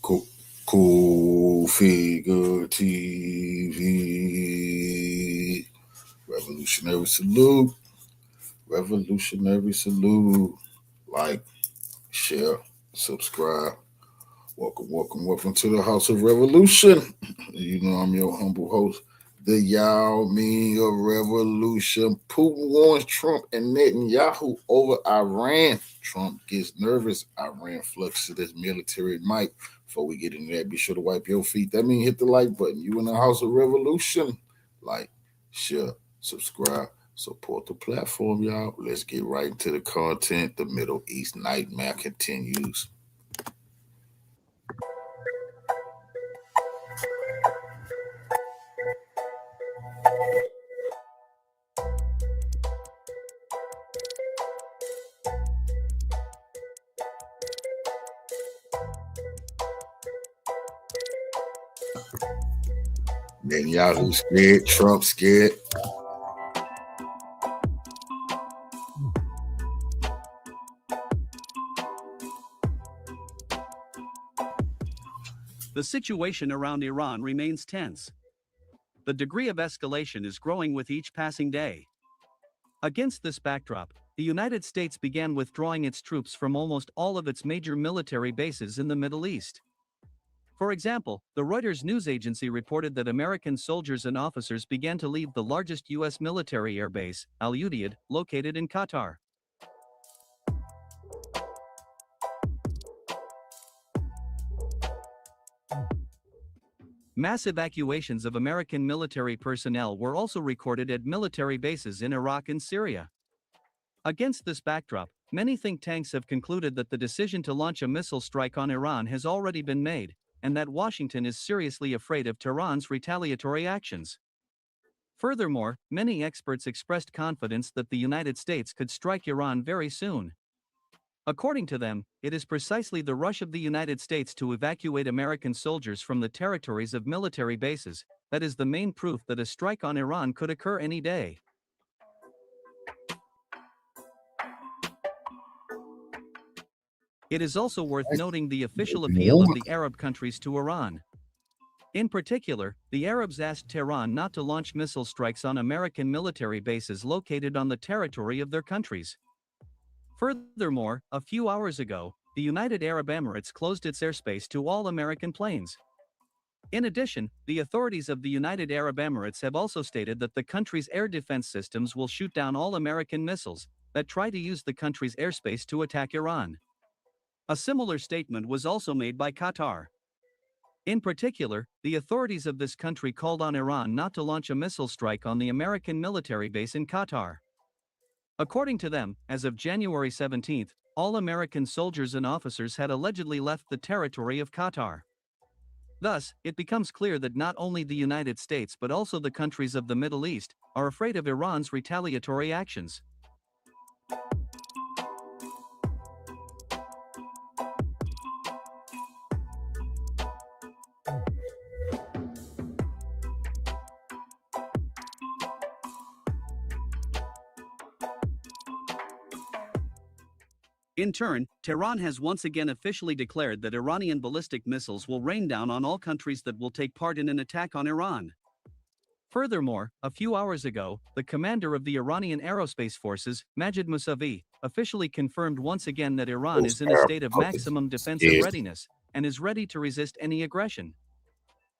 Cool, cool figure TV. Revolutionary salute. Revolutionary salute. Like, share, subscribe. Welcome, welcome, welcome to the House of Revolution. You know I'm your humble host, the Yao Ming of Revolution. Putin warns Trump and Netanyahu over Iran. Trump gets nervous. Iran fluxes its military might. Before we get into that, be sure to wipe your feet. That means hit the like button. You in the House of Revolution. Like, share, subscribe, support the platform, y'all. Let's get right into the content. The Middle East nightmare continues. Netanyahu scared, Trump scared. The situation around Iran remains tense. The degree of escalation is growing with each passing day. Against this backdrop, the United States began withdrawing its troops from almost all of its major military bases in the Middle East. For example, the Reuters news agency reported that American soldiers and officers began to leave the largest U.S. military airbase, Al Udeid, located in Qatar. Mass evacuations of American military personnel were also recorded at military bases in Iraq and Syria. Against this backdrop, many think tanks have concluded that the decision to launch a missile strike on Iran has already been made, and that Washington is seriously afraid of Tehran's retaliatory actions. Furthermore, many experts expressed confidence that the United States could strike Iran very soon. According to them, it is precisely the rush of the United States to evacuate American soldiers from the territories of military bases that is the main proof that a strike on Iran could occur any day. It is also worth noting the official appeal of the Arab countries to Iran. In particular, the Arabs asked Tehran not to launch missile strikes on American military bases located on the territory of their countries. Furthermore, a few hours ago, the United Arab Emirates closed its airspace to all American planes. In addition, the authorities of the United Arab Emirates have also stated that the country's air defense systems will shoot down all American missiles that try to use the country's airspace to attack Iran. A similar statement was also made by Qatar. In particular, the authorities of this country called on Iran not to launch a missile strike on the American military base in Qatar. According to them, as of January 17, all American soldiers and officers had allegedly left the territory of Qatar. Thus, it becomes clear that not only the United States but also the countries of the Middle East are afraid of Iran's retaliatory actions. In turn, Tehran has once again officially declared that Iranian ballistic missiles will rain down on all countries that will take part in an attack on Iran. Furthermore, a few hours ago, the commander of the Iranian Aerospace Forces, Majid Musavi, officially confirmed once again that Iran is in a state of maximum defensive readiness and is ready to resist any aggression.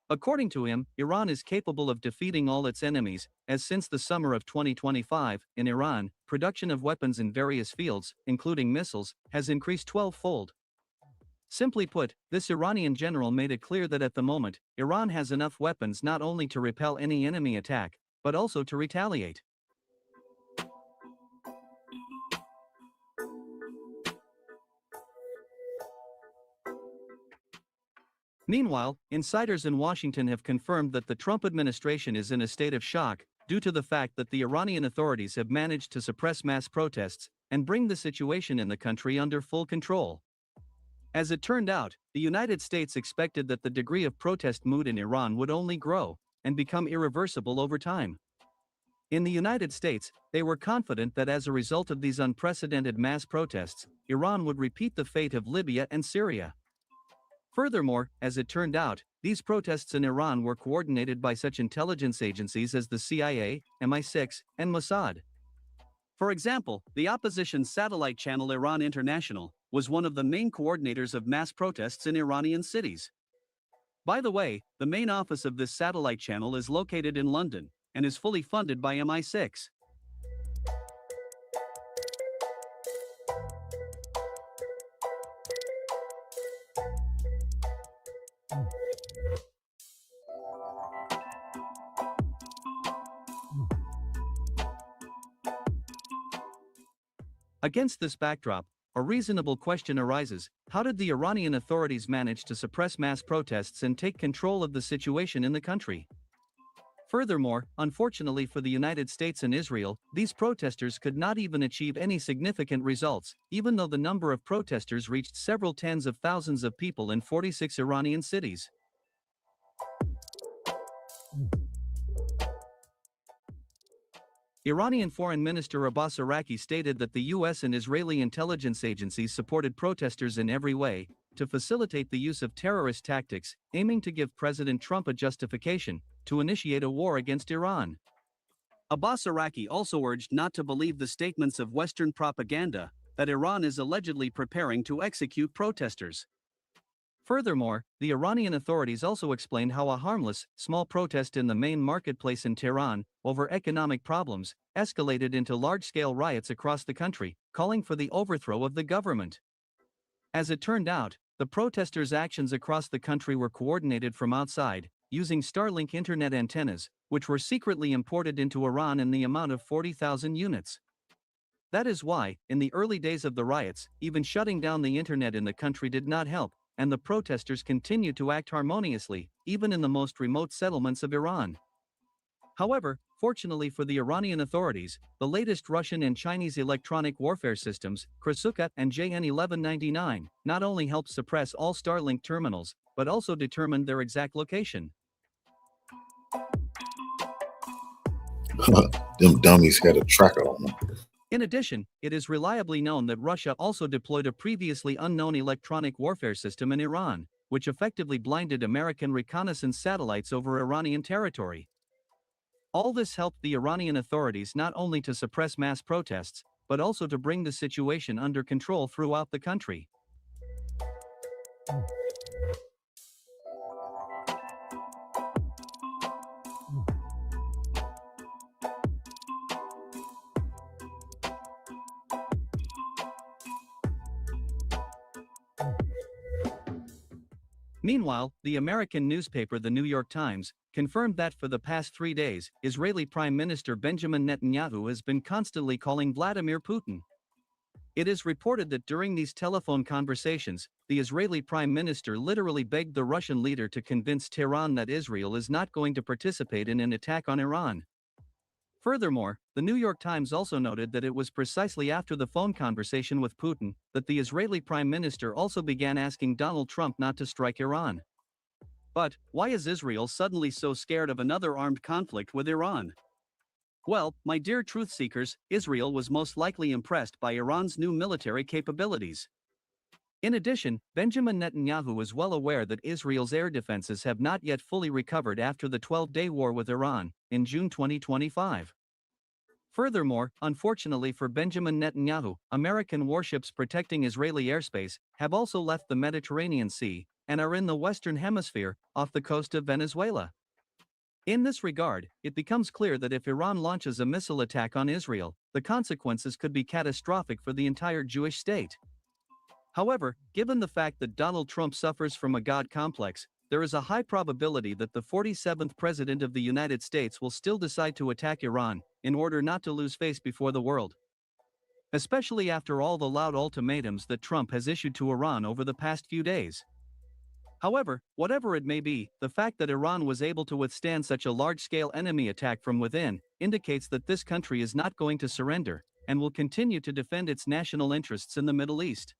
According to him, Iran is capable of defeating all its enemies, as since the summer of 2025, in Iran, production of weapons in various fields, including missiles, has increased 12-fold. Simply put, this Iranian general made it clear that at the moment, Iran has enough weapons not only to repel any enemy attack, but also to retaliate. Meanwhile, insiders in Washington have confirmed that the Trump administration is in a state of shock due to the fact that the Iranian authorities have managed to suppress mass protests and bring the situation in the country under full control. As it turned out, the United States expected that the degree of protest mood in Iran would only grow and become irreversible over time. In the United States, they were confident that as a result of these unprecedented mass protests, Iran would repeat the fate of Libya and Syria. Furthermore, as it turned out, these protests in Iran were coordinated by such intelligence agencies as the CIA, MI6, and Mossad. For example, the opposition satellite channel Iran International was one of the main coordinators of mass protests in Iranian cities. By the way, the main office of this satellite channel is located in London and is fully funded by MI6. Against this backdrop, a reasonable question arises: how did the Iranian authorities manage to suppress mass protests and take control of the situation in the country? Furthermore, unfortunately for the United States and Israel, these protesters could not even achieve any significant results, even though the number of protesters reached several tens of thousands of people in 46 Iranian cities. Iranian Foreign Minister Abbas Araki stated that the US and Israeli intelligence agencies supported protesters in every way to facilitate the use of terrorist tactics, aiming to give President Trump a justification to initiate a war against Iran. Abbas Araki also urged not to believe the statements of Western propaganda that Iran is allegedly preparing to execute protesters. Furthermore, the Iranian authorities also explained how a harmless, small protest in the main marketplace in Tehran over economic problems escalated into large-scale riots across the country, calling for the overthrow of the government. As it turned out, the protesters' actions across the country were coordinated from outside, using Starlink internet antennas, which were secretly imported into Iran in the amount of 40,000 units. That is why, in the early days of the riots, even shutting down the internet in the country did not help, and the protesters continued to act harmoniously, even in the most remote settlements of Iran. However, fortunately for the Iranian authorities, the latest Russian and Chinese electronic warfare systems, Krasuka and JN-1199, not only helped suppress all Starlink terminals, but also determined their exact location. Them dummies had a tracker on them. In addition, it is reliably known that Russia also deployed a previously unknown electronic warfare system in Iran, which effectively blinded American reconnaissance satellites over Iranian territory. All this helped the Iranian authorities not only to suppress mass protests, but also to bring the situation under control throughout the country. Meanwhile, the American newspaper The New York Times confirmed that for the past 3 days, Israeli Prime Minister Benjamin Netanyahu has been constantly calling Vladimir Putin. It is reported that during these telephone conversations, the Israeli Prime Minister literally begged the Russian leader to convince Tehran that Israel is not going to participate in an attack on Iran. Furthermore, the New York Times also noted that it was precisely after the phone conversation with Putin that the Israeli Prime Minister also began asking Donald Trump not to strike Iran. But why is Israel suddenly so scared of another armed conflict with Iran? Well, my dear truth seekers, Israel was most likely impressed by Iran's new military capabilities. In addition, Benjamin Netanyahu is well aware that Israel's air defenses have not yet fully recovered after the 12-day war with Iran in June 2025. Furthermore, unfortunately for Benjamin Netanyahu, American warships protecting Israeli airspace have also left the Mediterranean Sea and are in the Western Hemisphere, off the coast of Venezuela. In this regard, it becomes clear that if Iran launches a missile attack on Israel, the consequences could be catastrophic for the entire Jewish state. However, given the fact that Donald Trump suffers from a God complex, there is a high probability that the 47th President of the United States will still decide to attack Iran in order not to lose face before the world. Especially after all the loud ultimatums that Trump has issued to Iran over the past few days. However, whatever it may be, the fact that Iran was able to withstand such a large-scale enemy attack from within indicates that this country is not going to surrender and will continue to defend its national interests in the Middle East.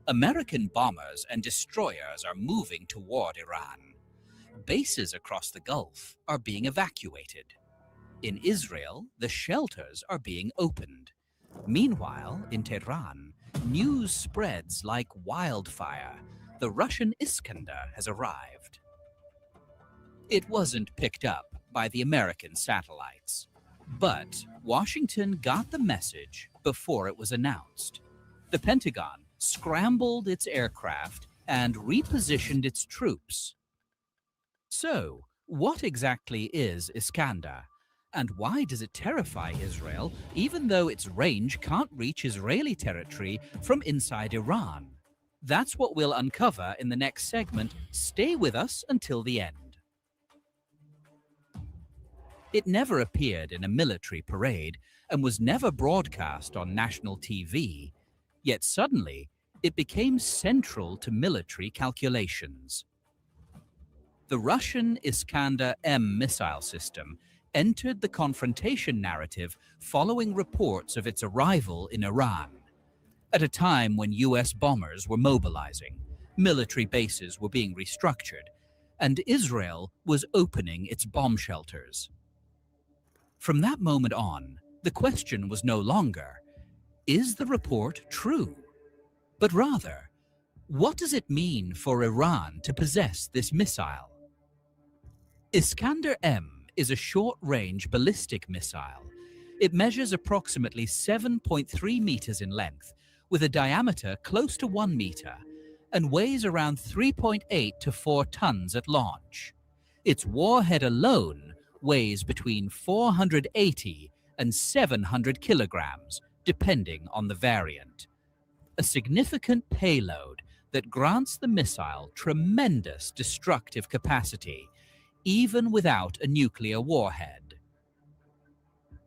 American bombers and destroyers are moving toward Iran. Bases across the Gulf are being evacuated. In Israel, the shelters are being opened. Meanwhile, in Tehran, news spreads like wildfire. The Russian Iskander has arrived. It wasn't picked up by the American satellites, but Washington got the message before it was announced. The Pentagon scrambled its aircraft and repositioned its troops. So, what exactly is Iskander? And why does it terrify Israel, even though its range can't reach Israeli territory from inside Iran? That's what we'll uncover in the next segment. Stay with us until the end. It never appeared in a military parade and was never broadcast on national TV, yet suddenly it became central to military calculations. The Russian Iskander-M missile system entered the confrontation narrative following reports of its arrival in Iran. At a time when US bombers were mobilizing, military bases were being restructured, and Israel was opening its bomb shelters. From that moment on, the question was no longer, is the report true? But rather, what does it mean for Iran to possess this missile? Iskander-M is a short-range ballistic missile. It measures approximately 7.3 meters in length, with a diameter close to 1 meter, and weighs around 3.8 to 4 tons at launch. Its warhead alone weighs between 480 and 700 kilograms, depending on the variant. A significant payload that grants the missile tremendous destructive capacity, even without a nuclear warhead.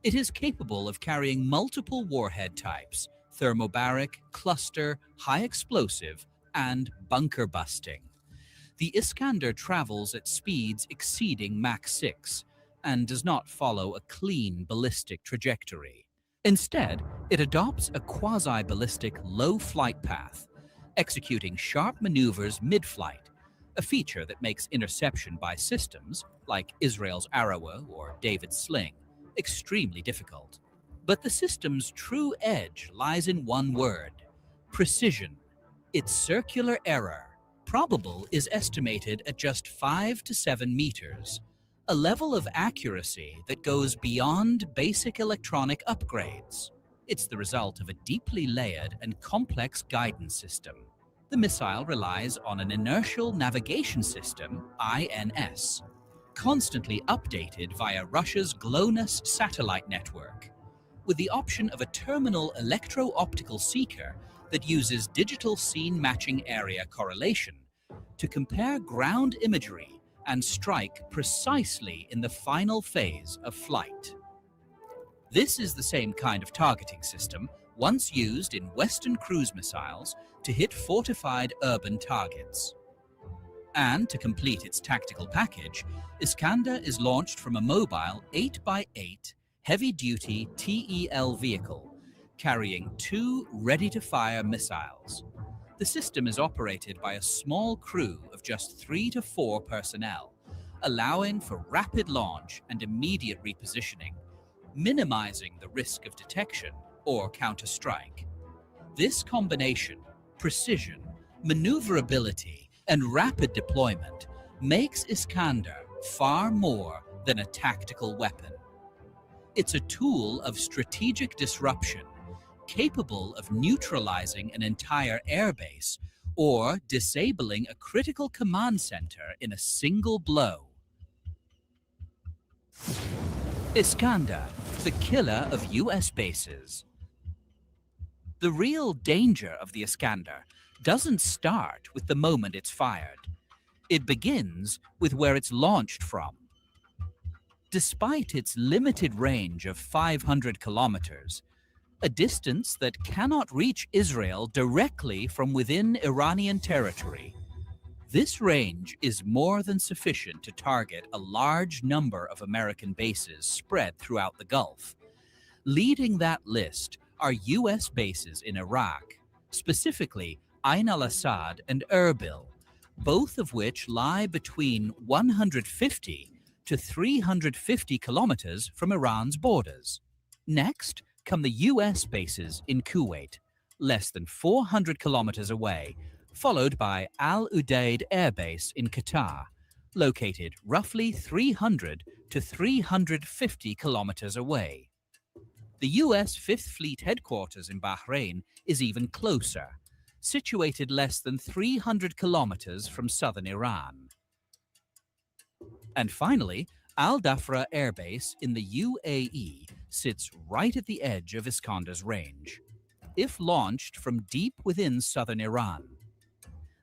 It is capable of carrying multiple warhead types: thermobaric, cluster, high explosive, and bunker busting. The Iskander travels at speeds exceeding Mach 6 and does not follow a clean ballistic trajectory. Instead, it adopts a quasi-ballistic low flight path, executing sharp maneuvers mid-flight, a feature that makes interception by systems like Israel's Arrow or David's Sling extremely difficult. But the system's true edge lies in one word: precision. Its circular error, probable, is estimated at just 5 to 7 meters, a level of accuracy that goes beyond basic electronic upgrades. It's the result of a deeply layered and complex guidance system. The missile relies on an inertial navigation system, INS, constantly updated via Russia's GLONASS satellite network, with the option of a terminal electro-optical seeker that uses digital scene matching area correlation to compare ground imagery and strike precisely in the final phase of flight. This is the same kind of targeting system once used in Western cruise missiles to hit fortified urban targets. And to complete its tactical package, Iskander is launched from a mobile 8x8 heavy-duty TEL vehicle carrying 2 ready-to-fire missiles. The system is operated by a small crew of just 3 to 4 personnel, allowing for rapid launch and immediate repositioning, minimizing the risk of detection or counter-strike. This combination, precision, maneuverability, and rapid deployment makes Iskander far more than a tactical weapon. It's a tool of strategic disruption, capable of neutralizing an entire airbase or disabling a critical command center in a single blow. Iskander, the killer of US bases. The real danger of the Iskander doesn't start with the moment it's fired. It begins with where it's launched from. Despite its limited range of 500 kilometers, a distance that cannot reach Israel directly from within Iranian territory, this range is more than sufficient to target a large number of American bases spread throughout the Gulf. Leading that list are US bases in Iraq, specifically Ain al-Assad and Erbil, both of which lie between 150 to 350 kilometers from Iran's borders. Next come the US bases in Kuwait, less than 400 kilometers away, followed by Al Udeid Air Base in Qatar, located roughly 300 to 350 kilometers away. The US Fifth Fleet headquarters in Bahrain is even closer, situated less than 300 kilometers from southern Iran. And finally, Al Dhafra Air Base in the UAE sits right at the edge of Iskander's range. If launched from deep within southern Iran,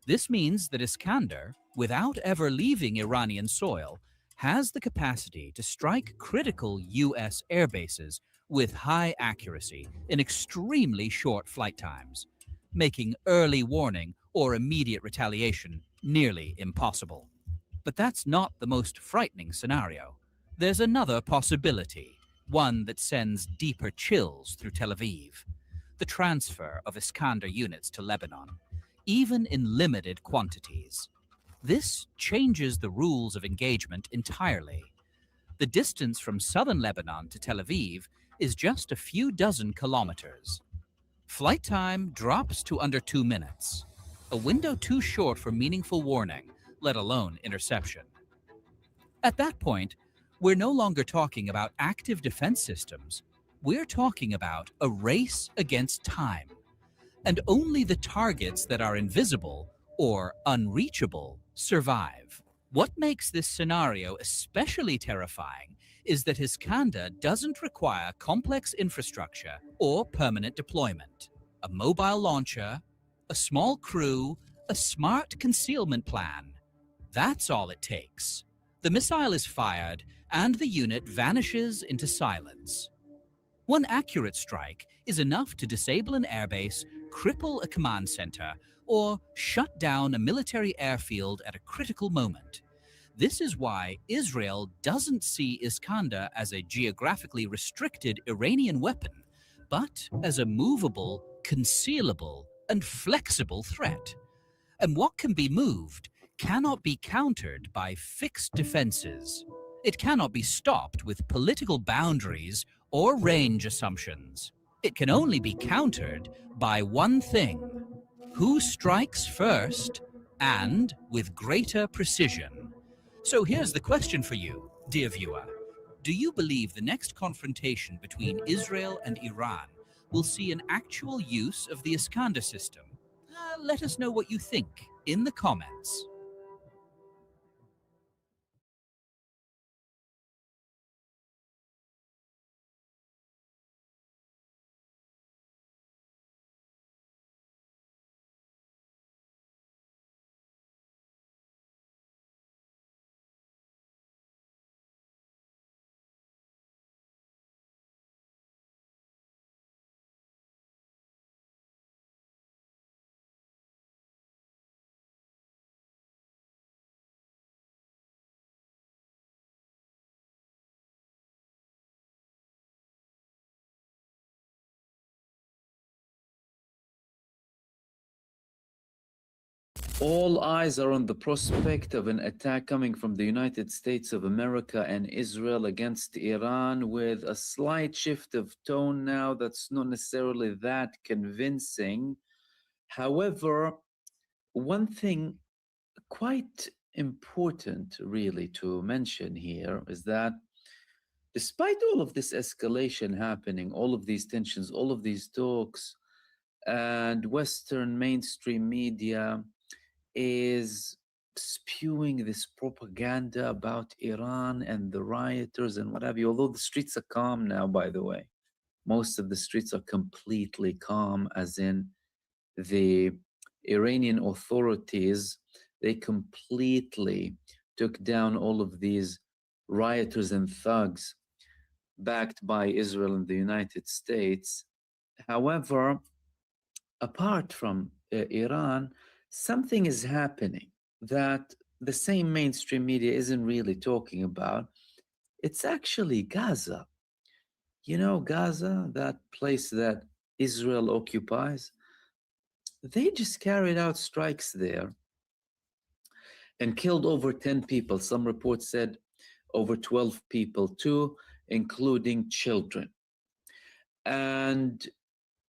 this means that Iskander, without ever leaving Iranian soil, has the capacity to strike critical US air bases with high accuracy in extremely short flight times, making early warning or immediate retaliation nearly impossible. But that's not the most frightening scenario. There's another possibility, one that sends deeper chills through Tel Aviv: the transfer of Iskander units to Lebanon, even in limited quantities. This changes the rules of engagement entirely. The distance from southern Lebanon to Tel Aviv is just a few dozen kilometers. Flight time drops to under 2 minutes, a window too short for meaningful warning, let alone interception. At that point, we're no longer talking about active defense systems. We're talking about a race against time. And only the targets that are invisible or unreachable survive. What makes this scenario especially terrifying is that Iskander doesn't require complex infrastructure or permanent deployment. A mobile launcher, a small crew, a smart concealment plan. That's all it takes. The missile is fired and the unit vanishes into silence. One accurate strike is enough to disable an airbase, cripple a command center, or shut down a military airfield at a critical moment. This is why Israel doesn't see Iskander as a geographically restricted Iranian weapon, but as a movable, concealable, and flexible threat. And what can be moved cannot be countered by fixed defenses. It cannot be stopped with political boundaries or range assumptions. It can only be countered by one thing: who strikes first and with greater precision. So here's the question for you, dear viewer. Do you believe the next confrontation between Israel and Iran will see an actual use of the Iskander system? Let us know what you think in the comments. All eyes are on the prospect of an attack coming from the United States of America and Israel against Iran, with a slight shift of tone now that's not necessarily that convincing. However, one thing quite important really to mention here is that despite all of this escalation happening, all of these tensions, all of these talks, and Western mainstream media is spewing this propaganda about Iran and the rioters and what have you, although the streets are calm now, by the way. Most of the streets are completely calm, as in the Iranian authorities, they completely took down all of these rioters and thugs backed by Israel and the United States. However, apart from Iran, something is happening that the same mainstream media isn't really talking about. It's actually Gaza. You know, Gaza, that place that Israel occupies, they just carried out strikes there and killed over 10 people. Some reports said over 12 people too, including children. And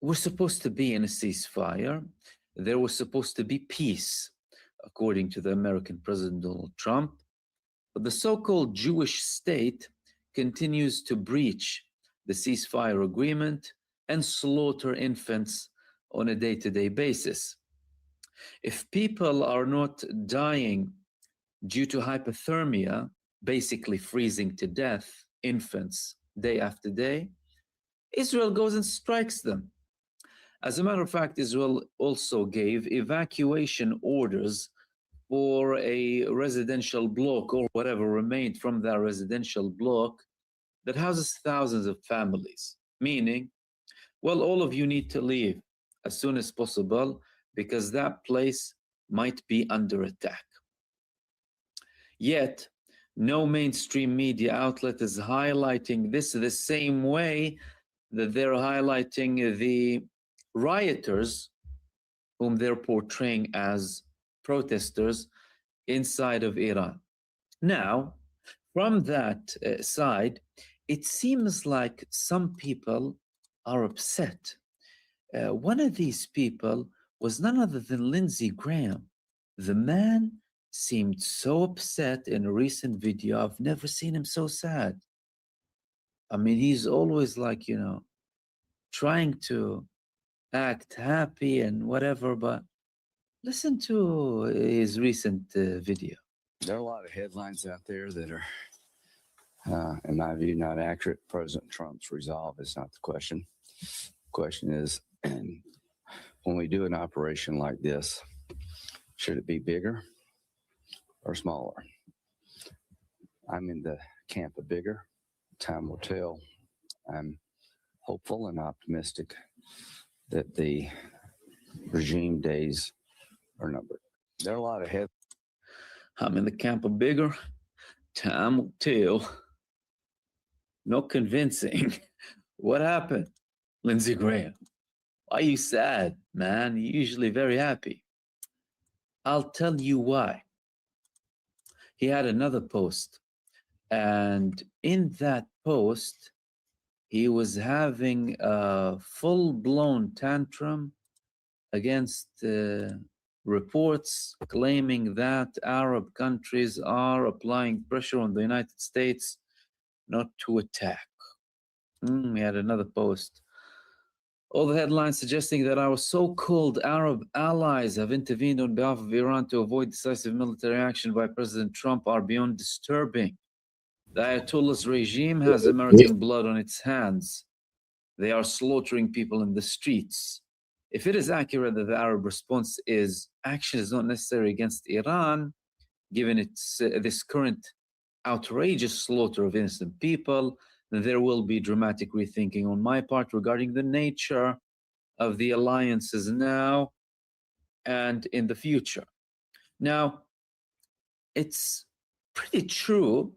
we're supposed to be in a ceasefire. There was supposed to be peace, according to the American President Donald Trump. But the so-called Jewish state continues to breach the ceasefire agreement and slaughter infants on a day-to-day basis. If people are not dying due to hypothermia, basically freezing to death, infants, day after day, Israel goes and strikes them. As a matter of fact, Israel also gave evacuation orders for a residential block or whatever remained from that residential block that houses thousands of families, meaning, well, all of you need to leave as soon as possible because that place might be under attack. Yet, no mainstream media outlet is highlighting this the same way that they're highlighting the rioters whom they're portraying as protesters inside of Iran. Now, from that side, it seems like some people are upset. One of these people was none other than Lindsey Graham. The man seemed so upset in a recent video. I've never seen him so sad. I mean, he's always like, trying to act happy and whatever, but listen to his recent video. There are a lot of headlines out there that are, in my view, not accurate. President Trump's resolve is not the question. The question is, when we do an operation like this, should it be bigger or smaller? I'm in the camp of bigger. Time will tell. I'm hopeful and optimistic that the regime days are numbered. There are a lot of headlines. I'm in the camp of bigger. Time will tell. No convincing. What happened, Lindsey Graham? Why are you sad, man? You're usually very happy. I'll tell you why. He had another post, and in that post, he was having a full-blown tantrum against reports claiming that Arab countries are applying pressure on the United States not to attack. We had another post. All the headlines suggesting that our so-called Arab allies have intervened on behalf of Iran to avoid decisive military action by President Trump are beyond disturbing. The Ayatollah's regime has American blood on its hands. They are slaughtering people in the streets. If it is accurate that the Arab response is action is not necessary against Iran, given its this current outrageous slaughter of innocent people, then there will be dramatic rethinking on my part regarding the nature of the alliances now and in the future. Now, it's pretty true,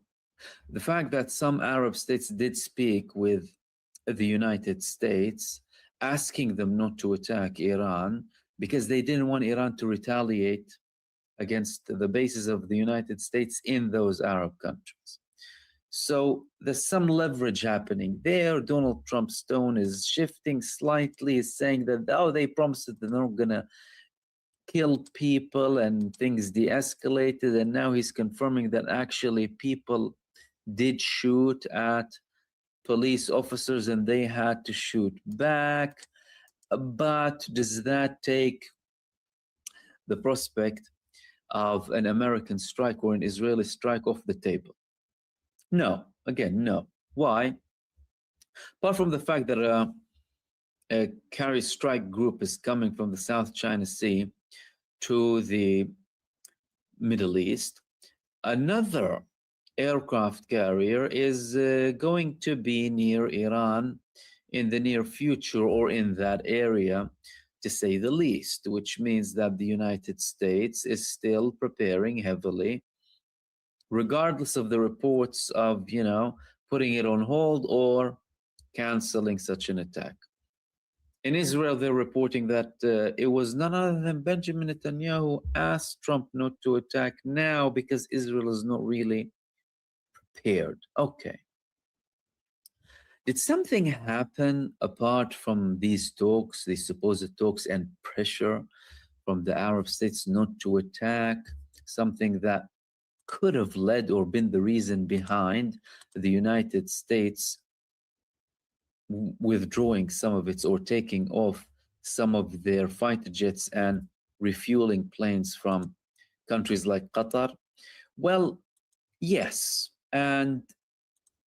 the fact that some Arab states did speak with the United States, asking them not to attack Iran because they didn't want Iran to retaliate against the bases of the United States in those Arab countries. So there's some leverage happening there. Donald Trump's tone is shifting slightly, is saying that, oh, they promised that they're not going to kill people and things de-escalated, and now he's confirming that actually people did shoot at police officers and they had to shoot back. But does that take the prospect of an American strike or an Israeli strike off the table? No. Again, no. Why? Apart from the fact that a carrier strike group is coming from the South China Sea to the Middle East, another aircraft carrier is going to be near Iran in the near future, or in that area, to say the least, which means that the United States is still preparing heavily, regardless of the reports of, putting it on hold or canceling such an attack. In Israel, they're reporting that it was none other than Benjamin Netanyahu who asked Trump not to attack now because Israel is not really prepared. Okay. Did something happen apart from these talks, these supposed talks and pressure from the Arab states not to attack? Something that could have led or been the reason behind the United States withdrawing some of its or taking off some of their fighter jets and refueling planes from countries like Qatar? Well, yes. And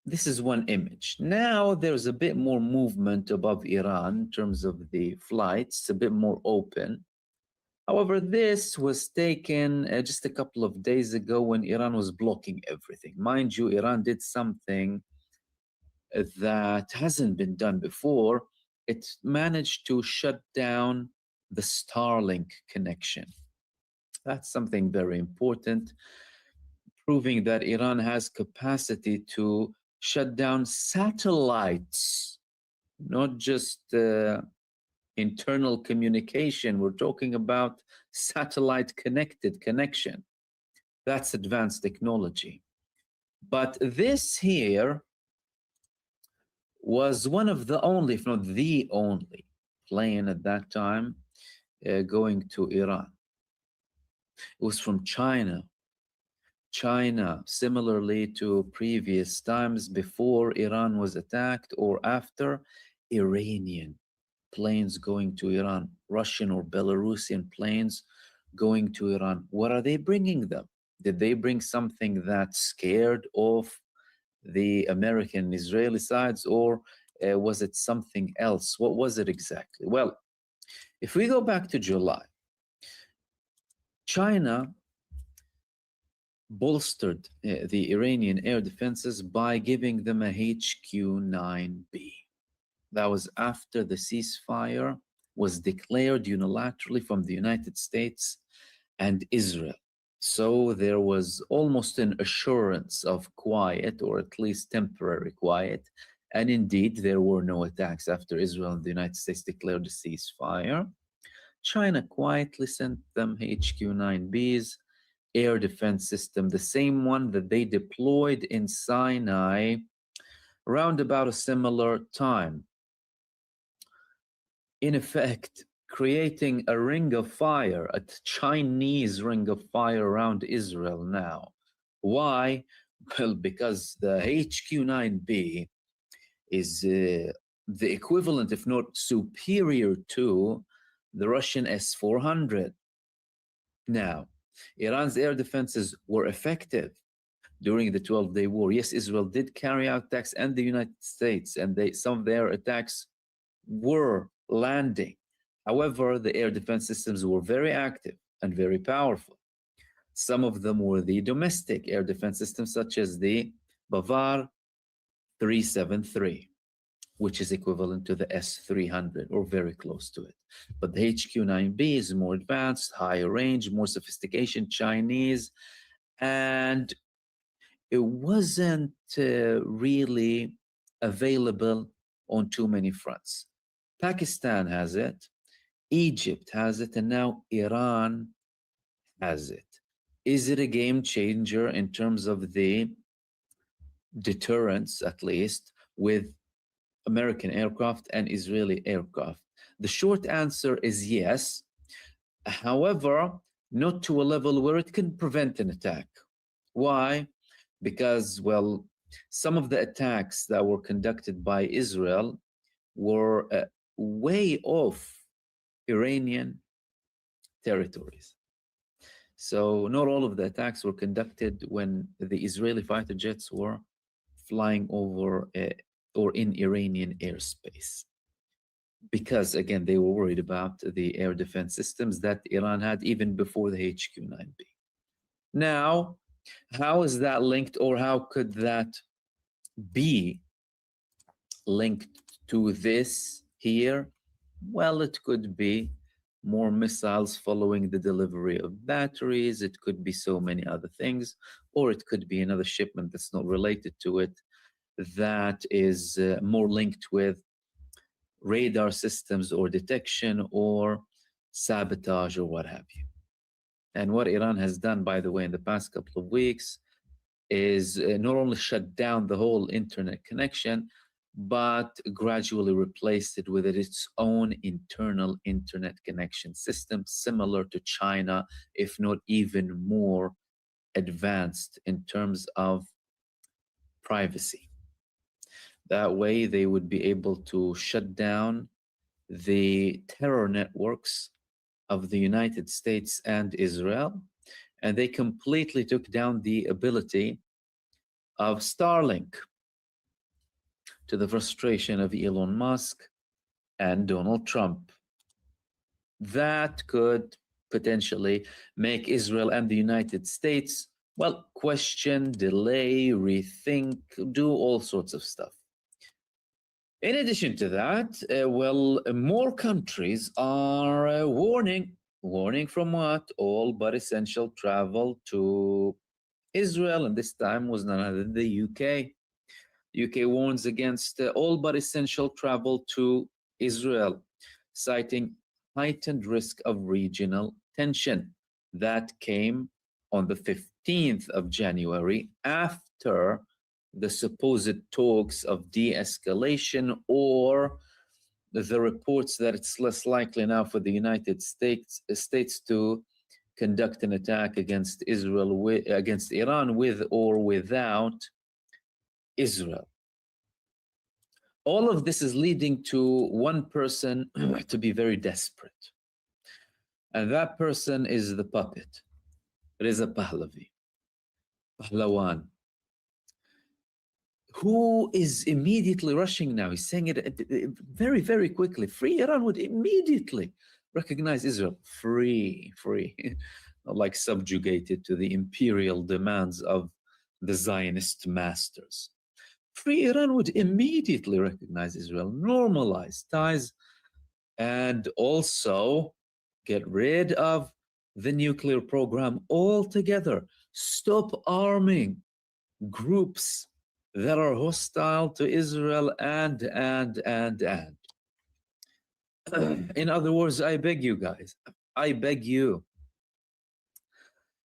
this is one image. Now there's a bit more movement above Iran in terms of the flights, a bit more open. However, this was taken just a couple of days ago when Iran was blocking everything. Mind you, Iran did something that hasn't been done before. It managed to shut down the Starlink connection. That's something very important, proving that Iran has capacity to shut down satellites, not just internal communication. We're talking about satellite connected connection. That's advanced technology. But this here was one of the only, if not the only, plane at that time going to Iran. It was from China. China, similarly to previous times before Iran was attacked or after, Iranian planes going to Iran, Russian or Belarusian planes going to Iran. What are they bringing them? Did they bring something that scared off the American Israeli sides, or was it something else? What was it exactly? Well, if we go back to July, China bolstered the Iranian air defenses by giving them a HQ-9B. That was after the ceasefire was declared unilaterally from the United States and Israel. So there was almost an assurance of quiet, or at least temporary quiet. And indeed, there were no attacks after Israel and the United States declared a ceasefire. China quietly sent them HQ-9Bs, air defense system, the same one that they deployed in Sinai around about a similar time. In effect, creating a ring of fire, a Chinese ring of fire around Israel now. Why? Well, because the HQ-9B is the equivalent, if not superior to, the Russian S-400. Now, Iran's air defenses were effective during the 12-day war. Yes, Israel did carry out attacks, and the United States, and some of their attacks were landing. However, the air defense systems were very active and very powerful. Some of them were the domestic air defense systems, such as the Bavar 373, which is equivalent to the S-300 or very close to it. But the HQ-9B is more advanced, higher range, more sophistication, Chinese, and it wasn't really available on too many fronts. Pakistan has it, Egypt has it, and now Iran has it. Is it a game changer in terms of the deterrence, at least, with American aircraft and Israeli aircraft? The short answer is yes. However, not to a level where it can prevent an attack. Why? Because, well, some of the attacks that were conducted by Israel were way off Iranian territories. So not all of the attacks were conducted when the Israeli fighter jets were flying over or in Iranian airspace. Because, again, they were worried about the air defense systems that Iran had even before the HQ-9B. Now, how is that linked, or how could that be linked to this here? Well, it could be more missiles following the delivery of batteries. It could be so many other things, or it could be another shipment that's not related to it that is more linked with radar systems or detection or sabotage or what have you. And what Iran has done, by the way, in the past couple of weeks is not only shut down the whole internet connection, but gradually replaced it with its own internal internet connection system, similar to China, if not even more advanced in terms of privacy. That way, they would be able to shut down the terror networks of the United States and Israel, and they completely took down the ability of Starlink, to the frustration of Elon Musk and Donald Trump. That could potentially make Israel and the United States, well, question, delay, rethink, do all sorts of stuff. In addition to that, more countries are warning from what? All but essential travel to Israel, and this time was none other than the UK. UK warns against all but essential travel to Israel, citing heightened risk of regional tension. That came on the 15th of January after the supposed talks of de-escalation, or the reports that it's less likely now for the United States to conduct an attack against against Iran with or without Israel. All of this is leading to one person to be very desperate. And that person is the puppet, Reza Pahlavi, Pahlawan, who is immediately rushing now. He's saying it very, very quickly. Free Iran would immediately recognize Israel. Free, not like subjugated to the imperial demands of the Zionist masters. Free Iran would immediately recognize Israel, normalize ties, and also get rid of the nuclear program altogether. Stop arming groups that are hostile to Israel and. In other words, I beg you guys, I beg you.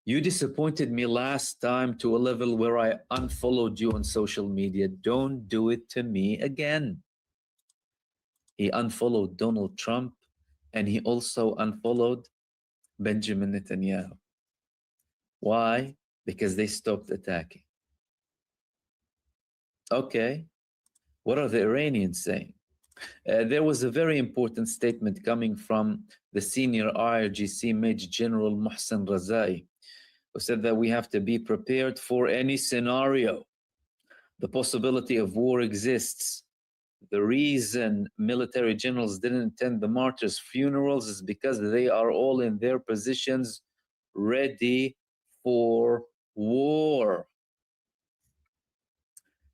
You disappointed me last time to a level where I unfollowed you on social media. Don't do it to me again. He unfollowed Donald Trump, and he also unfollowed Benjamin Netanyahu. Why? Because they stopped attacking. Okay, what are the Iranians saying? There was a very important statement coming from the senior IRGC Major General Mohsen Razai, who said that we have to be prepared for any scenario. The possibility of war exists. The reason military generals didn't attend the martyrs' funerals is because they are all in their positions ready for war.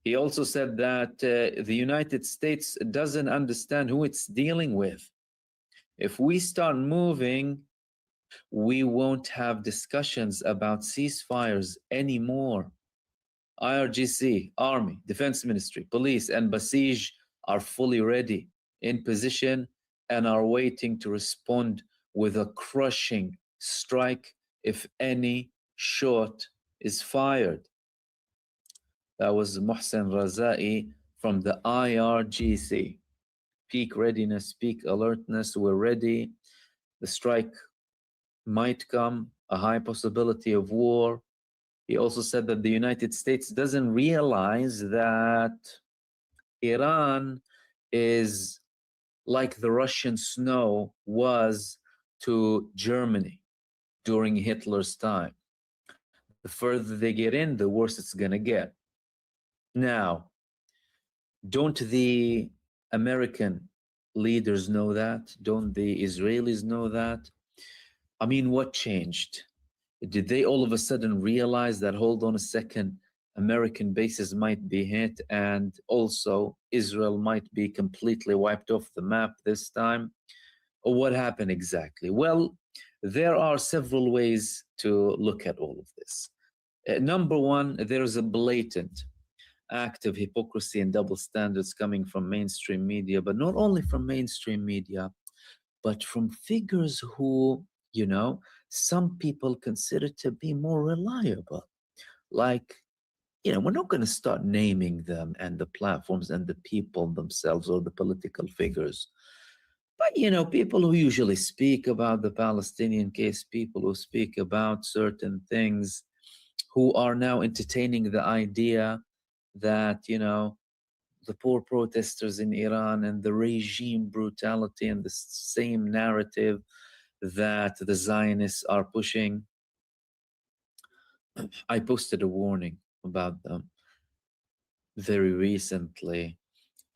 He also said that the United States doesn't understand who it's dealing with. If we start moving, we won't have discussions about ceasefires anymore. IRGC, Army, Defense Ministry, Police, and Basij are fully ready, in position, and are waiting to respond with a crushing strike if any shot is fired. That was Mohsen Razai from the IRGC. Peak readiness, peak alertness, we're ready. The strike might come, a high possibility of war. He also said that the United States doesn't realize that Iran is like the Russian snow was to Germany during Hitler's time. The further they get in, the worse it's going to get. Now, don't the American leaders know that? Don't the Israelis know that? I mean, what changed? Did they all of a sudden realize that, hold on a second, American bases might be hit and also Israel might be completely wiped off the map this time? Or what happened exactly? Well, there are several ways to look at all of this. Number one, there is a blatant act of hypocrisy and double standards coming from mainstream media, but not only from mainstream media, but from figures who, you know, some people consider to be more reliable. Like, you know, we're not going to start naming them and the platforms and the people themselves or the political figures. But, you know, people who usually speak about the Palestinian case, people who speak about certain things, who are now entertaining the idea that, you know, the poor protesters in Iran and the regime brutality and the same narrative that the Zionists are pushing. I posted a warning about them very recently.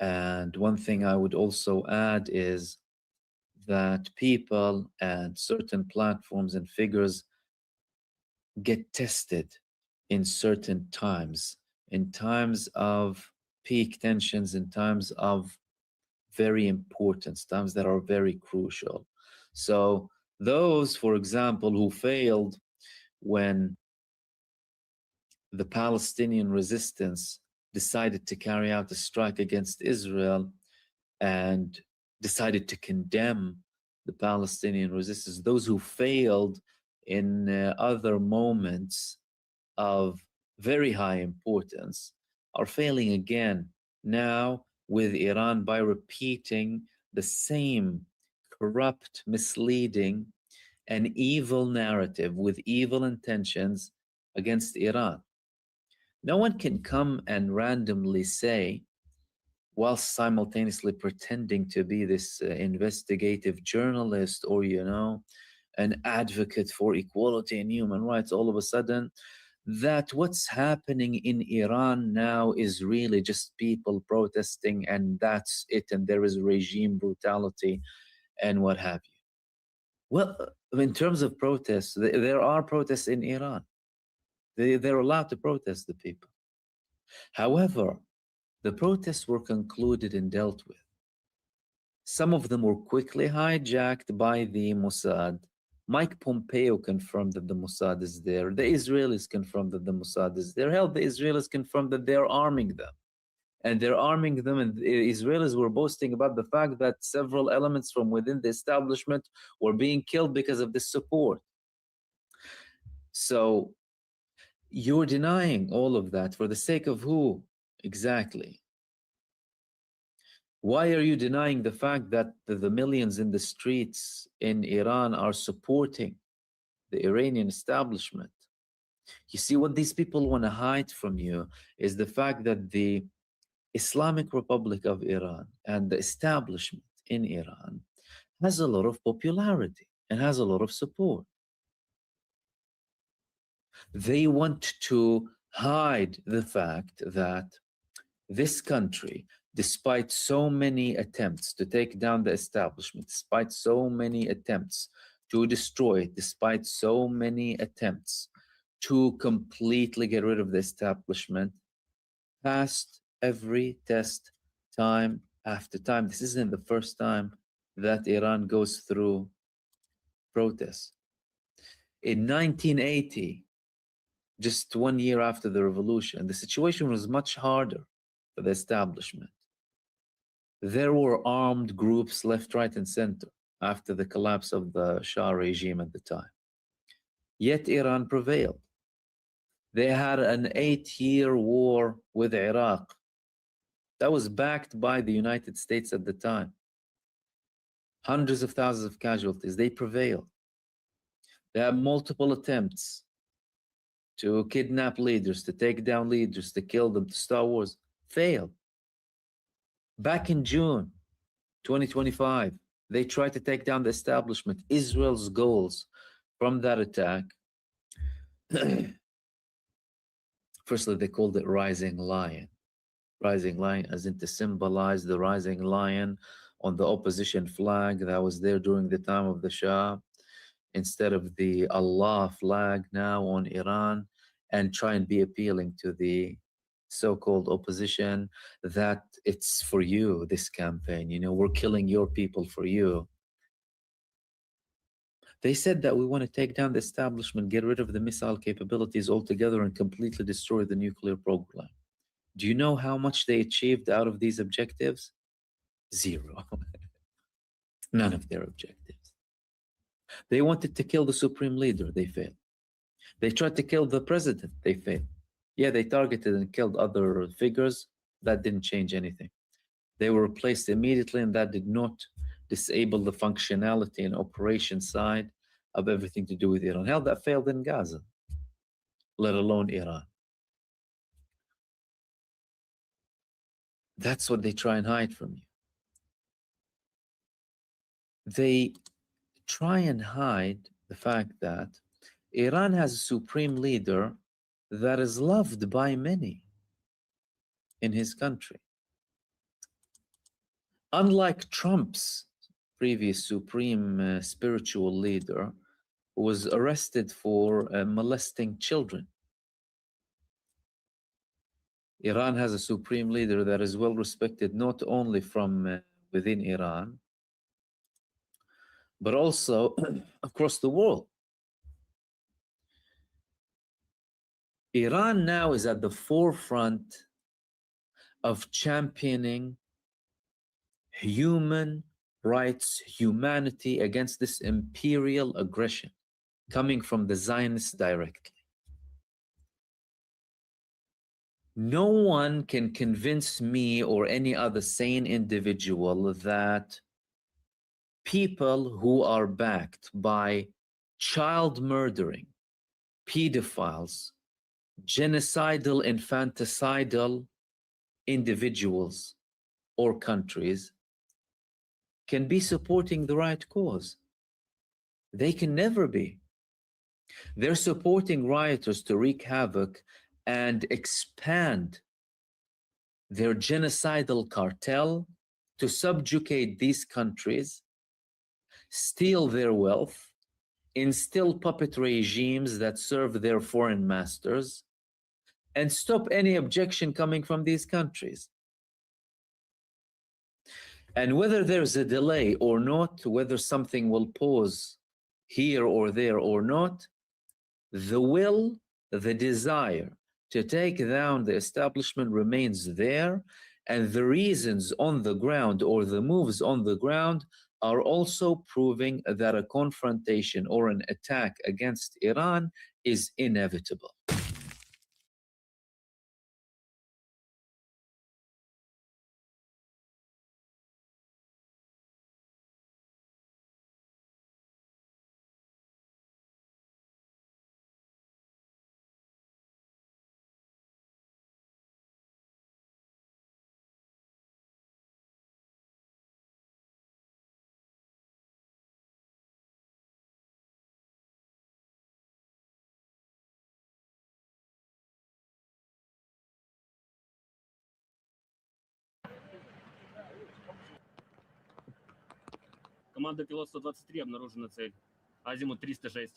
And one thing I would also add is that people and certain platforms and figures get tested in certain times, in times of peak tensions, in times of very important, times that are very crucial. So those, for example, who failed when the Palestinian resistance decided to carry out a strike against Israel and decided to condemn the Palestinian resistance, those who failed in other moments of very high importance are failing again now with Iran by repeating the same corrupt, misleading, and evil narrative with evil intentions against Iran. No one can come and randomly say, whilst simultaneously pretending to be this investigative journalist or, you know, an advocate for equality and human rights, all of a sudden, that what's happening in Iran now is really just people protesting and that's it, and there is regime brutality and what have you. Well, in terms of protests, there are protests in Iran. They're allowed to protest, the people. However, the protests were concluded and dealt with. Some of them were quickly hijacked by the Mossad. Mike Pompeo confirmed that the Mossad is there. The Israelis confirmed that the Mossad is there. Hell, the Israelis confirmed that they're arming them. And they're arming them, and the Israelis were boasting about the fact that several elements from within the establishment were being killed because of this support. So you're denying all of that for the sake of who exactly? Why are you denying the fact that the millions in the streets in Iran are supporting the Iranian establishment? You see, what these people want to hide from you is the fact that the Islamic Republic of Iran and the establishment in Iran has a lot of popularity and has a lot of support. They want to hide the fact that this country, despite so many attempts to take down the establishment, despite so many attempts to destroy it, despite so many attempts to completely get rid of the establishment, passed every test time after time. This isn't the first time that Iran goes through protests. In 1980, just 1 year after the revolution, the situation was much harder for the establishment. There were armed groups left, right, and center after the collapse of the Shah regime at the time. Yet Iran prevailed. They had an 8-year war with Iraq that was backed by the United States at the time. Hundreds of thousands of casualties. They prevailed. They had multiple attempts to kidnap leaders, to take down leaders, to kill them, to start wars. Failed. Back in June 2025, they tried to take down the establishment. Israel's goals from that attack, firstly, they called it Rising Lion. Rising Lion as in to symbolize the rising lion on the opposition flag that was there during the time of the Shah, instead of the Allah flag now on Iran, and try and be appealing to the so-called opposition that it's for you, this campaign, you know, we're killing your people for you. They said that we want to take down the establishment, get rid of the missile capabilities altogether, and completely destroy the nuclear program. Do you know how much they achieved out of these objectives? Zero. None of their objectives. They wanted to kill the supreme leader. They failed. They tried to kill the president. They failed. Yeah, they targeted and killed other figures. That didn't change anything. They were replaced immediately, and that did not disable the functionality and operation side of everything to do with Iran. Hell, that failed in Gaza, let alone Iran. That's what they try and hide from you. They try and hide the fact that Iran has a supreme leader that is loved by many in his country. Unlike Trump's previous supreme spiritual leader, who was arrested for molesting children. Iran has a supreme leader that is well respected not only from within Iran, but also across the world. Iran now is at the forefront of championing human rights, humanity against this imperial aggression coming from the Zionists directly. No one can convince me or any other sane individual that people who are backed by child murdering, pedophiles, genocidal, infanticidal individuals or countries can be supporting the right cause. They can never be. They're supporting rioters to wreak havoc and expand their genocidal cartel to subjugate these countries, steal their wealth, instill puppet regimes that serve their foreign masters, and stop any objection coming from these countries. And whether there's a delay or not, whether something will pause here or there or not, the will, the desire to take down the establishment remains there, and the reasons on the ground or the moves on the ground are also proving that a confrontation or an attack against Iran is inevitable. Команда пилот 123 обнаружена цель. Азимут 306.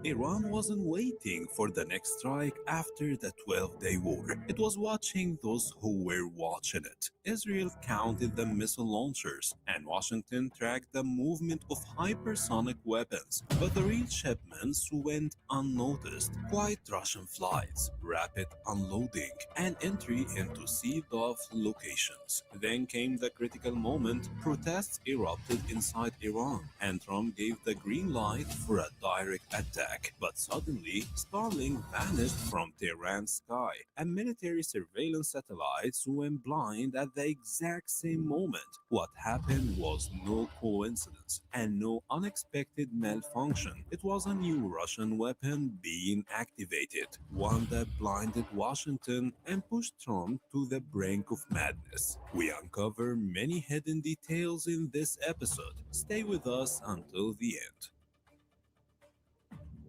Iran wasn't waiting for the next strike after the 12-day war. It was watching those who were watching it. Israel counted the missile launchers, and Washington tracked the movement of hypersonic weapons. But the real shipments went unnoticed. Quiet Russian flights, rapid unloading, and entry into sealed-off locations. Then came the critical moment. Protests erupted inside Iran, and Trump gave the green light for a direct attack. But suddenly, Starlink vanished from Tehran's sky, and military surveillance satellites went blind at the exact same moment. What happened was no coincidence and no unexpected malfunction. It was a new Russian weapon being activated, one that blinded Washington and pushed Trump to the brink of madness. We uncover many hidden details in this episode. Stay with us until the end.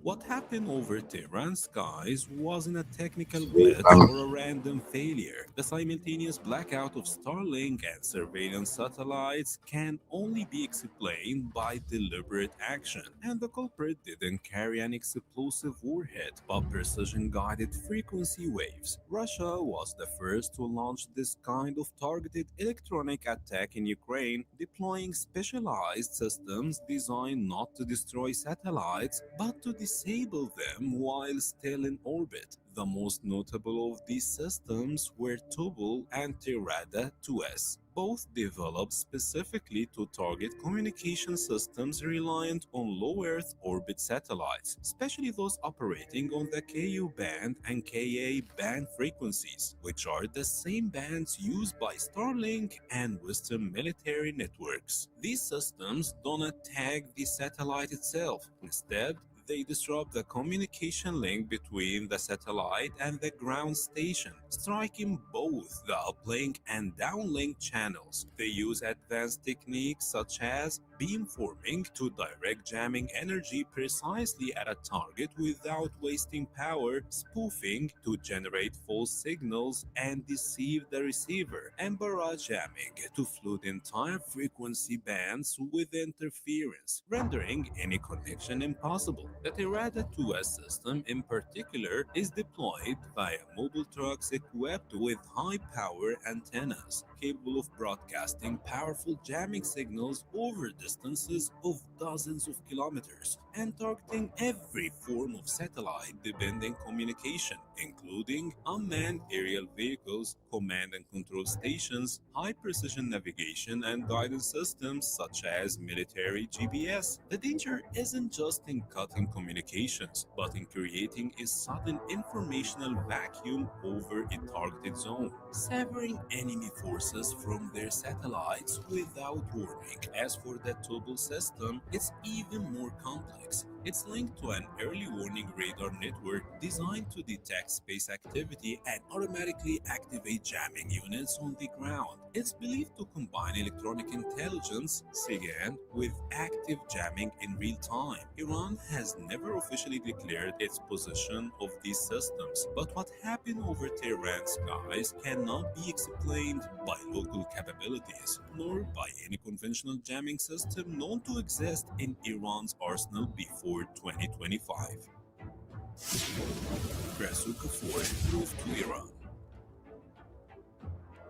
What happened over Tehran's skies wasn't a technical glitch or a random failure. The simultaneous blackout of Starlink and surveillance satellites can only be explained by deliberate action. And the culprit didn't carry an explosive warhead, but precision-guided frequency waves. Russia was the first to launch this kind of targeted electronic attack in Ukraine, deploying specialized systems designed not to destroy satellites, but to disable them while still in orbit. The most notable of these systems were Tubal and Tirada 2S, both developed specifically to target communication systems reliant on low Earth orbit satellites, especially those operating on the Ku band and Ka band frequencies, which are the same bands used by Starlink and Western military networks. These systems don't attack the satellite itself. Instead, they disrupt the communication link between the satellite and the ground station, striking both the uplink and downlink channels. They use advanced techniques such as beamforming to direct jamming energy precisely at a target without wasting power, spoofing to generate false signals and deceive the receiver, and barrage jamming to flood entire frequency bands with interference, rendering any connection impossible. The Tirada 2S system in particular is deployed via mobile trucks equipped with high-power antennas capable of broadcasting powerful jamming signals over distances of dozens of kilometers and targeting every form of satellite-dependent communication, including unmanned aerial vehicles, command and control stations, high-precision navigation and guidance systems such as military GPS. The danger isn't just in cutting communications, but in creating a sudden informational vacuum over a targeted zone, severing enemy forces from their satellites without warning. As for the Tobel system, it's even more complex. It's linked to an early warning radar network designed to detect space activity and automatically activate jamming units on the ground. It's believed to combine electronic intelligence, SIGINT, with active jamming in real time. Iran has never officially declared its position of these systems, but what happened over Tehran's skies cannot be explained by local capabilities, nor by any conventional jamming system known to exist in Iran's arsenal before 2025. Krasuka 4 moved to Iran.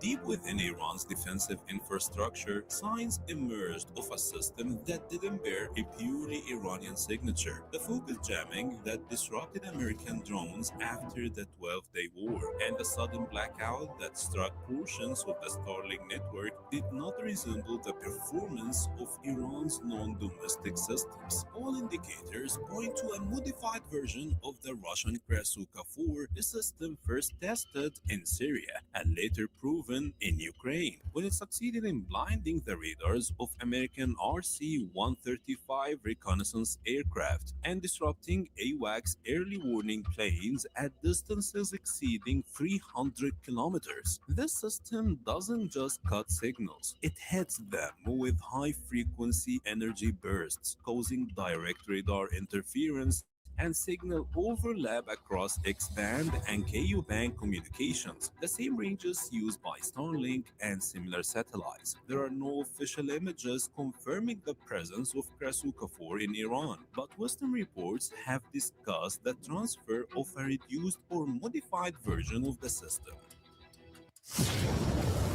Deep within Iran's defensive infrastructure, signs emerged of a system that didn't bear a purely Iranian signature. The focused jamming that disrupted American drones after the 12-day war, and the sudden blackout that struck portions of the Starlink network did not resemble the performance of Iran's non-domestic systems. All indicators point to a modified version of the Russian Krasuka 4, a system first tested in Syria and later proven in Ukraine, when it succeeded in blinding the radars of American RC-135 reconnaissance aircraft and disrupting AWACS early warning planes at distances exceeding 300 kilometers. This system doesn't just cut signals, it hits them with high-frequency energy bursts, causing direct radar interference and signal overlap across X-band and Ku-band communications, the same ranges used by Starlink and similar satellites. There are no official images confirming the presence of Krasuka 4 in Iran, but Western reports have discussed the transfer of a reduced or modified version of the system.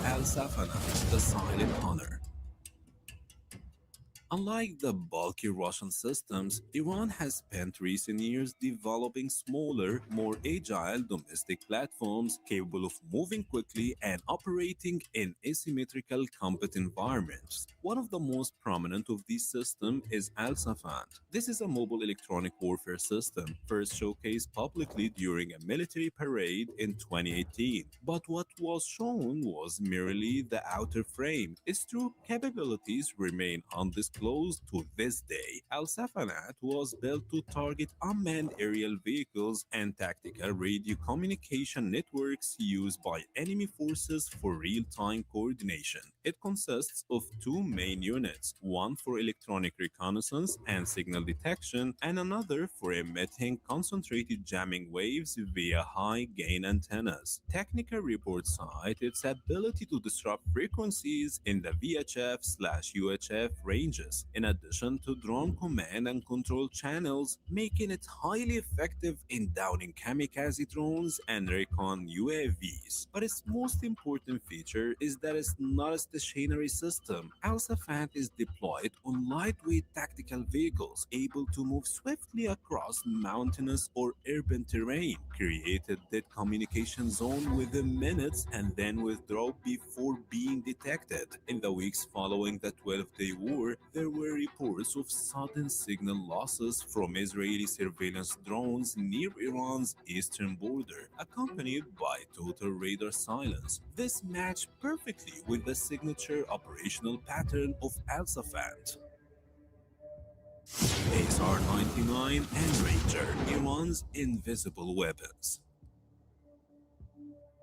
Al-Safana, the Silent Hunter. Unlike the bulky Russian systems, Iran has spent recent years developing smaller, more agile domestic platforms capable of moving quickly and operating in asymmetrical combat environments. One of the most prominent of these systems is Al-Safan. This is a mobile electronic warfare system, first showcased publicly during a military parade in 2018. But what was shown was merely the outer frame. Its true capabilities remain undisclosed to this day. Al-Safanat was built to target unmanned aerial vehicles and tactical radio communication networks used by enemy forces for real-time coordination. It consists of two main units, one for electronic reconnaissance and signal detection, and another for emitting concentrated jamming waves via high-gain antennas. Technical reports cite its ability to disrupt frequencies in the VHF/UHF ranges, ranges, in addition to drone command and control channels, making it highly effective in downing kamikaze drones and recon UAVs. But its most important feature is that it's not a stationary system. Al-Safan is deployed on lightweight tactical vehicles able to move swiftly across mountainous or urban terrain, created that communication zone within minutes and then withdraw before being detected. In the weeks following the 12-day war, there were reports of sudden signal losses from Israeli surveillance drones near Iran's eastern border, accompanied by total radar silence. This matched perfectly with the signature operational pattern of Al-Safan. ASR-99 and Ranger, Iran's invisible weapons.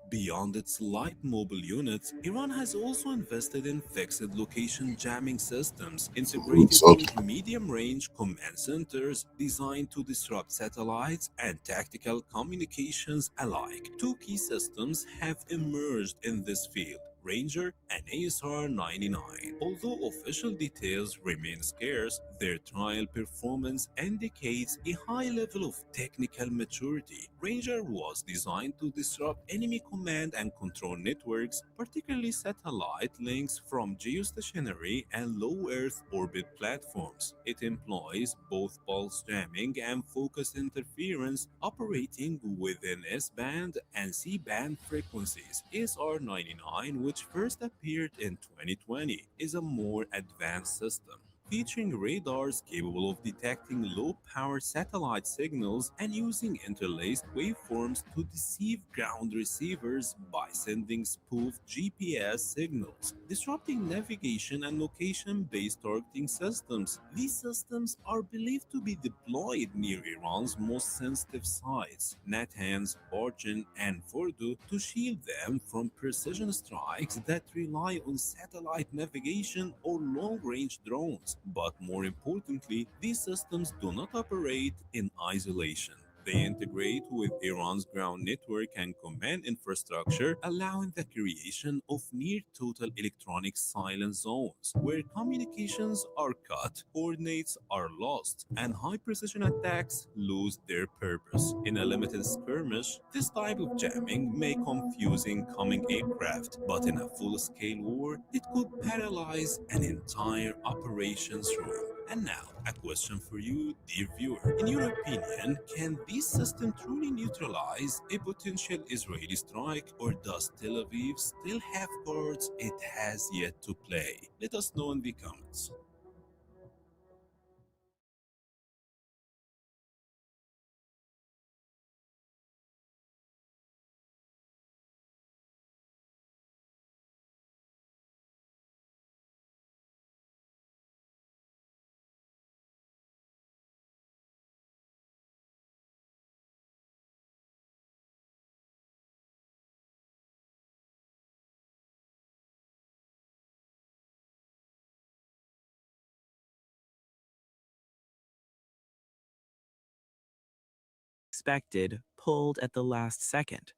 Beyond its light mobile units, Iran has also invested in fixed location jamming systems integrated with medium-range command centers designed to disrupt satellites and tactical communications alike. Two key systems have emerged in this field: Ranger and ASR-99. Although official details remain scarce, their trial performance indicates a high level of technical maturity. Ranger was designed to disrupt enemy command and control networks, particularly satellite links from geostationary and low Earth orbit platforms. It employs both pulse jamming and focused interference, operating within S-band and C-band frequencies. SR-99, which first appeared in 2020, is a more advanced system, featuring radars capable of detecting low-power satellite signals and using interlaced waveforms to deceive ground receivers by sending spoofed GPS signals, disrupting navigation and location-based targeting systems. These systems are believed to be deployed near Iran's most sensitive sites, Natanz, Barjan, and Fordo, to shield them from precision strikes that rely on satellite navigation or long-range drones. But more importantly, these systems do not operate in isolation. They integrate with Iran's ground network and command infrastructure, allowing the creation of near-total electronic silence zones, where communications are cut, coordinates are lost, and high-precision attacks lose their purpose. In a limited skirmish, this type of jamming may confuse incoming aircraft, but in a full-scale war, it could paralyze an entire operations room. And now, a question for you, dear viewer. In your opinion, can this system truly neutralize a potential Israeli strike, or does Tel Aviv still have cards it has yet to play? Let us know in the comments. Expected, pulled at the last second.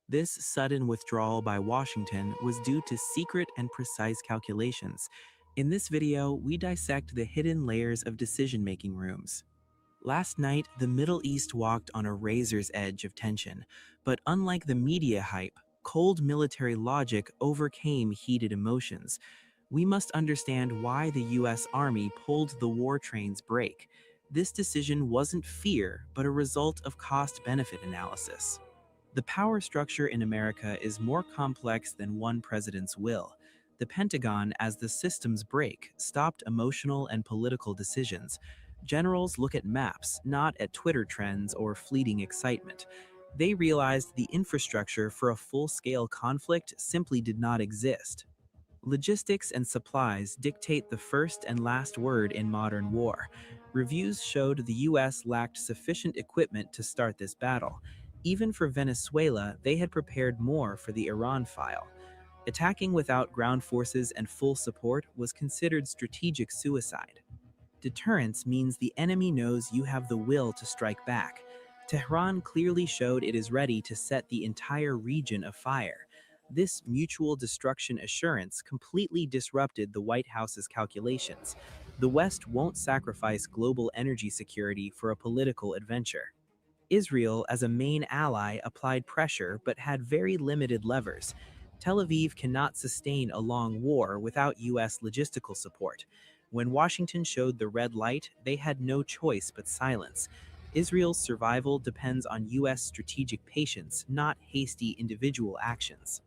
This sudden withdrawal by Washington was due to secret and precise calculations. In this video, we dissect the hidden layers of decision-making rooms. Last night, the Middle East walked on a razor's edge of tension, but unlike the media hype, cold military logic overcame heated emotions. We must understand why the US Army pulled the war train's brake. This decision wasn't fear, but a result of cost-benefit analysis. The power structure in America is more complex than one president's will. The Pentagon, as the system's brake, stopped emotional and political decisions. Generals look at maps, not at Twitter trends or fleeting excitement. They realized the infrastructure for a full-scale conflict simply did not exist. Logistics and supplies dictate the first and last word in modern war. Reviews showed the US lacked sufficient equipment to start this battle. Even for Venezuela, they had prepared more for the Iran file. Attacking without ground forces and full support was considered strategic suicide. Deterrence means the enemy knows you have the will to strike back. Tehran clearly showed it is ready to set the entire region afire. This mutual destruction assurance completely disrupted the White House's calculations. The West won't sacrifice global energy security for a political adventure. Israel, as a main ally, applied pressure but had very limited levers. Tel Aviv cannot sustain a long war without U.S. logistical support. When Washington showed the red light, they had no choice but silence. Israel's survival depends on U.S. strategic patience, not hasty individual actions.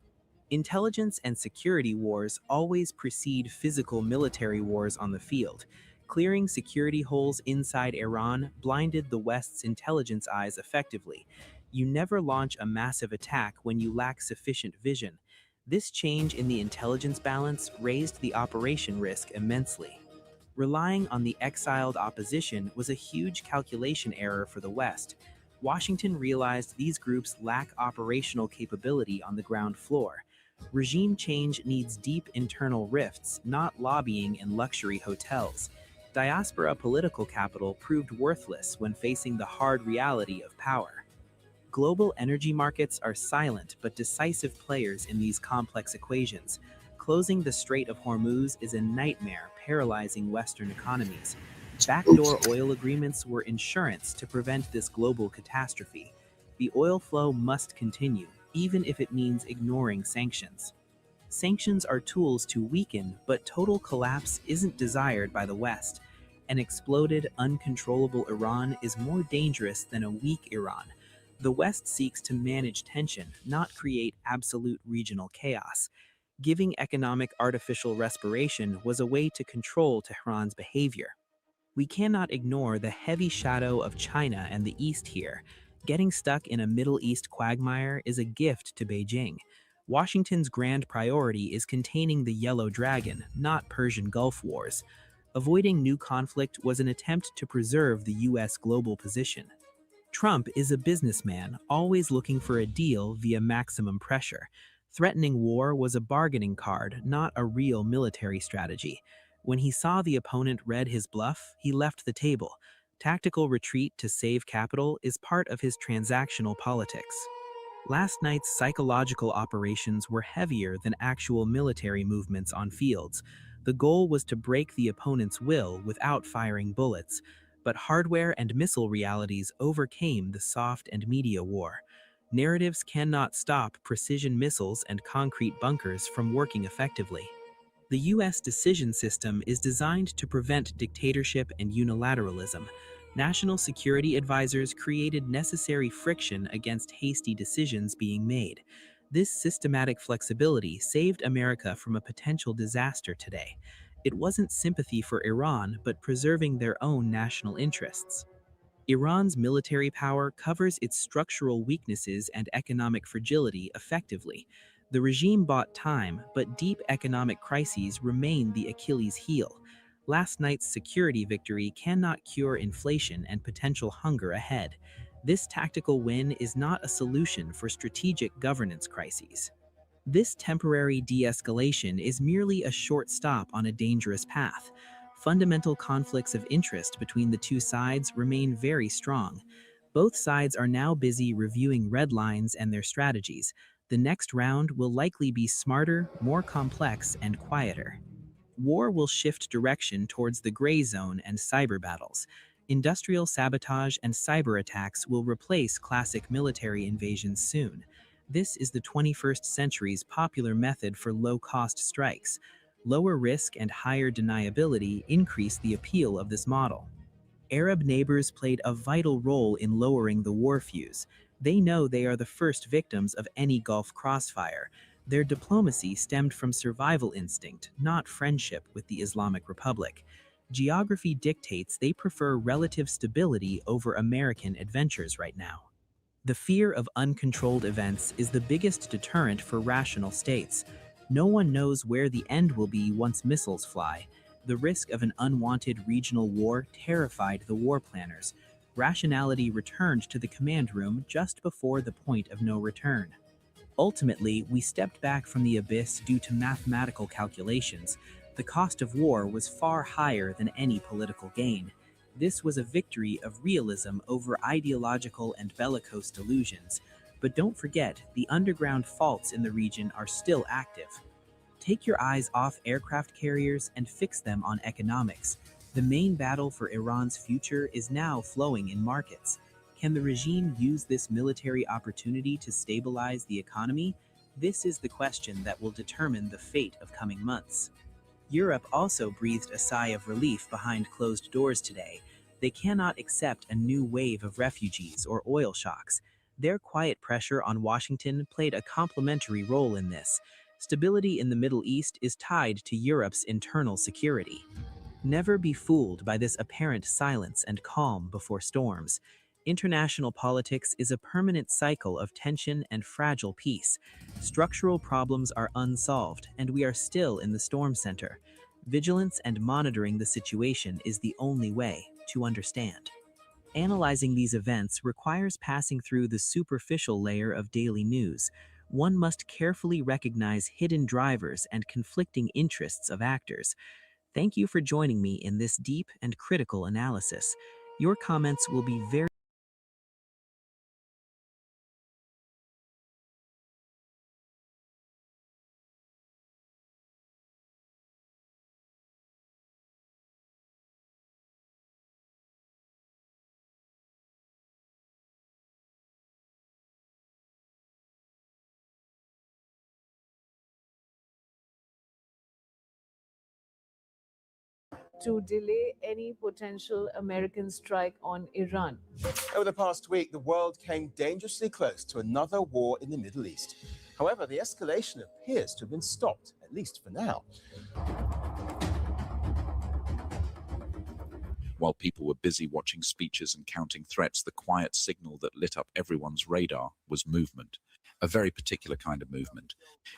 Intelligence and security wars always precede physical military wars on the field. Clearing security holes inside Iran blinded the West's intelligence eyes effectively. You never launch a massive attack when you lack sufficient vision. This change in the intelligence balance raised the operation risk immensely. Relying on the exiled opposition was a huge calculation error for the West. Washington realized these groups lack operational capability on the ground floor. Regime change needs deep internal rifts, not lobbying in luxury hotels. Diaspora political capital proved worthless when facing the hard reality of power. Global energy markets are silent but decisive players in these complex equations. Closing the Strait of Hormuz is a nightmare paralyzing Western economies. Backdoor oil agreements were insurance to prevent this global catastrophe. The oil flow must continue, even if it means ignoring sanctions. Sanctions are tools to weaken, but total collapse isn't desired by the West. An exploded, uncontrollable Iran is more dangerous than a weak Iran. The West seeks to manage tension, not create absolute regional chaos. Giving economic artificial respiration was a way to control Tehran's behavior. We cannot ignore the heavy shadow of China and the East here. Getting stuck in a Middle East quagmire is a gift to Beijing. Washington's grand priority is containing the Yellow Dragon, not Persian Gulf Wars. Avoiding new conflict was an attempt to preserve the U.S. global position. Trump is a businessman, always looking for a deal via maximum pressure. Threatening war was a bargaining card, not a real military strategy. When he saw the opponent read his bluff, he left the table. Tactical retreat to save capital is part of his transactional politics. Last night's psychological operations were heavier than actual military movements on fields. The goal was to break the opponent's will without firing bullets, but hardware and missile realities overcame the soft and media war. Narratives cannot stop precision missiles and concrete bunkers from working effectively. The U.S. decision system is designed to prevent dictatorship and unilateralism. National security advisors created necessary friction against hasty decisions being made. This systematic flexibility saved America from a potential disaster today. It wasn't sympathy for Iran, but preserving their own national interests. Iran's military power covers its structural weaknesses and economic fragility effectively. The regime bought time, but deep economic crises remain the Achilles heel. Last night's security victory cannot cure inflation and potential hunger ahead. This tactical win is not a solution for strategic governance crises. This temporary de-escalation is merely a short stop on a dangerous path. Fundamental conflicts of interest between the two sides remain very strong. Both sides are now busy reviewing red lines and their strategies. The next round will likely be smarter, more complex, and quieter. War will shift direction towards the gray zone and cyber battles. Industrial sabotage and cyber attacks will replace classic military invasions soon. This is the 21st century's popular method for low-cost strikes. Lower risk and higher deniability increase the appeal of this model. Arab neighbors played a vital role in lowering the war fuse. They know they are the first victims of any Gulf crossfire. Their diplomacy stemmed from survival instinct, not friendship with the Islamic Republic. Geography dictates they prefer relative stability over American adventures right now. The fear of uncontrolled events is the biggest deterrent for rational states. No one knows where the end will be once missiles fly. The risk of an unwanted regional war terrified the war planners. Rationality returned to the command room just before the point of no return. Ultimately, we stepped back from the abyss due to mathematical calculations. The cost of war was far higher than any political gain. This was a victory of realism over ideological and bellicose delusions. But don't forget, the underground faults in the region are still active. Take your eyes off aircraft carriers and fix them on economics. The main battle for Iran's future is now flowing in markets. Can the regime use this military opportunity to stabilize the economy? This is the question that will determine the fate of coming months. Europe also breathed a sigh of relief behind closed doors today. They cannot accept a new wave of refugees or oil shocks. Their quiet pressure on Washington played a complementary role in this. Stability in the Middle East is tied to Europe's internal security. Never be fooled by this apparent silence and calm before storms. International politics is a permanent cycle of tension and fragile peace. Structural problems are unsolved, and we are still in the storm center. Vigilance and monitoring the situation is the only way to understand. Analyzing these events requires passing through the superficial layer of daily news. One must carefully recognize hidden drivers and conflicting interests of actors. Thank you for joining me in this deep and critical analysis. Your comments will be very to delay any potential American strike on Iran. Over the past week, the world came dangerously close to another war in the Middle East. However, the escalation appears to have been stopped, at least for now. While people were busy watching speeches and counting threats, the quiet signal that lit up everyone's radar was movement. A very particular kind of movement.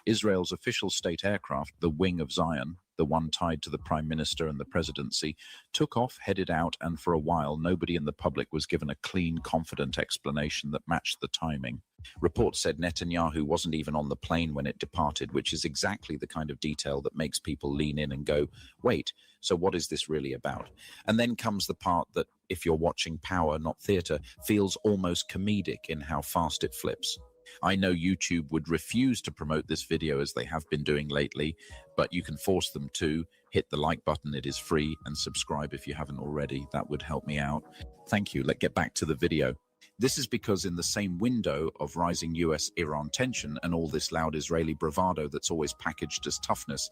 Israel's official state aircraft, the Wing of Zion, the one tied to the Prime Minister and the presidency, took off, headed out, and for a while nobody in the public was given a clean, confident explanation that matched the timing. Reports said Netanyahu wasn't even on the plane when it departed, which is exactly the kind of detail that makes people lean in and go, wait, so what is this really about? And then comes the part that, if you're watching Power, not theatre, feels almost comedic in how fast it flips. I know YouTube would refuse to promote this video as they have been doing lately, but you can force them to. Hit the like button, it is free, and subscribe if you haven't already. That would help me out. Thank you. Let's get back to the video. This is because in the same window of rising US-Iran tension and all this loud Israeli bravado that's always packaged as toughness,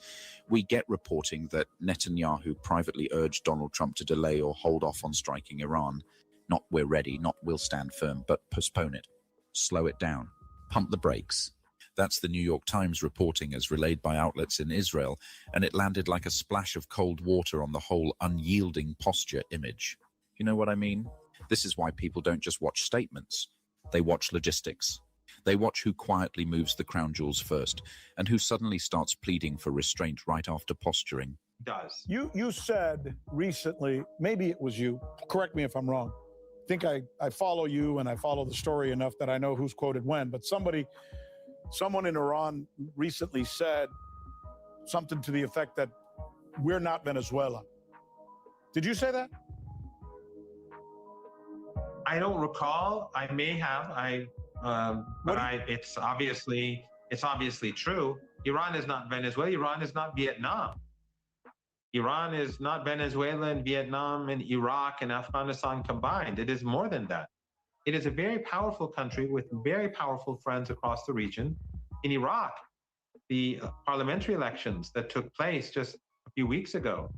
we get reporting that Netanyahu privately urged Donald Trump to delay or hold off on striking Iran. Not we're ready, not we'll stand firm, but postpone it. Slow it down. Pump the brakes. That's the New York Times reporting as relayed by outlets in Israel, and it landed like a splash of cold water on the whole unyielding posture image. You know what I mean? This is why people don't just watch statements. They watch logistics. They watch who quietly moves the crown jewels first, and who suddenly starts pleading for restraint right after posturing. You said recently, maybe it was you, correct me if I'm wrong. I think I follow you and I follow the story enough that I know who's quoted when, but someone in Iran recently said something to the effect that we're not Venezuela. Did you say that? I don't recall. I may have. It's obviously true. Iran is not Venezuela. Iran is not Vietnam. Iran is not Venezuela and Vietnam and Iraq and Afghanistan combined. It is more than that. It is a very powerful country with very powerful friends across the region. In Iraq, the parliamentary elections that took place just a few weeks ago,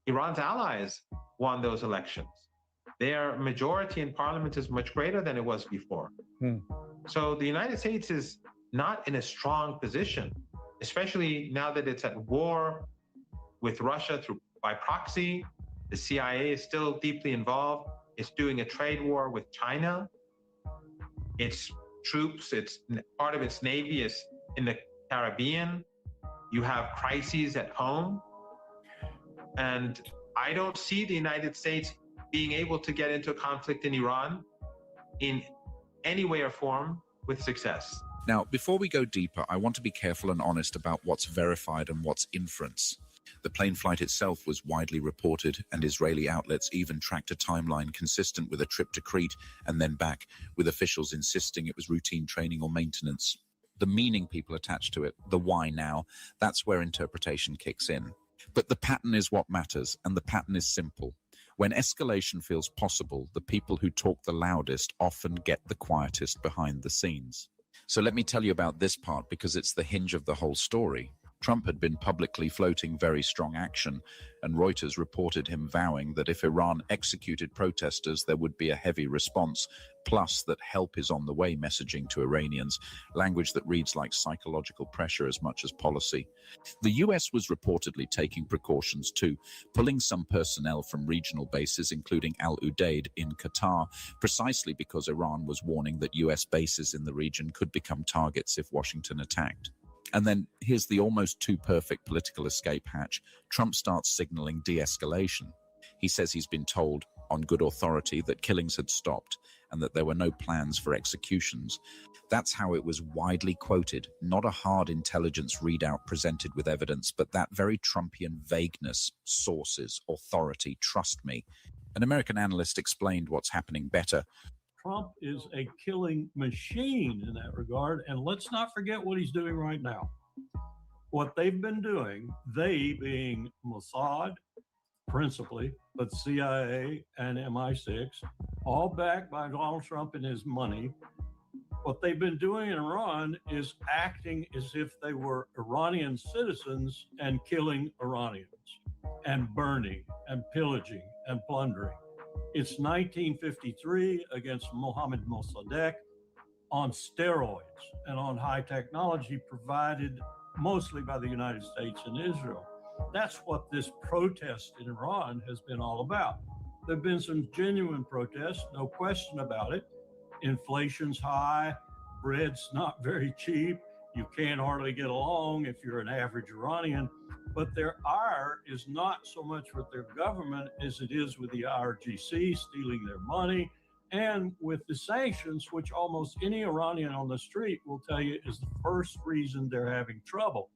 Iran's allies won those elections. Their majority in parliament is much greater than it was before. So the United States is not in a strong position, especially now that it's at war with Russia by proxy. The CIA is still deeply involved. It's doing a trade war with China. Its troops, part of its navy is in the Caribbean. You have crises at home. And I don't see the United States being able to get into a conflict in Iran in any way or form with success. Now, before we go deeper, I want to be careful and honest about what's verified and what's inference. The plane flight itself was widely reported, and Israeli outlets even tracked a timeline consistent with a trip to Crete and then back, with officials insisting it was routine training or maintenance. The meaning people attach to it, the why now, that's where interpretation kicks in. But the pattern is what matters, and the pattern is simple. When escalation feels possible, the people who talk the loudest often get the quietest behind the scenes. So let me tell you about this part because it's the hinge of the whole story. Trump had been publicly floating very strong action, and Reuters reported him vowing that if Iran executed protesters, there would be a heavy response, plus that help is on the way messaging to Iranians, language that reads like psychological pressure as much as policy. The US was reportedly taking precautions too, pulling some personnel from regional bases, including Al Udeid in Qatar, precisely because Iran was warning that US bases in the region could become targets if Washington attacked. And then here's the almost too perfect political escape hatch. Trump starts signaling de-escalation. He says he's been told on good authority that killings had stopped and that there were no plans for executions. That's how it was widely quoted, not a hard intelligence readout presented with evidence, but that very Trumpian vagueness, sources, authority, trust me. An American analyst explained what's happening better. Trump is a killing machine in that regard. And let's not forget what he's doing right now. What they've been doing, they being Mossad, principally, but CIA and MI6, all backed by Donald Trump and his money. What they've been doing in Iran is acting as if they were Iranian citizens and killing Iranians and burning and pillaging and plundering. It's 1953 against Mohammad Mossadegh on steroids and on high technology provided mostly by the United States and Israel. That's what this protest in Iran has been all about. There have been some genuine protests, no question about it. Inflation's high, bread's not very cheap. You can't hardly get along if you're an average Iranian. But their ire is not so much with their government as it is with the IRGC stealing their money and with the sanctions, which almost any Iranian on the street will tell you is the first reason they're having trouble.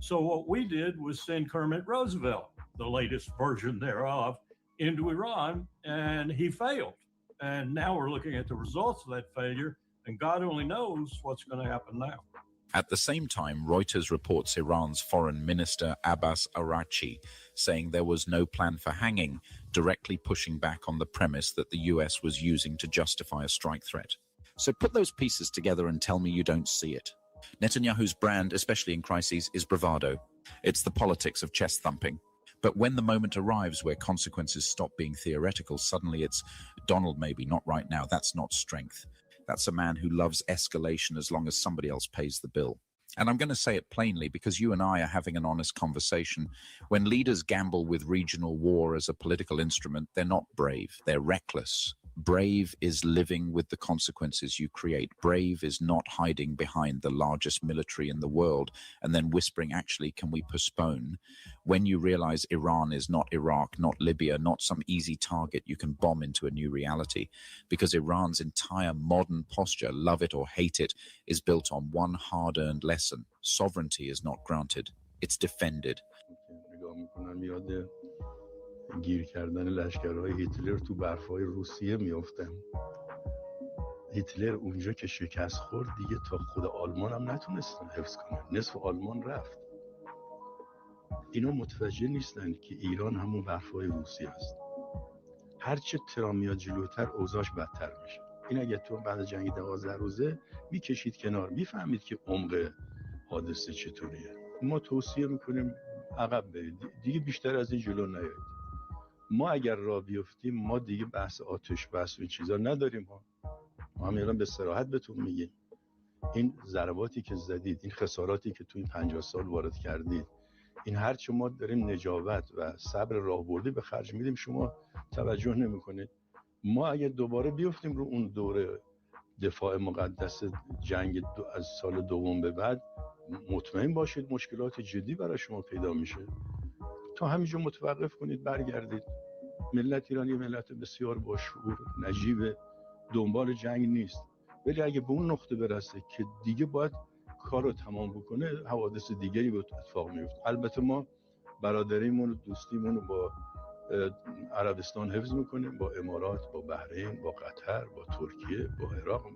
So what we did was send Kermit Roosevelt, the latest version thereof, into Iran, and he failed. And now we're looking at the results of that failure, and God only knows what's going to happen now. At the same time, Reuters reports Iran's foreign minister Abbas Araghchi saying there was no plan for hanging, directly pushing back on the premise that the US was using to justify a strike threat. So put those pieces together and tell me you don't see it. Netanyahu's brand, especially in crises, is bravado. It's the politics of chest thumping. But when the moment arrives where consequences stop being theoretical, suddenly it's Donald maybe, not right now. That's not strength. That's a man who loves escalation as long as somebody else pays the bill. And I'm going to say it plainly because you and I are having an honest conversation. When leaders gamble with regional war as a political instrument, they're not brave, they're reckless. Brave is living with the consequences you create. Brave is not hiding behind the largest military in the world and then whispering, actually, can we postpone? When you realize Iran is not Iraq, not Libya, not some easy target you can bomb into a new reality, because Iran's entire modern posture, love it or hate it, is built on one hard-earned lesson. Sovereignty is not granted, it's defended. گیر کردن لشکرهای هیتلر تو برفای روسیه میافتن. هیتلر اونجا که شکست خورد دیگه تا خود آلمان هم نتونستن حفظ کنن. نصف آلمان رفت. اینا متوجه نیستن که ایران همون برفای روسیه است. هرچه ترام میاد جلوتر اوضاعش بدتر میشه. این اگه تو بعد جنگ 12 روزه میکشید کنار، میفهمید که عمق حادثه چطوریه. ما توصیه میکنیم عقب برید. دیگه بیشتر از این جلو نیایید. ما اگر راه بیفتیم ما دیگه بحث آتش بس و این چیزا نداریم ها. ما هم الان به صراحت بهتون میگیم این ضرباتی که زدید، این خساراتی که تو این 50 سال وارد کردید، این هر چه ما داریم نجابت و صبر راهبردی به خرج میدیم شما توجه نمیکنید. ما اگر دوباره بیفتیم رو اون دوره دفاع مقدس جنگ از سال دوم به بعد، مطمئن باشید مشکلات جدی برای شما پیدا میشه. تا همینجا متوقف کنید، برگردید. ملت ایرانی ملت بسیار با شعور، نجیب، دنبال جنگ نیست. ولی اگه به اون نقطه برسه که دیگه باید کار رو تمام بکنه، حوادث دیگری به اتفاق میفته. البته ما برادریمون و دوستیمون رو با عربستان حفظ میکنیم، با امارات، با بحرین، با قطر، با ترکیه، با عراق،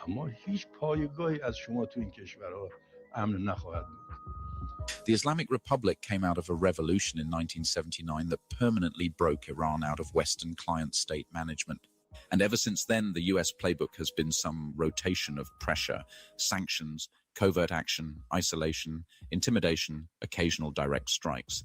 اما هیچ پایگاهی از شما تو این کشورها امن نخواهد بود. The Islamic Republic came out of a revolution in 1979 that permanently broke Iran out of Western client state management. And ever since then, the US playbook has been some rotation of pressure, sanctions, covert action, isolation, intimidation, occasional direct strikes.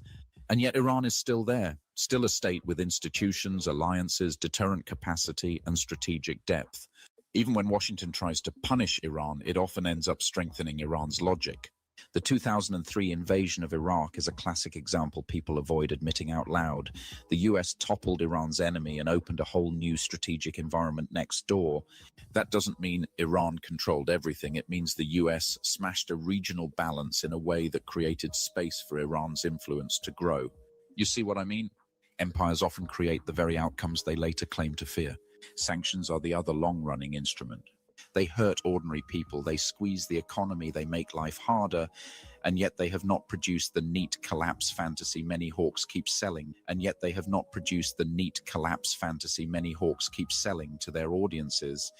And yet Iran is still there, still a state with institutions, alliances, deterrent capacity, and strategic depth. Even when Washington tries to punish Iran, it often ends up strengthening Iran's logic. The 2003 invasion of Iraq is a classic example people avoid admitting out loud. The US toppled Iran's enemy and opened a whole new strategic environment next door. That doesn't mean Iran controlled everything. It means the US smashed a regional balance in a way that created space for Iran's influence to grow. You see what I mean? Empires often create the very outcomes they later claim to fear. Sanctions are the other long-running instrument. They hurt ordinary people, they squeeze the economy, they make life harder, and yet they have not produced the neat collapse fantasy many hawks keep selling, to their audiences.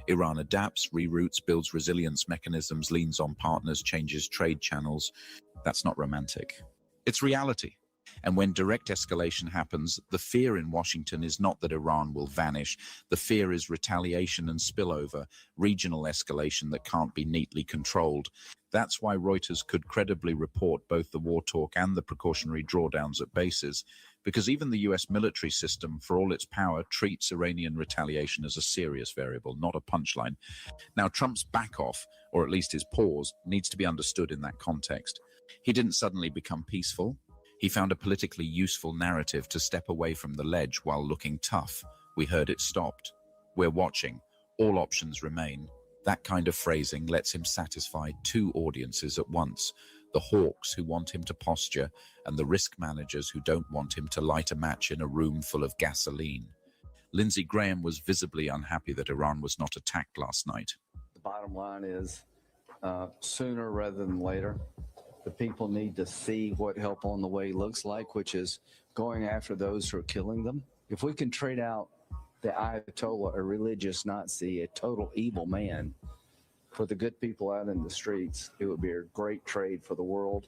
Iran adapts, reroutes, builds resilience mechanisms, leans on partners, changes trade channels. That's not romantic. It's reality. And when direct escalation happens, the fear in Washington is not that Iran will vanish. The fear is retaliation and spillover, regional escalation that can't be neatly controlled. That's why Reuters could credibly report both the war talk and the precautionary drawdowns at bases, because even the US military system, for all its power, treats Iranian retaliation as a serious variable, not a punchline. Now, Trump's back off, or at least his pause, needs to be understood in that context. He didn't suddenly become peaceful. He found a politically useful narrative to step away from the ledge while looking tough. We heard it stopped. We're watching. All options remain. That kind of phrasing lets him satisfy two audiences at once: the hawks who want him to posture, and the risk managers who don't want him to light a match in a room full of gasoline. Lindsey Graham was visibly unhappy that Iran was not attacked last night. The bottom line is, sooner rather than later, the people need to see what help on the way looks like, which is going after those who are killing them. If we can trade out the Ayatollah, a religious Nazi, a total evil man, for the good people out in the streets, it would be a great trade for the world,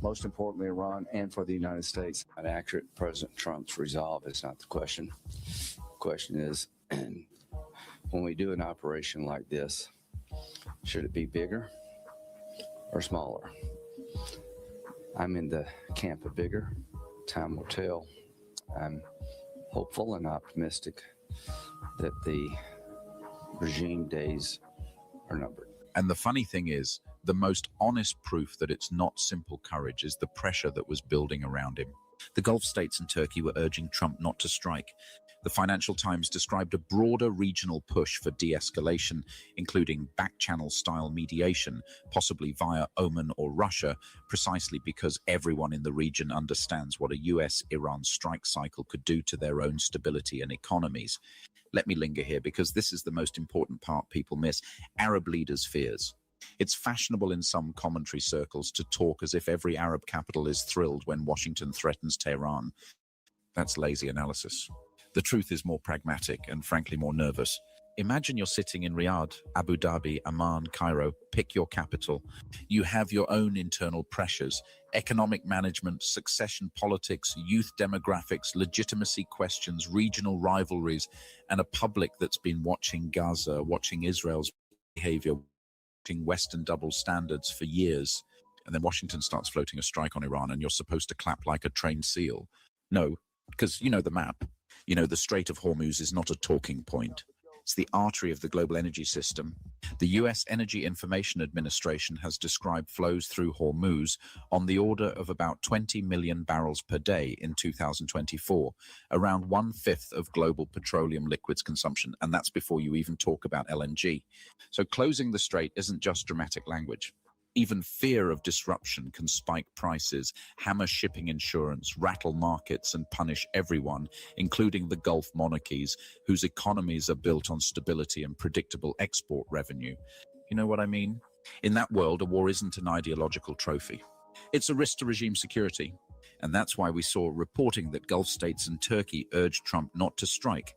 most importantly Iran, and for the United States. Not accurate. President Trump's resolve is not the question. The question is, when we do an operation like this, should it be bigger or smaller? I'm in the camp of bigger. Time will tell. I'm hopeful and optimistic that the regime days are numbered. And the funny thing is, the most honest proof that it's not simple courage is the pressure that was building around him. The Gulf states and Turkey were urging Trump not to strike. The Financial Times described a broader regional push for de-escalation, including back-channel-style mediation, possibly via Oman or Russia, precisely because everyone in the region understands what a US-Iran strike cycle could do to their own stability and economies. Let me linger here, because this is the most important part people miss: Arab leaders' fears. It's fashionable in some commentary circles to talk as if every Arab capital is thrilled when Washington threatens Tehran. That's lazy analysis. The truth is more pragmatic and frankly more nervous. Imagine you're sitting in Riyadh, Abu Dhabi, Amman, Cairo, pick your capital. You have your own internal pressures: economic management, succession politics, youth demographics, legitimacy questions, regional rivalries, and a public that's been watching Gaza, watching Israel's behavior, watching Western double standards for years. And then Washington starts floating a strike on Iran and you're supposed to clap like a trained seal. No, because you know the map. You know, the Strait of Hormuz is not a talking point. It's the artery of the global energy system. The US Energy Information Administration has described flows through Hormuz on the order of about 20 million barrels per day in 2024, around 1/5 of global petroleum liquids consumption, and that's before you even talk about LNG. So closing the strait isn't just dramatic language. Even fear of disruption can spike prices, hammer shipping insurance, rattle markets, and punish everyone, including the Gulf monarchies, whose economies are built on stability and predictable export revenue. You know what I mean? In that world, a war isn't an ideological trophy. It's a risk to regime security. And that's why we saw reporting that Gulf states and Turkey urged Trump not to strike,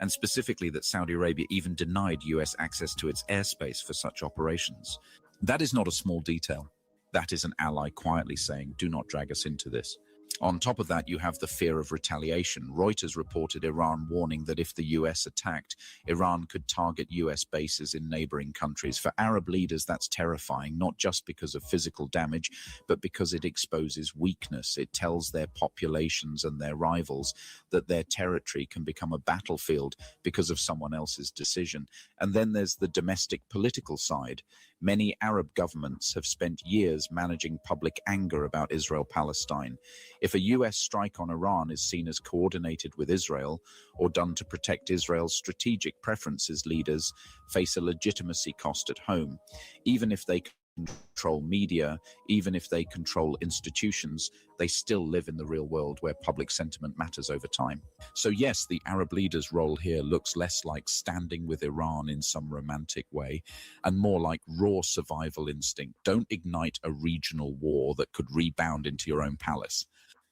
and specifically that Saudi Arabia even denied US access to its airspace for such operations. That is not a small detail. That is an ally quietly saying, do not drag us into this. On top of that, you have the fear of retaliation. Reuters reported Iran warning that if the US attacked, Iran could target US bases in neighboring countries. For Arab leaders, that's terrifying, not just because of physical damage, but because it exposes weakness. It tells their populations and their rivals that their territory can become a battlefield because of someone else's decision. And then there's the domestic political side. Many Arab governments have spent years managing public anger about Israel-Palestine. If a US strike on Iran is seen as coordinated with Israel or done to protect Israel's strategic preferences, leaders face a legitimacy cost at home. Even if they control media, even if they control institutions, they still live in the real world where public sentiment matters over time. So yes, the Arab leader's role here looks less like standing with Iran in some romantic way and more like raw survival instinct. Don't ignite a regional war that could rebound into your own palace.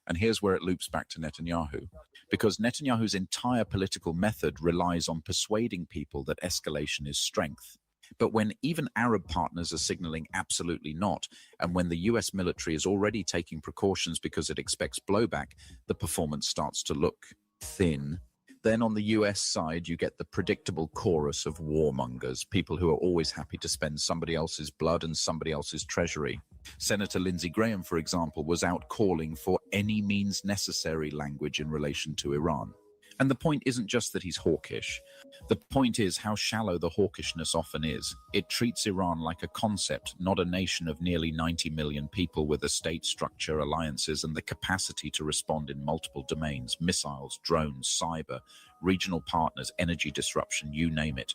And here's where it loops back to Netanyahu, because Netanyahu's entire political method relies on persuading people that escalation is strength. But when even Arab partners are signaling absolutely not, and when the US military is already taking precautions because it expects blowback, the performance starts to look thin. Then on the US side, you get the predictable chorus of warmongers, people who are always happy to spend somebody else's blood and somebody else's treasury. Senator Lindsey Graham, for example, was out calling for any means necessary language in relation to Iran. And the point isn't just that he's hawkish. The point is how shallow the hawkishness often is. It treats Iran like a concept, not a nation of nearly 90 million people with a state structure, alliances, and the capacity to respond in multiple domains: missiles, drones, cyber, regional partners, energy disruption, you name it.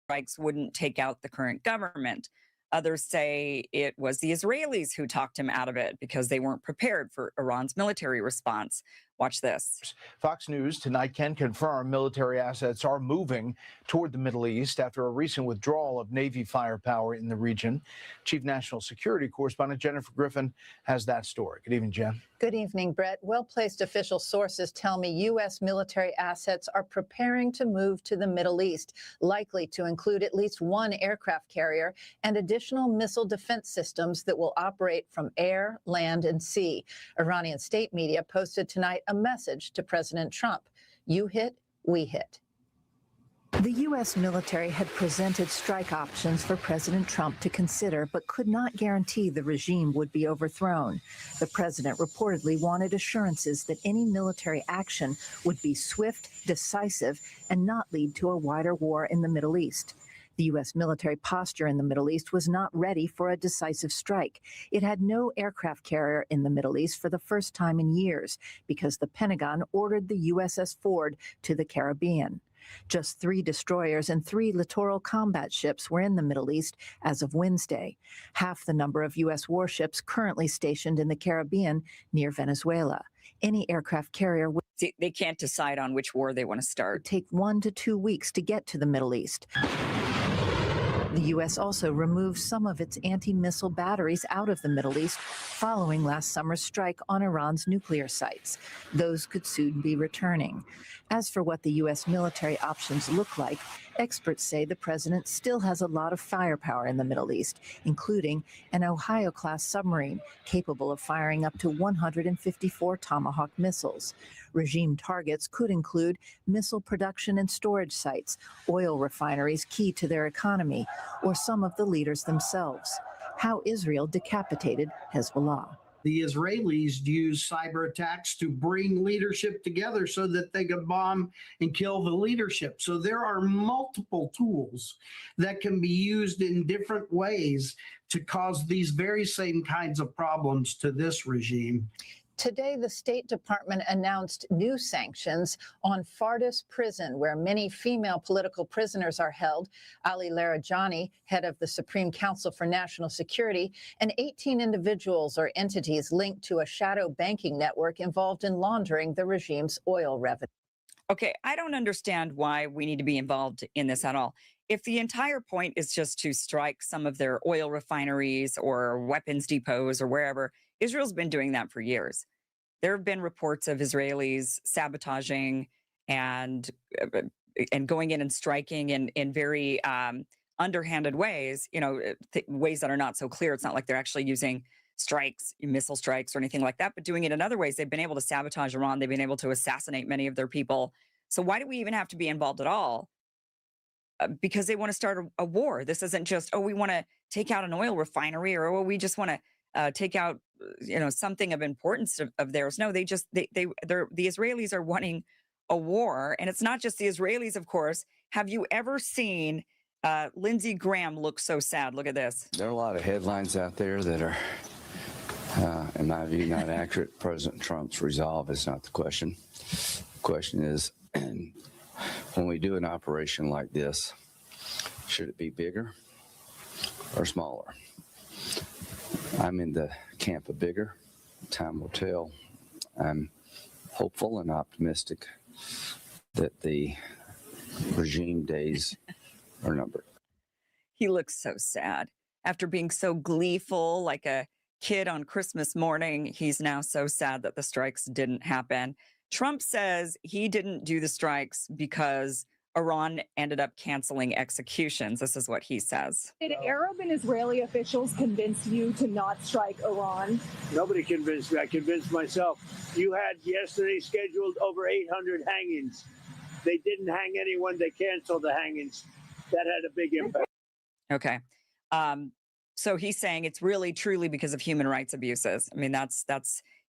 Strikes wouldn't take out the current government. Others say it was the Israelis who talked him out of it because they weren't prepared for Iran's military response. Watch this. Fox News tonight can confirm military assets are moving toward the Middle East after a recent withdrawal of Navy firepower in the region. Chief National Security Correspondent Jennifer Griffin has that story. Good evening, Jen. Good evening, Brett. Well-placed official sources tell me U.S. military assets are preparing to move to the Middle East, likely to include at least one aircraft carrier and additional missile defense systems that will operate from air, land, and sea. Iranian state media posted tonight a message to President Trump: you hit, we hit. The U.S. military had presented strike options for President Trump to consider, but could not guarantee the regime would be overthrown. The president reportedly wanted assurances that any military action would be swift, decisive, and not lead to a wider war in the Middle East. The U.S. military posture in the Middle East was not ready for a decisive strike. It had no aircraft carrier in the Middle East for the first time in years because the Pentagon ordered the USS Ford to the Caribbean. Just 3 destroyers and 3 littoral combat ships were in the Middle East as of Wednesday, half the number of U.S. warships currently stationed in the Caribbean near Venezuela. Any aircraft carrier would They can't decide on which war they want to start. take 1 to 2 weeks to get to the Middle East. The U.S. also removed some of its anti-missile batteries out of the Middle East following last summer's strike on Iran's nuclear sites. Those could soon be returning. As for what the U.S. military options look like, experts say the president still has a lot of firepower in the Middle East, including an Ohio-class submarine capable of firing up to 154 Tomahawk missiles. Regime targets could include missile production and storage sites, oil refineries key to their economy, or some of the leaders themselves. How Israel decapitated Hezbollah. The Israelis use cyber attacks to bring leadership together so that they could bomb and kill the leadership. So there are multiple tools that can be used in different ways to cause these very same kinds of problems to this regime. Today, the State Department announced new sanctions on Fardis prison, where many female political prisoners are held. Ali Larijani, head of the Supreme Council for National Security, and 18 individuals or entities linked to a shadow banking network involved in laundering the regime's oil revenue. Okay, I don't understand why we need to be involved in this at all. If the entire point is just to strike some of their oil refineries or weapons depots or wherever, Israel's been doing that for years. There have been reports of Israelis sabotaging and going in and striking in very underhanded ways, ways that are not so clear. It's not like they're actually using strikes, missile strikes or anything like that, but doing it in other ways. They've been able to sabotage Iran. They've been able to assassinate many of their people. So why do we even have to be involved at all? Because they want to start a war. This isn't just, we want to take out an oil refinery, or we just want to take out, something of importance of theirs. No, the Israelis are wanting a war, and it's not just the Israelis, of course. Have you ever seen Lindsey Graham look so sad? Look at this. There are a lot of headlines out there that are, in my view, not accurate. President Trump's resolve is not the question. The question is, when we do an operation like this, should it be bigger or smaller? I'm in the camp of bigger. Time will tell. I'm hopeful and optimistic that the regime days are numbered. He looks so sad. After being so gleeful like a kid on Christmas morning, he's now so sad that the strikes didn't happen. Trump says he didn't do the strikes because Iran ended up canceling executions. This is what he says. Did Arab and Israeli officials convince you to not strike Iran? Nobody convinced me. I convinced myself. You had yesterday scheduled over 800 hangings. They didn't hang anyone. They canceled the hangings. That had a big impact. Okay. So he's saying it's really, truly because of human rights abuses. I mean, that's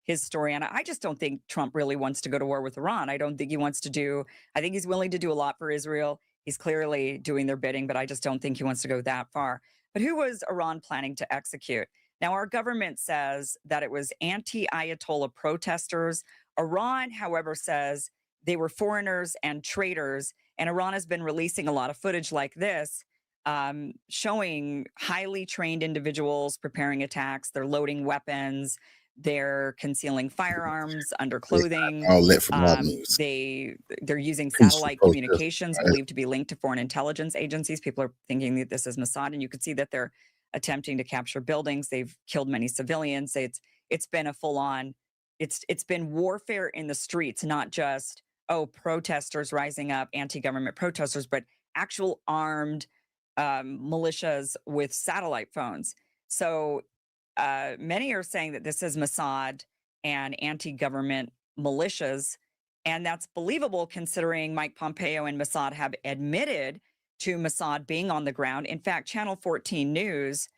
his story. And I just don't think Trump really wants to go to war with Iran. I don't think he wants to I think he's willing to do a lot for Israel. He's clearly doing their bidding, but I just don't think he wants to go that far. But who was Iran planning to execute? Now, our government says that it was anti-Ayatollah protesters. Iran, however, says they were foreigners and traitors. And Iran has been releasing a lot of footage like this, showing highly trained individuals preparing attacks. They're loading weapons. They're concealing firearms under clothing. They're using satellite communications believed to be linked to foreign intelligence agencies. People are thinking that this is Mossad, and you can see that they're attempting to capture buildings. They've killed many civilians. It's been a full-on. It's been warfare in the streets, not just protesters rising up, anti-government protesters, but actual armed militias with satellite phones. So many are saying that this is Mossad and anti-government militias, and that's believable considering Mike Pompeo and Mossad have admitted to Mossad being on the ground. In fact, Channel 14 News,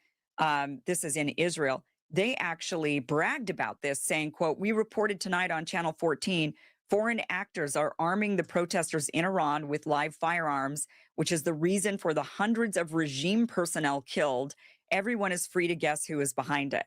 this is in Israel, they actually bragged about this, saying, quote, "We reported tonight on Channel 14, foreign actors are arming the protesters in Iran with live firearms, which is the reason for the hundreds of regime personnel killed. Everyone is free to guess who is behind it."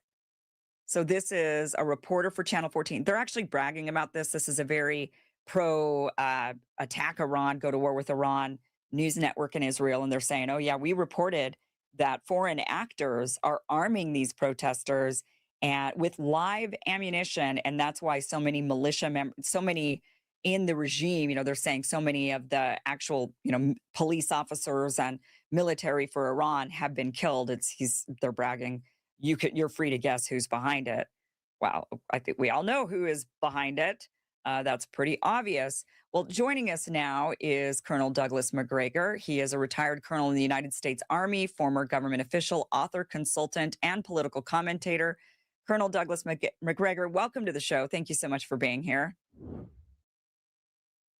So this is a reporter for Channel 14. They're actually bragging about this. This is a very attack Iran, go to war with Iran news network in Israel. And they're saying, oh yeah, we reported that foreign actors are arming these protesters and with live ammunition. And that's why so many militia members, so many in the regime, they're saying so many of the actual, police officers and military for Iran have been killed. They're bragging. You're free to guess who's behind it. Wow. I think we all know who is behind it. That's pretty obvious. Well, joining us now is Colonel Douglas Macgregor. He is a retired colonel in the United States Army, former government official, author, consultant, and political commentator. Colonel Douglas Macgregor, welcome to the show. Thank you so much for being here.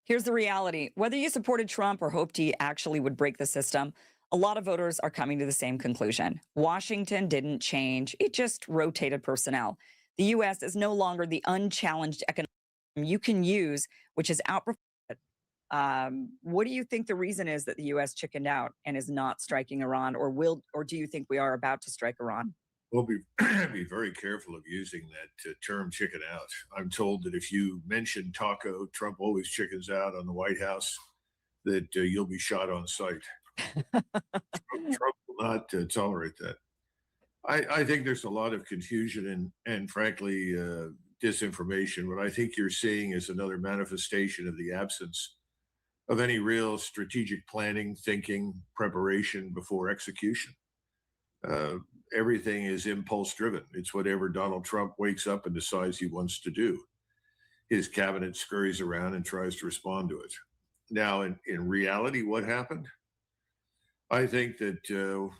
Here's the reality. Whether you supported Trump or hoped he actually would break the system, a lot of voters are coming to the same conclusion. Washington didn't change. It just rotated personnel. The U.S. is no longer the unchallenged economic you can use, which is outperformed. What do you think the reason is that the U.S. chickened out and is not striking Iran, or do you think we are about to strike Iran? Well, be be very careful of using that term "chicken out." I'm told that if you mention taco, Trump always chickens out on the White House. That you'll be shot on sight. Trump will not tolerate that. I think there's a lot of confusion and frankly disinformation. What I think you're seeing is another manifestation of the absence of any real strategic planning, thinking, preparation before execution. Uh, Everything is impulse driven. It's whatever Donald Trump wakes up and decides he wants to do. His cabinet scurries around and tries to respond to it. Now, in reality, what happened? I think that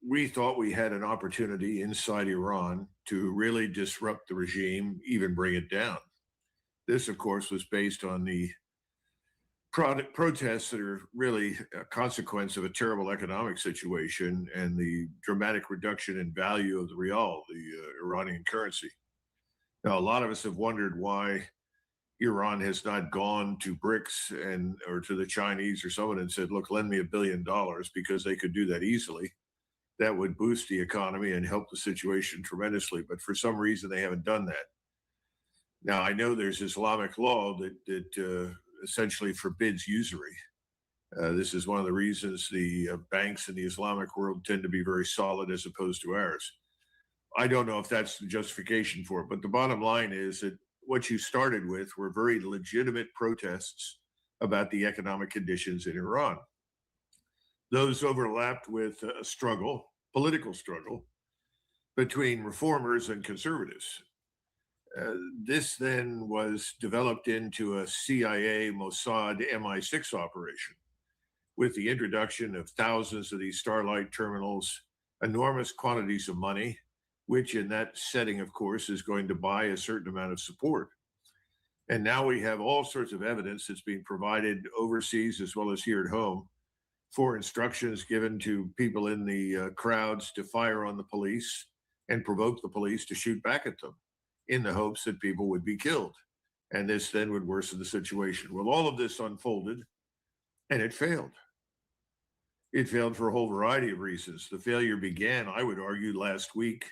we thought we had an opportunity inside Iran to really disrupt the regime, even bring it down. This, of course, was based on the protests that are really a consequence of a terrible economic situation and the dramatic reduction in value of the rial, the Iranian currency. Now, a lot of us have wondered why Iran has not gone to BRICS or to the Chinese or someone and said, look, lend me $1 billion, because they could do that easily. That would boost the economy and help the situation tremendously. But for some reason, they haven't done that. Now, I know there's Islamic law that essentially forbids usury. This is one of the reasons the banks in the Islamic world tend to be very solid as opposed to ours. I don't know if that's the justification for it, but the bottom line is that what you started with were very legitimate protests about the economic conditions in Iran. Those overlapped with a struggle, political struggle, between reformers and conservatives. This then was developed into a CIA, Mossad, MI6 operation with the introduction of thousands of these Starlight terminals, enormous quantities of money, which in that setting, of course, is going to buy a certain amount of support. And now we have all sorts of evidence that's being provided overseas as well as here at home for instructions given to people in the crowds to fire on the police and provoke the police to shoot back at them in the hopes that people would be killed. And this then would worsen the situation. Well, all of this unfolded and it failed. It failed for a whole variety of reasons. The failure began, I would argue, last week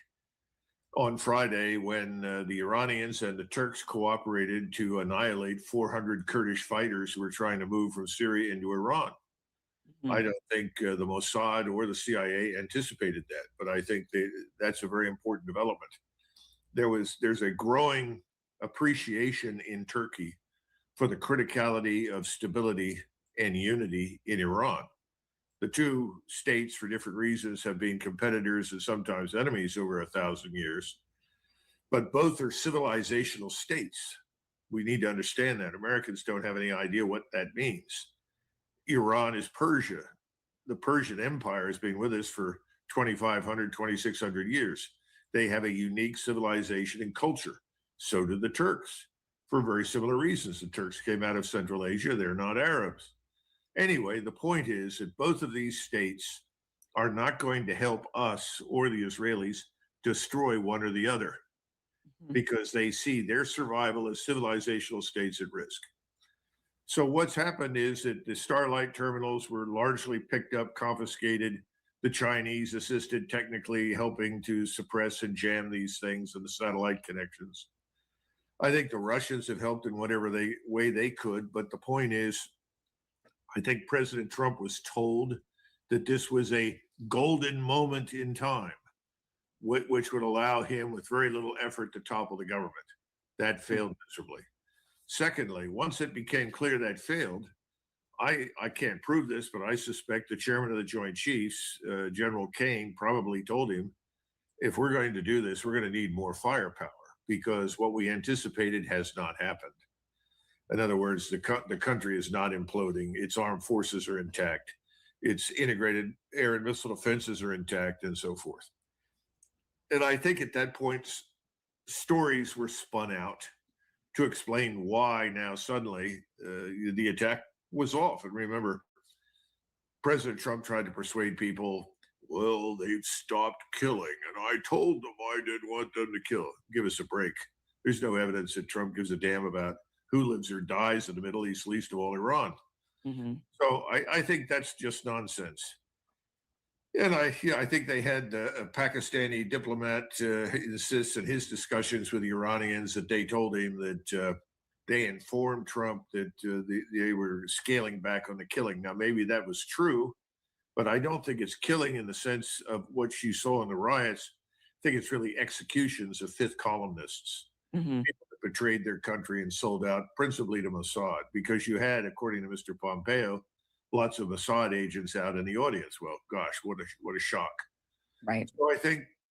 on Friday when the Iranians and the Turks cooperated to annihilate 400 Kurdish fighters who were trying to move from Syria into Iran. I don't think the Mossad or the CIA anticipated that, but I think that's a very important development. There's a growing appreciation in Turkey for the criticality of stability and unity in Iran. The two states, for different reasons, have been competitors and sometimes enemies over 1,000 years, but both are civilizational states. We need to understand that. Americans don't have any idea what that means. Iran is Persia. The Persian Empire has been with us for 2,500, 2,600 years. They have a unique civilization and culture. So do the Turks, for very similar reasons. The Turks came out of Central Asia. They're not Arabs. Anyway, the point is that both of these states are not going to help us or the Israelis destroy one or the other because they see their survival as civilizational states at risk. So what's happened is that the Starlight terminals were largely picked up, confiscated. The Chinese assisted technically helping to suppress and jam these things and the satellite connections. I think the Russians have helped in whatever way they could. But the point is, I think President Trump was told that this was a golden moment in time, which would allow him with very little effort to topple the government. That failed miserably. Secondly, once it became clear that failed, I can't prove this, but I suspect the chairman of the Joint Chiefs, General Kane, probably told him, if we're going to do this, we're going to need more firepower because what we anticipated has not happened. In other words, the country is not imploding. Its armed forces are intact. Its integrated air and missile defenses are intact and so forth. And I think at that point, stories were spun out to explain why now suddenly the attack was off. And remember, President Trump tried to persuade people, well, they've stopped killing. And I told them I didn't want them to kill. Give us a break. There's no evidence that Trump gives a damn about who lives or dies in the Middle East, least of all Iran. So I think that's just nonsense. And I think they had a Pakistani diplomat insists in his discussions with the Iranians that they told him that they informed Trump that they were scaling back on the killing. Now, maybe that was true, but I don't think it's killing in the sense of what you saw in the riots. I think it's really executions of fifth columnists, Mm-hmm. people that betrayed their country and sold out principally to Mossad, because you had, according to Mr. Pompeo, lots of Mossad agents out in the audience. Well, gosh, what a shock! Right. So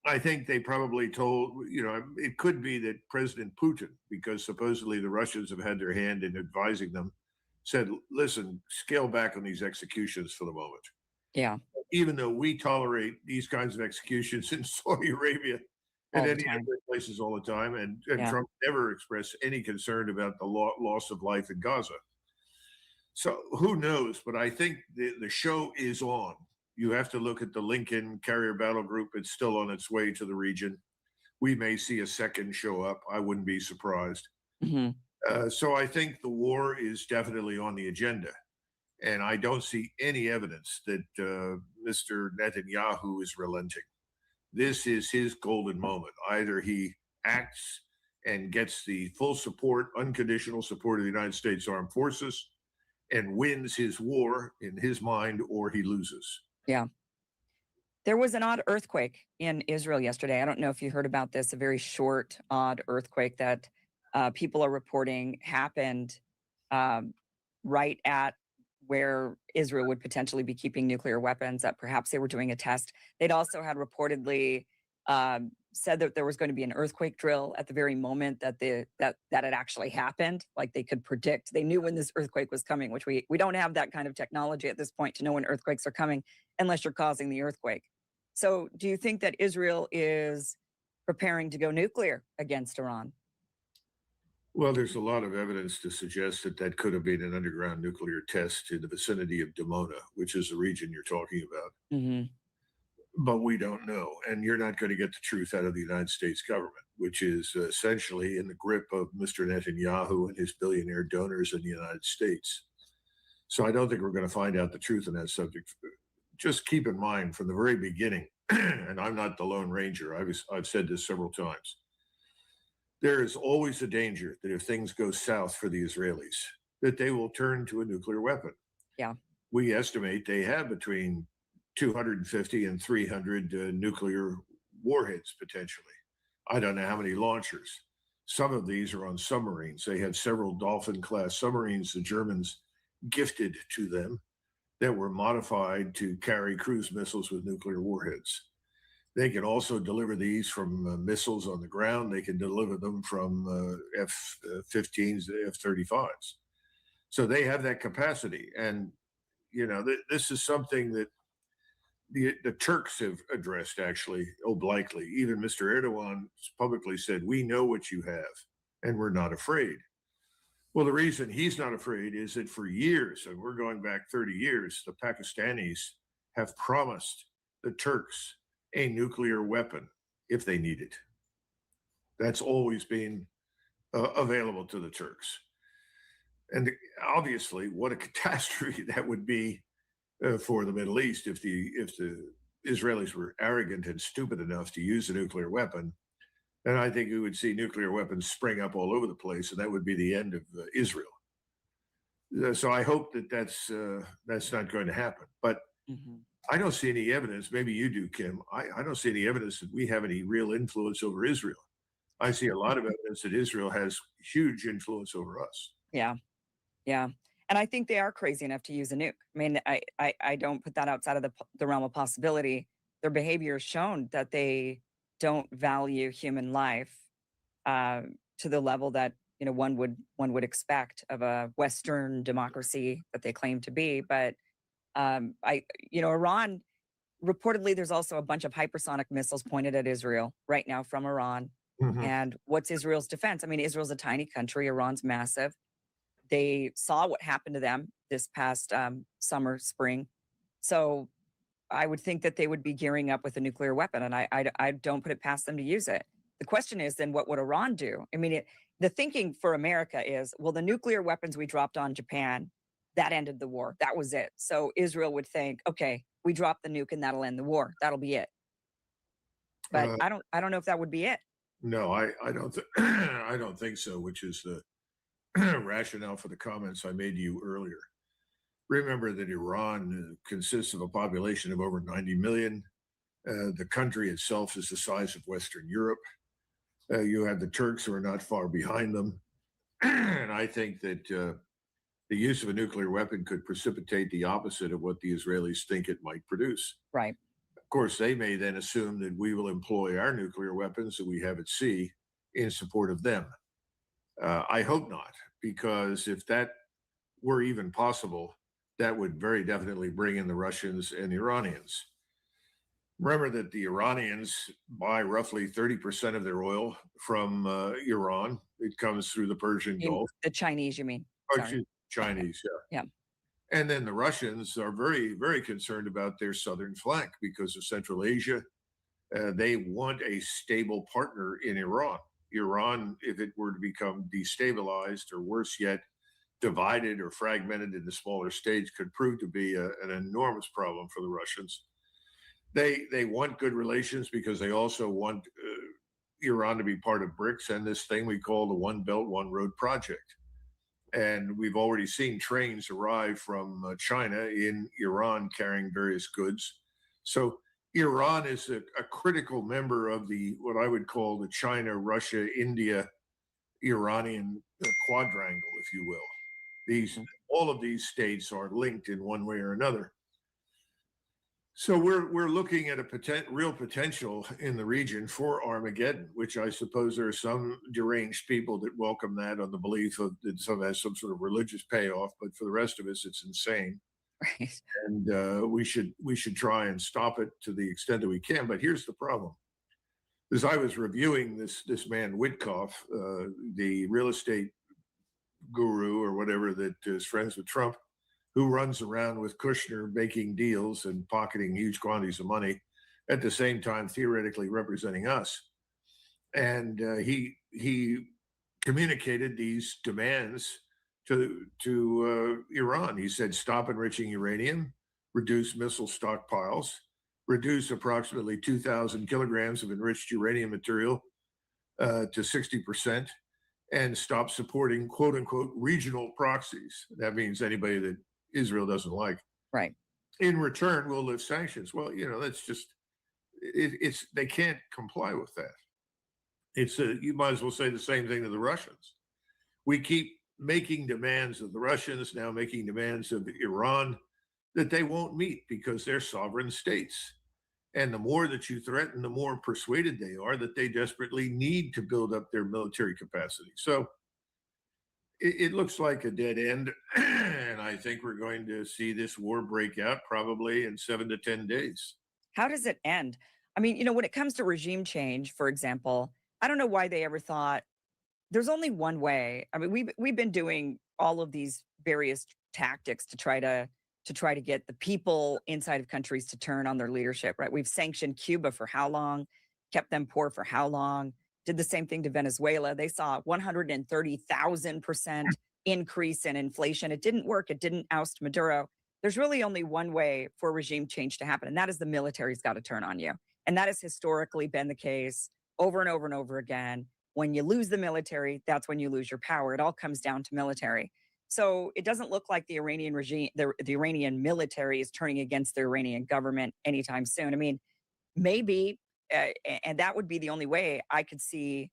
I think they probably told, it could be that President Putin, because supposedly the Russians have had their hand in advising them, said, "Listen, scale back on these executions for the moment." Yeah. Even though we tolerate these kinds of executions in Saudi Arabia and All the any time. other places all the time, and Yeah. Trump never expressed any concern about the loss of life in Gaza. So who knows? But I think the show is on. You have to look at the Lincoln Carrier Battle Group. It's still on its way to the region. We may see a second show up. I wouldn't be surprised. Mm-hmm. So I think the war is definitely on the agenda. And I don't see any evidence that Mr. Netanyahu is relenting. This is his golden moment. Either he acts and gets the full support, unconditional support of the United States Armed Forces and wins his war in his mind, or he loses. Yeah. There was an odd earthquake in Israel yesterday. I don't know if you heard about this, a very short, odd earthquake that people are reporting happened right at where Israel would potentially be keeping nuclear weapons, that perhaps they were doing a test. They'd also had reportedly said that there was going to be an earthquake drill at the very moment that that had actually happened. Like they could predict, they knew when this earthquake was coming, which we don't have that kind of technology at this point to know when earthquakes are coming unless you're causing the earthquake. So do you think that Israel is preparing to go nuclear against Iran? Well, there's a lot of evidence to suggest that that could have been an underground nuclear test in the vicinity of Dimona, which is the region you're talking about. Mm-hmm. But we don't know. And you're not going to get the truth out of the United States government, which is essentially in the grip of Mr. Netanyahu and his billionaire donors in the United States. So I don't think we're going to find out the truth on that subject. Just keep in mind from the very beginning, and I'm not the Lone Ranger, I've said this several times, there is always a danger that if things go south for the Israelis, that they will turn to a nuclear weapon. Yeah. We estimate they have between 250 and 300 nuclear warheads potentially. I don't know how many launchers. Some of these are on submarines. They have several Dolphin-class submarines the Germans gifted to them that were modified to carry cruise missiles with nuclear warheads. They can also deliver these from missiles on the ground. They can deliver them from F-15s to F-35s. So they have that capacity. And, this is something that the Turks have addressed, actually, obliquely. Even Mr. Erdogan publicly said, "We know what you have, and we're not afraid." Well, the reason he's not afraid is that for years, and we're going back 30 years, the Pakistanis have promised the Turks a nuclear weapon if they need it. That's always been available to the Turks. And obviously, what a catastrophe that would be for the Middle East if the Israelis were arrogant and stupid enough to use a nuclear weapon. And I think we would see nuclear weapons spring up all over the place, and that would be the end of Israel. So I hope that that's not going to happen. But I don't see any evidence. Maybe you do, Kim. I don't see any evidence that we have any real influence over Israel. I see a lot of evidence that Israel has huge influence over us. Yeah. Yeah. And I think they are crazy enough to use a nuke. I mean, I don't put that outside of the realm of possibility. Their behavior has shown that they don't value human life to the level that one would expect of a Western democracy that they claim to be. But Iran, reportedly, there's also a bunch of hypersonic missiles pointed at Israel right now from Iran. Mm-hmm. And what's Israel's defense? I mean, Israel's a tiny country. Iran's massive. They saw what happened to them this past summer, spring. So I would think that they would be gearing up with a nuclear weapon, and I don't put it past them to use it. The question is then, what would Iran do? I mean, the thinking for America is, well, the nuclear weapons we dropped on Japan, that ended the war. That was it. So Israel would think, okay, we drop the nuke and that'll end the war. That'll be it. But I don't know if that would be it. No, I don't I don't think so, which is the rationale for the comments I made to you earlier. Remember that Iran consists of a population of over 90 million. The country itself is the size of Western Europe. You have the Turks who are not far behind them. And I think that the use of a nuclear weapon could precipitate the opposite of what the Israelis think it might produce. Right. Of course, they may then assume that we will employ our nuclear weapons that we have at sea in support of them. I hope not, because if that were even possible, that would very definitely bring in the Russians and the Iranians. Remember that the Iranians buy roughly 30% of their oil from Iran. It comes through the Persian Gulf. The Chinese, you mean? Sorry. Chinese, yeah. Yeah. And then the Russians are very, very concerned about their southern flank because of Central Asia. They want a stable partner in Iran. Iran, if it were to become destabilized or worse yet, divided or fragmented into smaller states, could prove to be an enormous problem for the Russians. They want good relations because they also want Iran to be part of BRICS and this thing we call the One Belt, One Road project. And we've already seen trains arrive from China in Iran carrying various goods. So Iran is a critical member of the what I would call the China, Russia, India, Iranian quadrangle, if you will. All of these states are linked in one way or another. So we're looking at a real potential in the region for Armageddon, which I suppose there are some deranged people that welcome that on the belief of that some has some sort of religious payoff, but for the rest of us, it's insane. Right. And we should try and stop it to the extent that we can. But here's the problem: as I was reviewing this man Witkoff, the real estate guru or whatever that is friends with Trump, who runs around with Kushner making deals and pocketing huge quantities of money, at the same time theoretically representing us. And he communicated these demands to Iran. He said, stop enriching uranium, reduce missile stockpiles, reduce approximately 2,000 kilograms of enriched uranium material to 60%, and stop supporting quote unquote regional proxies. That means anybody that Israel doesn't like. Right. In return, we'll lift sanctions. Well, that's just it's they can't comply with that. It's you might as well say the same thing to the Russians. We keep making demands of the Russians, now making demands of Iran that they won't meet because they're sovereign states. And the more that you threaten, the more persuaded they are that they desperately need to build up their military capacity. So it looks like a dead end. And I think we're going to see this war break out probably in 7 to 10 days. How does it end? I mean, when it comes to regime change, for example, I don't know why they ever thought there's only one way. I mean, we've been doing all of these various tactics to try to get the people inside of countries to turn on their leadership, right? We've sanctioned Cuba for how long, kept them poor for how long, did the same thing to Venezuela. They saw 130,000% increase in inflation. It didn't work. It didn't oust Maduro. There's really only one way for regime change to happen, and that is the military's got to turn on you. And that has historically been the case over and over and over again. When you lose the military, that's when you lose your power. It all comes down to military. So it doesn't look like the Iranian regime, the Iranian military is turning against the Iranian government anytime soon. I mean, maybe, and that would be the only way I could see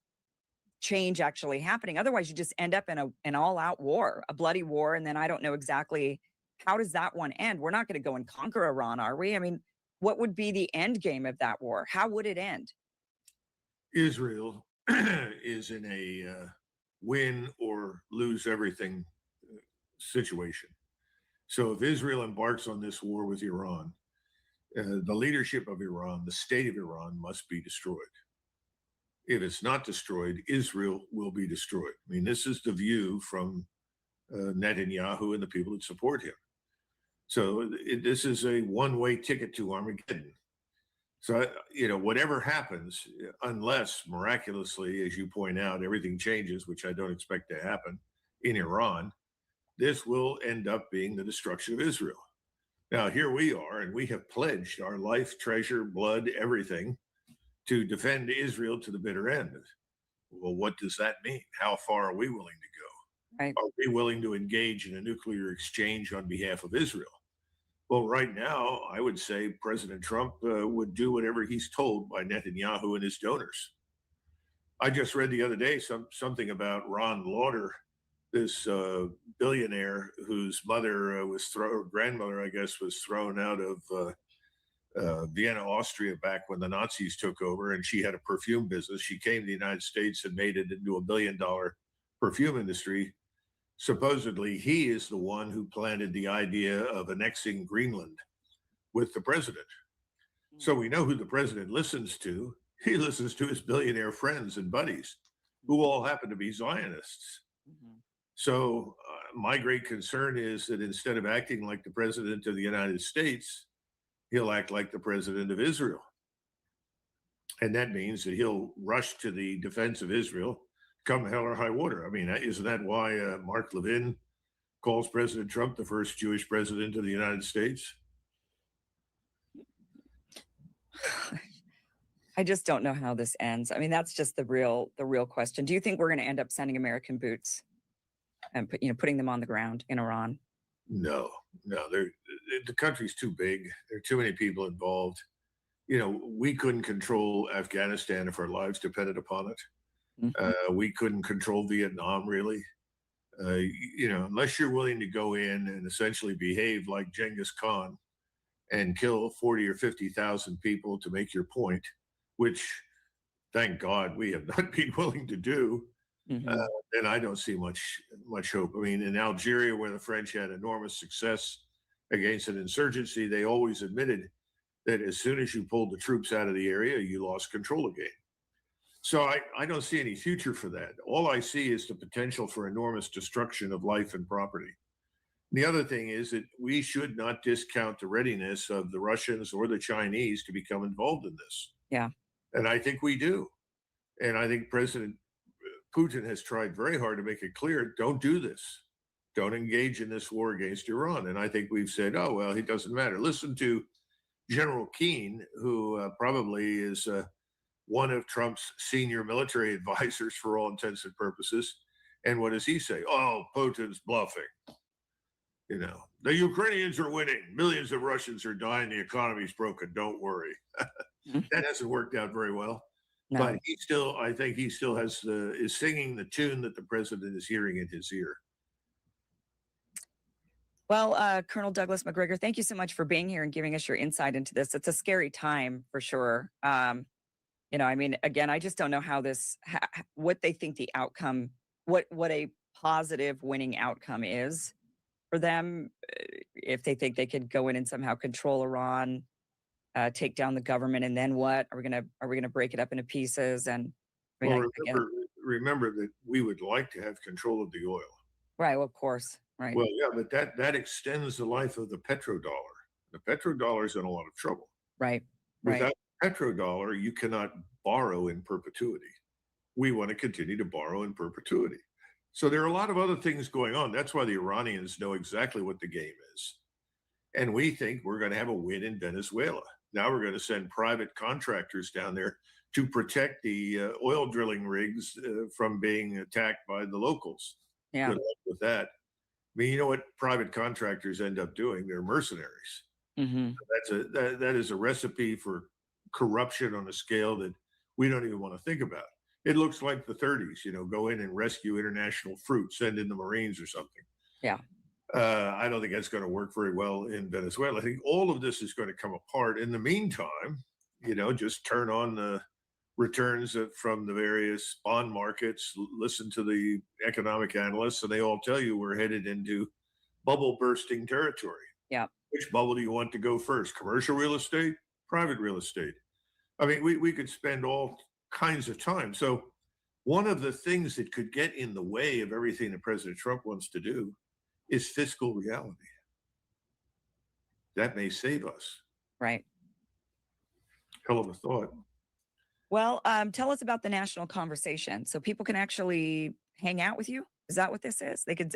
change actually happening. Otherwise, you just end up in an all-out war, a bloody war, and then I don't know exactly how does that one end. We're not going to go and conquer Iran, are we? I mean, what would be the end game of that war? How would it end? Israel is in a win or lose everything situation. So if Israel embarks on this war with Iran, the leadership of Iran, the state of Iran must be destroyed. If it's not destroyed, Israel will be destroyed. I mean, this is the view from Netanyahu and the people that support him. So this is a one-way ticket to Armageddon. So, whatever happens, unless miraculously, as you point out, everything changes, which I don't expect to happen in Iran, this will end up being the destruction of Israel. Now, here we are, and we have pledged our life, treasure, blood, everything to defend Israel to the bitter end. Well, what does that mean? How far are we willing to go? Right. Are we willing to engage in a nuclear exchange on behalf of Israel? Well, right now, I would say President Trump would do whatever he's told by Netanyahu and his donors. I just read the other day something about Ron Lauder, this billionaire whose mother was thrown, grandmother, I guess, was thrown out of Vienna, Austria, back when the Nazis took over, and she had a perfume business. She came to the United States and made it into $1 billion perfume industry. Supposedly, he is the one who planted the idea of annexing Greenland with the president. So we know who the president listens to. He listens to his billionaire friends and buddies, who all happen to be Zionists. So my great concern is that instead of acting like the president of the United States, he'll act like the president of Israel. And that means that he'll rush to the defense of Israel, come hell or high water. I mean, isn't that why Mark Levin calls President Trump the first Jewish president of the United States? I just don't know how this ends. I mean, that's just the real question. Do you think we're going to end up sending American boots and putting them on the ground in Iran? No, the country's too big. There are too many people involved. We couldn't control Afghanistan if our lives depended upon it. We couldn't control Vietnam, really. Unless you're willing to go in and essentially behave like Genghis Khan and kill 40 or 50,000 people to make your point, which, thank God, we have not been willing to do, then I don't see much hope. I mean, in Algeria, where the French had enormous success against an insurgency, they always admitted that as soon as you pulled the troops out of the area, you lost control again. So I don't see any future for that. All I see is the potential for enormous destruction of life and property. The other thing is that we should not discount the readiness of the Russians or the Chinese to become involved in this. Yeah. And I think we do. And I think President Putin has tried very hard to make it clear, don't do this. Don't engage in this war against Iran. And I think we've said, oh, well, it doesn't matter. Listen to General Keane, who probably is one of Trump's senior military advisors for all intents and purposes. And what does he say? Oh, Putin's bluffing. The Ukrainians are winning. Millions of Russians are dying. The economy's broken. Don't worry. That hasn't worked out very well. No. But I think he still is singing the tune that the president is hearing in his ear. Well, Colonel Douglas Macgregor, thank you so much for being here and giving us your insight into this. It's a scary time for sure. I mean, again, I just don't know how what they think the outcome, what a positive winning outcome is for them. If they think they could go in and somehow control Iran, take down the government, and then what? Are we gonna break it up into pieces? And remember that we would like to have control of the oil. Right. Well, of course. Right. Well, yeah, but that extends the life of the petrodollar. The petrodollar is in a lot of trouble. Right. Without petrodollar, you cannot borrow in perpetuity. We want to continue to borrow in perpetuity. So there are a lot of other things going on. That's why the Iranians know exactly what the game is. And we think we're going to have a win in Venezuela. Now we're going to send private contractors down there to protect the oil drilling rigs from being attacked by the locals. Yeah. Good luck with that. I mean, you know what private contractors end up doing? They're mercenaries. That is a recipe for corruption on a scale that we don't even want to think about. It looks like the 30s, go in and rescue international fruit, send in the Marines or something. Yeah. I don't think that's going to work very well in Venezuela. I think all of this is going to come apart. In the meantime, just turn on the returns from the various bond markets, listen to the economic analysts, and they all tell you we're headed into bubble bursting territory. Yeah. Which bubble do you want to go first? Commercial real estate, private real estate? I mean, we could spend all kinds of time. So one of the things that could get in the way of everything that President Trump wants to do is fiscal reality. That may save us. Right. Hell of a thought. Well, tell us about the national conversation so people can actually hang out with you. Is that what this is? They could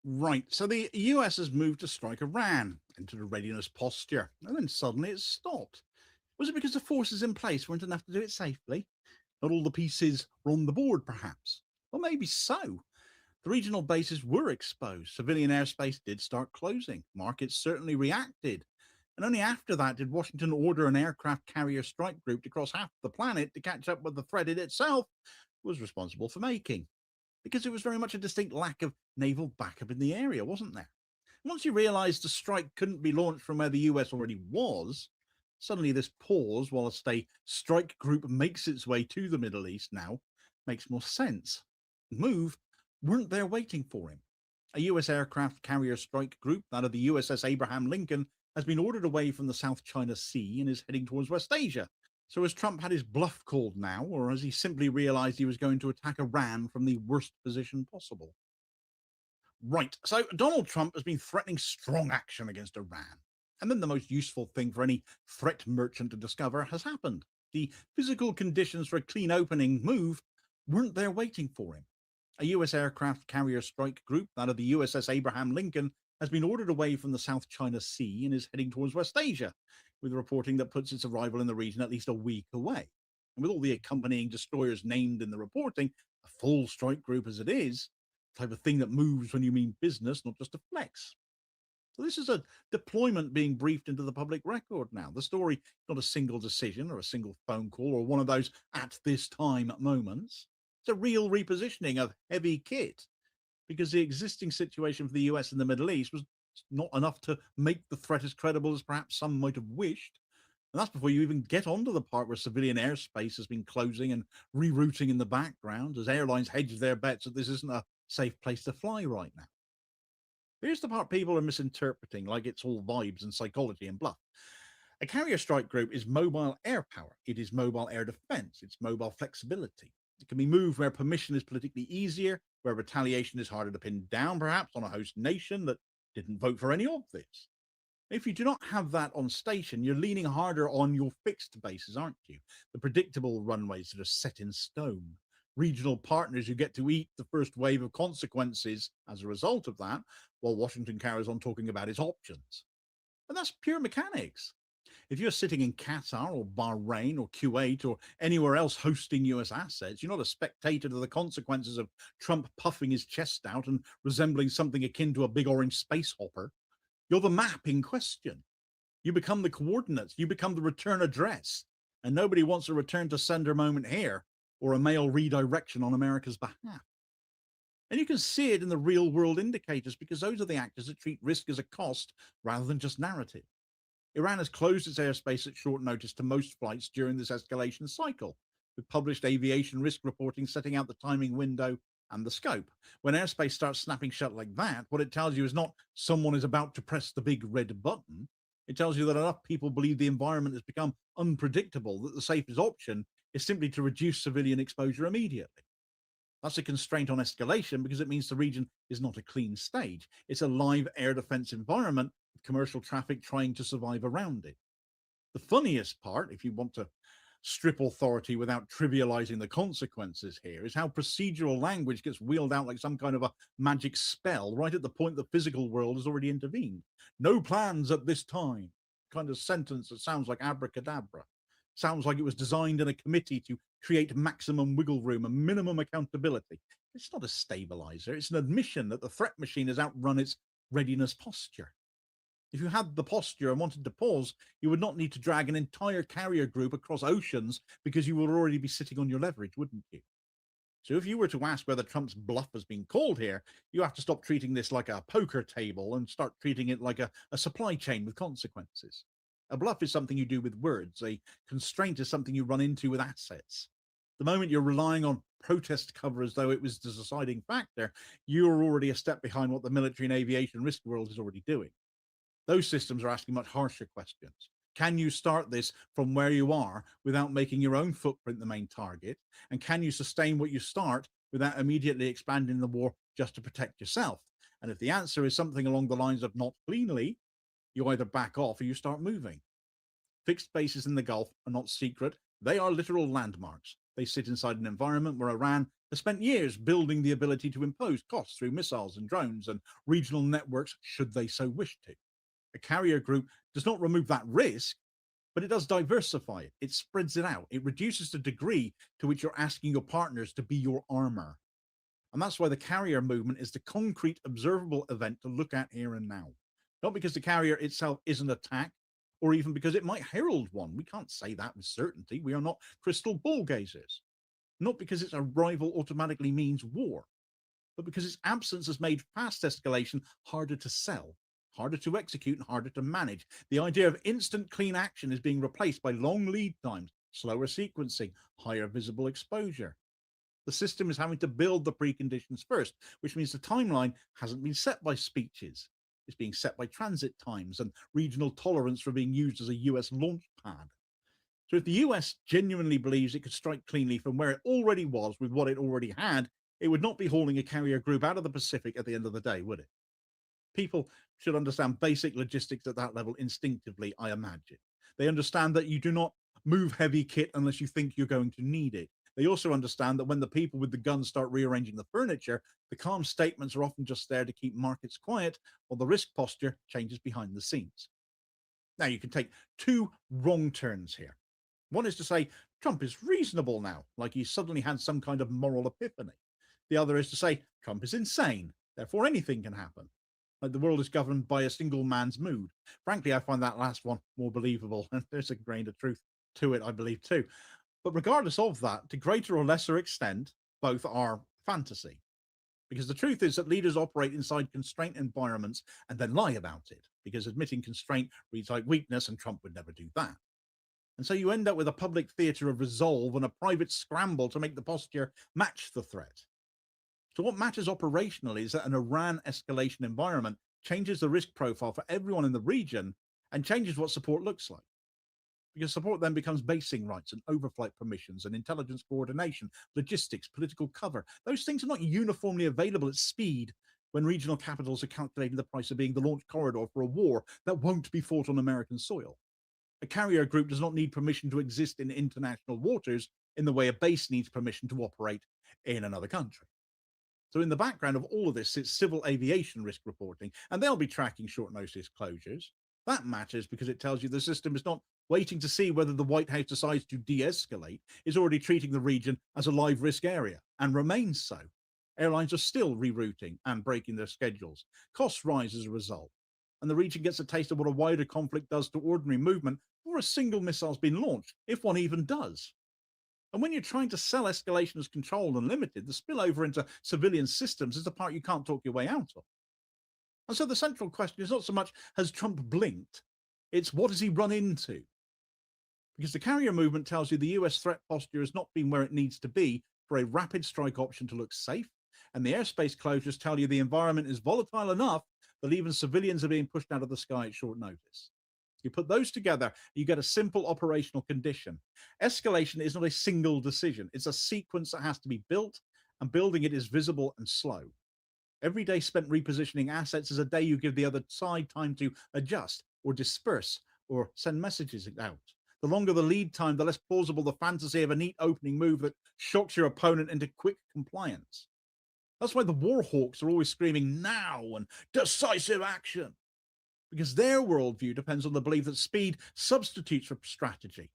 Right, so the US has moved to strike Iran into the readiness posture, and then suddenly it stopped. Was it because the forces in place weren't enough to do it safely? Not all the pieces were on the board, perhaps? Well, maybe so. The regional bases were exposed. Civilian airspace did start closing. Markets certainly reacted. And only after that did Washington order an aircraft carrier strike group to cross half the planet to catch up with the threat it itself was responsible for making. Because there was very much a distinct lack of naval backup in the area, wasn't there? Once you realized the strike couldn't be launched from where the US already was, suddenly this pause whilst a strike group makes its way to the Middle East now makes more sense. Move weren't there waiting for him. A US aircraft carrier strike group, that of the USS Abraham Lincoln, has been ordered away from the South China Sea and is heading towards West Asia. So has Trump had his bluff called now, or has he simply realized he was going to attack Iran from the worst position possible? Right, so Donald Trump has been threatening strong action against Iran. And then the most useful thing for any threat merchant to discover has happened. The physical conditions for a clean opening move weren't there waiting for him. A US aircraft carrier strike group, that of the USS Abraham Lincoln, has been ordered away from the South China Sea and is heading towards West Asia, with reporting that puts its arrival in the region at least a week away. And with all the accompanying destroyers named in the reporting, a full strike group as it is, the type of thing that moves when you mean business, not just a flex. So this is a deployment being briefed into the public record now. The story, not a single decision or a single phone call or one of those at this time moments. It's a real repositioning of heavy kit, because the existing situation for the US in the Middle East was not enough to make the threat as credible as perhaps some might have wished. And that's before you even get onto the part where civilian airspace has been closing and rerouting in the background as airlines hedge their bets that this isn't a safe place to fly right now. Here's the part people are misinterpreting, like it's all vibes and psychology and bluff. A carrier strike group is mobile air power. It is mobile air defense. It's mobile flexibility. It can be moved where permission is politically easier, where retaliation is harder to pin down, perhaps, on a host nation that didn't vote for any of this. If you do not have that on station, you're leaning harder on your fixed bases, aren't you? The predictable runways that are set in stone. Regional partners who get to eat the first wave of consequences as a result of that, while Washington carries on talking about its options. And that's pure mechanics. If you're sitting in Qatar or Bahrain or Kuwait or anywhere else hosting US assets, you're not a spectator to the consequences of Trump puffing his chest out and resembling something akin to a big orange space hopper. You're the map in question. You become the coordinates. You become the return address. And nobody wants a return to sender moment here or a mail redirection on America's behalf. And you can see it in the real world indicators, because those are the actors that treat risk as a cost rather than just narrative. Iran has closed its airspace at short notice to most flights during this escalation cycle, with published aviation risk reporting setting out the timing window and the scope. When airspace starts snapping shut like that, what it tells you is not someone is about to press the big red button. It tells you that enough people believe the environment has become unpredictable that the safest option is simply to reduce civilian exposure immediately. That's a constraint on escalation because it means the region is not a clean stage. It's a live air defense environment with commercial traffic trying to survive around it. The funniest part, if you want to strip authority without trivializing the consequences here, is how procedural language gets wheeled out like some kind of a magic spell right at the point the physical world has already intervened. No plans at this time. Kind of sentence that sounds like abracadabra. Sounds like it was designed in a committee to create maximum wiggle room and minimum accountability. It's not a stabilizer. It's an admission that the threat machine has outrun its readiness posture. If you had the posture and wanted to pause, you would not need to drag an entire carrier group across oceans because you would already be sitting on your leverage, wouldn't you? So if you were to ask whether Trump's bluff has been called here, you have to stop treating this like a poker table and start treating it like a supply chain with consequences. A bluff is something you do with words. A constraint is something you run into with assets. The moment you're relying on protest cover as though it was the deciding factor, you're already a step behind what the military and aviation risk world is already doing. Those systems are asking much harsher questions. Can you start this from where you are without making your own footprint the main target? And can you sustain what you start without immediately expanding the war just to protect yourself? And if the answer is something along the lines of not cleanly, you either back off or you start moving. Fixed bases in the Gulf are not secret. They are literal landmarks. They sit inside an environment where Iran has spent years building the ability to impose costs through missiles and drones and regional networks, should they so wish to. A carrier group does not remove that risk, but it does diversify it. It spreads it out. It reduces the degree to which you're asking your partners to be your armor. And that's why the carrier movement is the concrete, observable event to look at here and now. Not because the carrier itself is an attack, or even because it might herald one. We can't say that with certainty. We are not crystal ball gazers. Not because its arrival automatically means war, but because its absence has made fast escalation harder to sell, harder to execute, and harder to manage. The idea of instant clean action is being replaced by long lead times, slower sequencing, higher visible exposure. The system is having to build the preconditions first, which means the timeline hasn't been set by speeches. It's being set by transit times and regional tolerance for being used as a US launch pad. So if the US genuinely believes it could strike cleanly from where it already was with what it already had, it would not be hauling a carrier group out of the Pacific at the end of the day, would it? People should understand basic logistics at that level instinctively, I imagine. They understand that you do not move heavy kit unless you think you're going to need it. They also understand that when the people with the guns start rearranging the furniture, the calm statements are often just there to keep markets quiet, while the risk posture changes behind the scenes. Now, you can take two wrong turns here. One is to say Trump is reasonable now, like he suddenly had some kind of moral epiphany. The other is to say Trump is insane, therefore anything can happen. Like the world is governed by a single man's mood. Frankly, I find that last one more believable, and there's a grain of truth to it, I believe, too. But regardless of that, to greater or lesser extent, both are fantasy. Because the truth is that leaders operate inside constraint environments and then lie about it, because admitting constraint reads like weakness, and Trump would never do that. And so you end up with a public theater of resolve and a private scramble to make the posture match the threat. So what matters operationally is that an Iran escalation environment changes the risk profile for everyone in the region and changes what support looks like. Because support then becomes basing rights and overflight permissions and intelligence coordination, logistics, political cover. Those things are not uniformly available at speed when regional capitals are calculating the price of being the launch corridor for a war that won't be fought on American soil. A carrier group does not need permission to exist in international waters in the way a base needs permission to operate in another country. So in the background of all of this sits civil aviation risk reporting, and they'll be tracking short notice closures. That matters because it tells you the system is not waiting to see whether the White House decides to de-escalate. It's already treating the region as a live risk area and remains so. Airlines are still rerouting and breaking their schedules. Costs rise as a result. And the region gets a taste of what a wider conflict does to ordinary movement before a single missile's been launched, if one even does. And when you're trying to sell escalation as controlled and limited, the spillover into civilian systems is the part you can't talk your way out of. And so the central question is not so much, has Trump blinked? It's what has he run into? Because the carrier movement tells you the US threat posture has not been where it needs to be for a rapid strike option to look safe. And the airspace closures tell you the environment is volatile enough that even civilians are being pushed out of the sky at short notice. You put those together, you get a simple operational condition. Escalation is not a single decision. It's a sequence that has to be built, and building it is visible and slow. Every day spent repositioning assets is a day you give the other side time to adjust or disperse or send messages out. The longer the lead time, the less plausible the fantasy of a neat opening move that shocks your opponent into quick compliance. That's why the war hawks are always screaming now and decisive action, because their worldview depends on the belief that speed substitutes for strategy.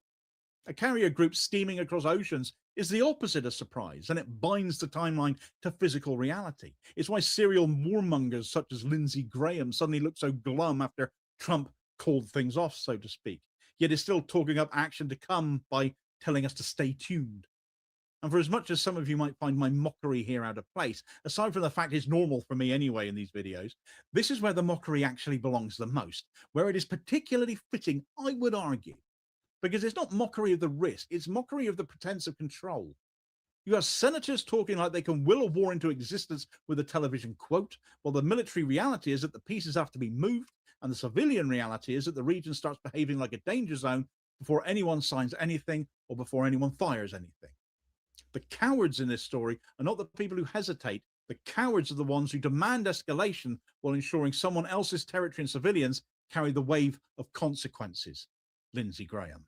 A carrier group steaming across oceans is the opposite of surprise, and it binds the timeline to physical reality. It's why serial warmongers such as Lindsey Graham suddenly look so glum after Trump called things off, so to speak, yet is still talking up action to come by telling us to stay tuned. And for as much as some of you might find my mockery here out of place, aside from the fact it's normal for me anyway in these videos, this is where the mockery actually belongs the most, where it is particularly fitting, I would argue, because it's not mockery of the risk, it's mockery of the pretense of control. You have senators talking like they can will a war into existence with a television quote, while the military reality is that the pieces have to be moved, and the civilian reality is that the region starts behaving like a danger zone before anyone signs anything or before anyone fires anything. The cowards in this story are not the people who hesitate. The cowards are the ones who demand escalation while ensuring someone else's territory and civilians carry the wave of consequences. Lindsey Graham.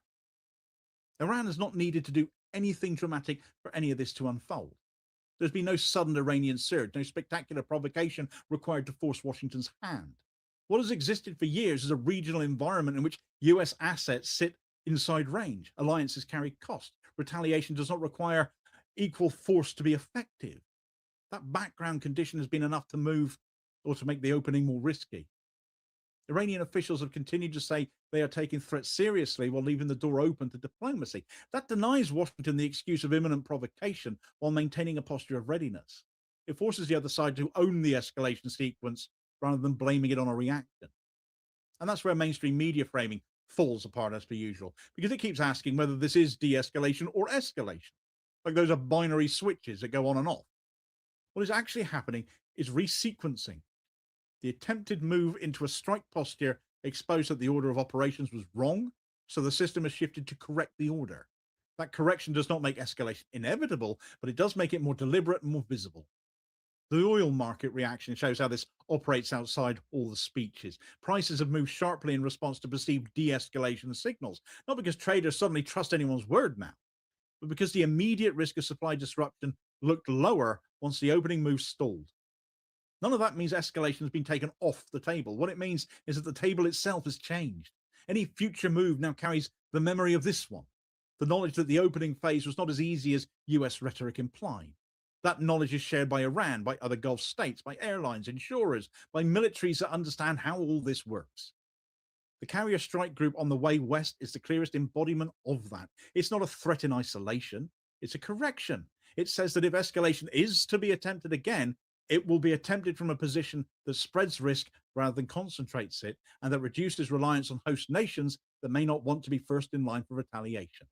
Iran has not needed to do anything dramatic for any of this to unfold. There's been no sudden Iranian surge, no spectacular provocation required to force Washington's hand. What has existed for years is a regional environment in which US assets sit inside range. Alliances carry cost. Retaliation does not require equal force to be effective. That background condition has been enough to move or to make the opening more risky. Iranian officials have continued to say they are taking threats seriously while leaving the door open to diplomacy. That denies Washington the excuse of imminent provocation while maintaining a posture of readiness. It forces the other side to own the escalation sequence rather than blaming it on a reaction. And that's where mainstream media framing falls apart as per usual, because it keeps asking whether this is de-escalation or escalation, like those are binary switches that go on and off. What is actually happening is resequencing. The attempted move into a strike posture exposed that the order of operations was wrong, so the system has shifted to correct the order. That correction does not make escalation inevitable, but it does make it more deliberate and more visible. The oil market reaction shows how this operates outside all the speeches. Prices have moved sharply in response to perceived de-escalation signals, not because traders suddenly trust anyone's word now, but because the immediate risk of supply disruption looked lower once the opening move stalled. None of that means escalation has been taken off the table. What it means is that the table itself has changed. Any future move now carries the memory of this one, the knowledge that the opening phase was not as easy as US rhetoric implied. That knowledge is shared by Iran, by other Gulf states, by airlines, insurers, by militaries that understand how all this works. The carrier strike group on the way west is the clearest embodiment of that. It's not a threat in isolation. It's a correction. It says that if escalation is to be attempted again, it will be attempted from a position that spreads risk rather than concentrates it, and that reduces reliance on host nations that may not want to be first in line for retaliation.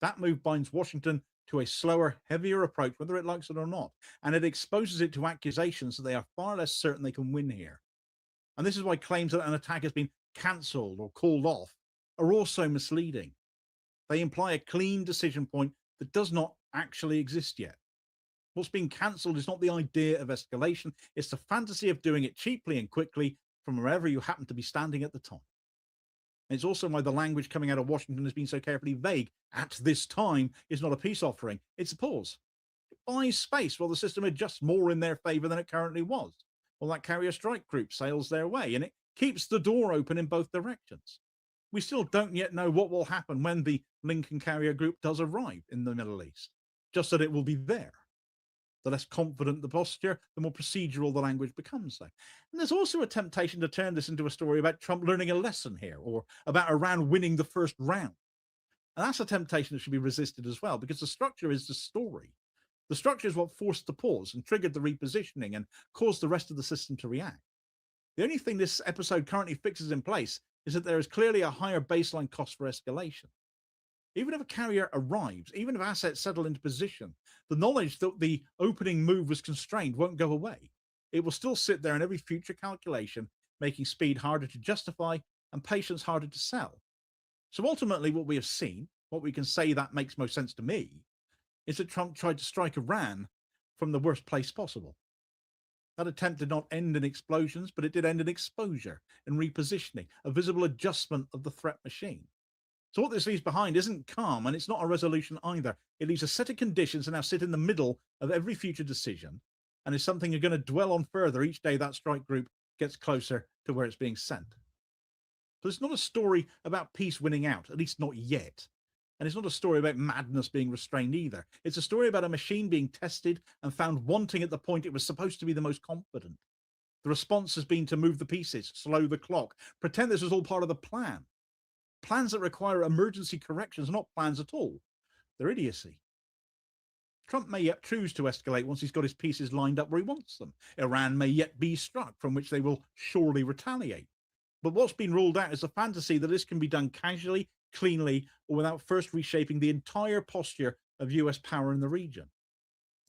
That move binds Washington to a slower, heavier approach, whether it likes it or not, and it exposes it to accusations that they are far less certain they can win here. And this is why claims that an attack has been cancelled or called off are also misleading. They imply a clean decision point that does not actually exist yet. What's being cancelled is not the idea of escalation, it's the fantasy of doing it cheaply and quickly from wherever you happen to be standing at the time. And it's also why the language coming out of Washington has been so carefully vague. At this time is not a peace offering, it's a pause. It buys space while the system adjusts more in their favour than it currently was. Well, that carrier strike group sails their way, and it keeps the door open in both directions. We still don't yet know what will happen when the Lincoln carrier group does arrive in the Middle East, just that it will be there. The less confident the posture, the more procedural the language becomes. And there's also a temptation to turn this into a story about Trump learning a lesson here, or about Iran winning the first round. And that's a temptation that should be resisted as well, because the structure is the story. The structure is what forced the pause and triggered the repositioning and caused the rest of the system to react. The only thing this episode currently fixes in place is that there is clearly a higher baseline cost for escalation. Even if a carrier arrives, even if assets settle into position, the knowledge that the opening move was constrained won't go away. It will still sit there in every future calculation, making speed harder to justify and patience harder to sell. So ultimately what we have seen, what we can say that makes most sense to me, is that Trump tried to strike Iran from the worst place possible. That attempt did not end in explosions, but it did end in exposure and repositioning, a visible adjustment of the threat machine. So what this leaves behind isn't calm, and it's not a resolution either. It leaves a set of conditions that now sit in the middle of every future decision, and is something you're going to dwell on further each day that strike group gets closer to where it's being sent. So it's not a story about peace winning out, at least not yet. And it's not a story about madness being restrained either. It's a story about a machine being tested and found wanting at the point it was supposed to be the most confident. The response has been to move the pieces, slow the clock, pretend this was all part of the plan. Plans that require emergency corrections are not plans at all. They're idiocy. Trump may yet choose to escalate once he's got his pieces lined up where he wants them. Iran may yet be struck, from which they will surely retaliate. But what's been ruled out is the fantasy that this can be done casually, cleanly, or without first reshaping the entire posture of US power in the region.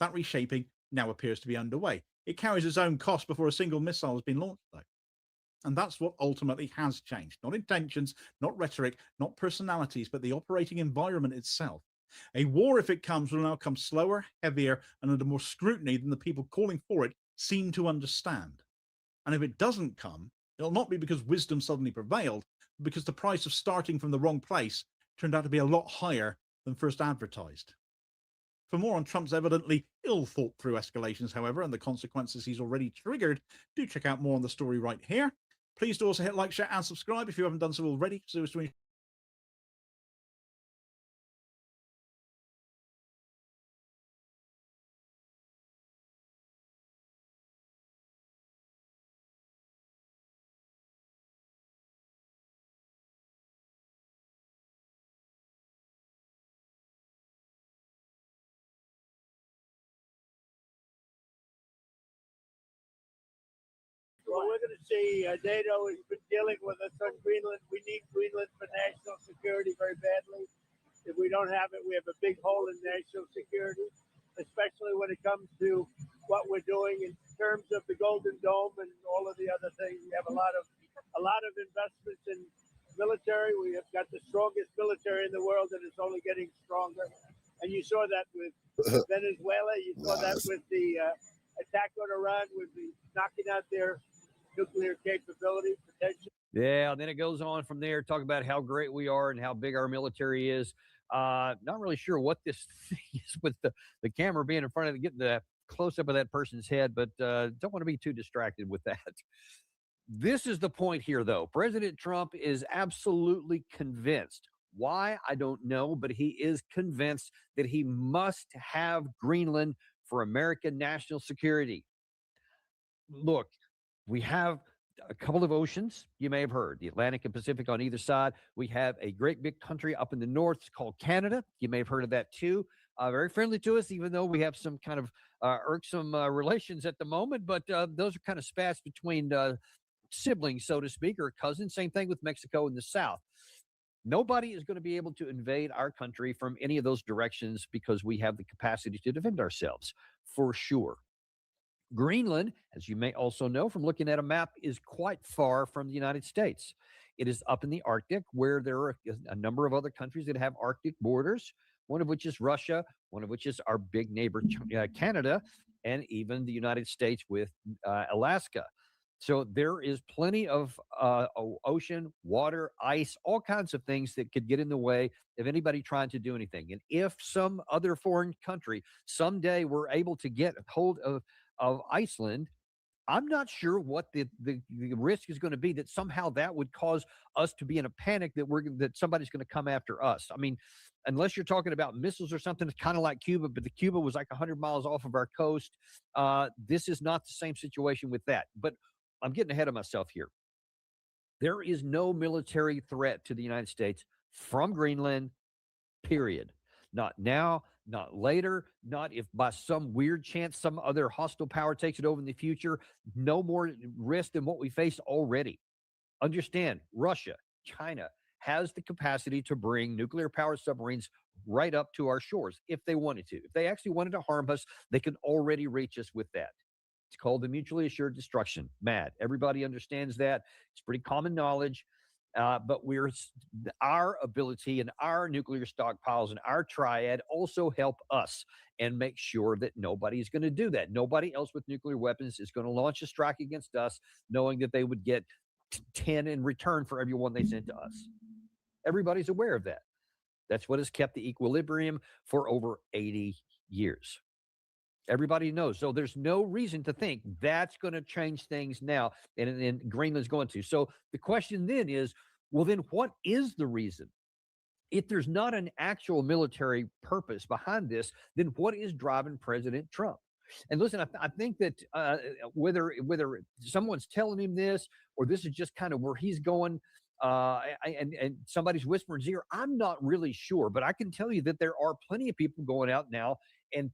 That reshaping now appears to be underway. It carries its own cost before a single missile has been launched, though. And that's what ultimately has changed. Not intentions, not rhetoric, not personalities, but the operating environment itself. A war, if it comes, will now come slower, heavier, and under more scrutiny than the people calling for it seem to understand. And if it doesn't come, it'll not be because wisdom suddenly prevailed, but because the price of starting from the wrong place turned out to be a lot higher than first advertised. For more on Trump's evidently ill-thought-through escalations, however, and the consequences he's already triggered, do check out more on the story right here. Please do also hit like, share, and subscribe if you haven't done so already, so as to Well, we're going to see NATO has been dealing with us on Greenland. We need Greenland for national security very badly. If we don't have it, we have a big hole in national security, especially when it comes to what we're doing in terms of the Golden Dome and all of the other things. We have a lot of investments in military. We have got the strongest military in the world, and it's only getting stronger. And you saw that with Venezuela. You saw that with the attack on Iran, with the knocking out their nuclear capability potential. Yeah, and then it goes on from there, talk about how great we are and how big our military is. Not really sure what this thing is with the camera being in front of it, getting the close up of that person's head, but don't want to be too distracted with that. This is the point here, though. President Trump is absolutely convinced. Why? I don't know, but he is convinced that he must have Greenland for American national security. Look, we have a couple of oceans, you may have heard, the Atlantic and Pacific on either side. We have a great big country up in the north called Canada. You may have heard of that too. Very friendly to us, even though we have some kind of irksome relations at the moment. But those are kind of spats between siblings, so to speak, or cousins. Same thing with Mexico in the south. Nobody is going to be able to invade our country from any of those directions because we have the capacity to defend ourselves, for sure. Greenland, as you may also know from looking at a map, is quite far from the United States. It is up in the Arctic, where there are a number of other countries that have Arctic borders, one of which is Russia, one of which is our big neighbor, Canada, and even the United States with Alaska. So there is plenty of ocean, water, ice, all kinds of things that could get in the way of anybody trying to do anything. And if some other foreign country someday were able to get hold of Iceland, I'm not sure what the risk is going to be that somehow that would cause us to be in a panic that somebody's going to come after us. I mean, unless you're talking about missiles or something, it's kind of like Cuba, but the Cuba was like 100 miles off of our coast. This is not the same situation with that. But I'm getting ahead of myself here. There is no military threat to the United States from Greenland, period. Not now, not later, not if by some weird chance some other hostile power takes it over in the future. No more risk than what we face already. Understand, Russia, China has the capacity to bring nuclear powered submarines right up to our shores if they wanted to. If they actually wanted to harm us, they could already reach us with that. It's called the mutually assured destruction. MAD. Everybody understands that. It's pretty common knowledge. But our ability and our nuclear stockpiles and our triad also help us and make sure that nobody's going to do that. Nobody else with nuclear weapons is going to launch a strike against us, knowing that they would get 10 in return for every one they sent to us. Everybody's aware of that. That's what has kept the equilibrium for over 80 years. Everybody knows. So there's no reason to think that's going to change things now, and Greenland's going to. So the question then is, well, then what is the reason? If there's not an actual military purpose behind this, then what is driving President Trump? And listen, I think that whether someone's telling him this or this is just kind of where he's going, and somebody's whispering his ear, I'm not really sure. But I can tell you that there are plenty of people going out now and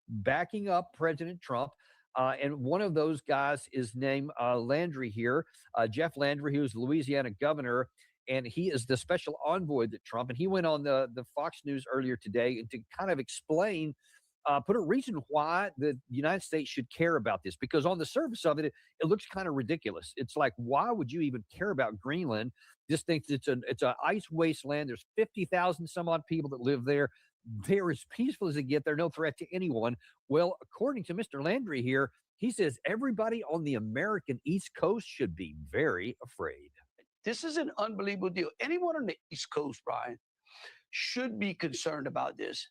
backing up President Trump. And one of those guys is named Landry here, Jeff Landry, who's the Louisiana governor, and he is the special envoy to Trump. And he went on the Fox News earlier today to kind of explain, put a reason why the United States should care about this. Because on the surface of it, it looks kind of ridiculous. It's like, why would you even care about Greenland? Just thinks it's an ice wasteland. There's 50,000 some odd people that live there. They're as peaceful as they get. They're no threat to anyone. Well, according to Mr. Landry here, he says everybody on the American East Coast should be very afraid. This is an unbelievable deal. Anyone on the East Coast, Brian, should be concerned about this.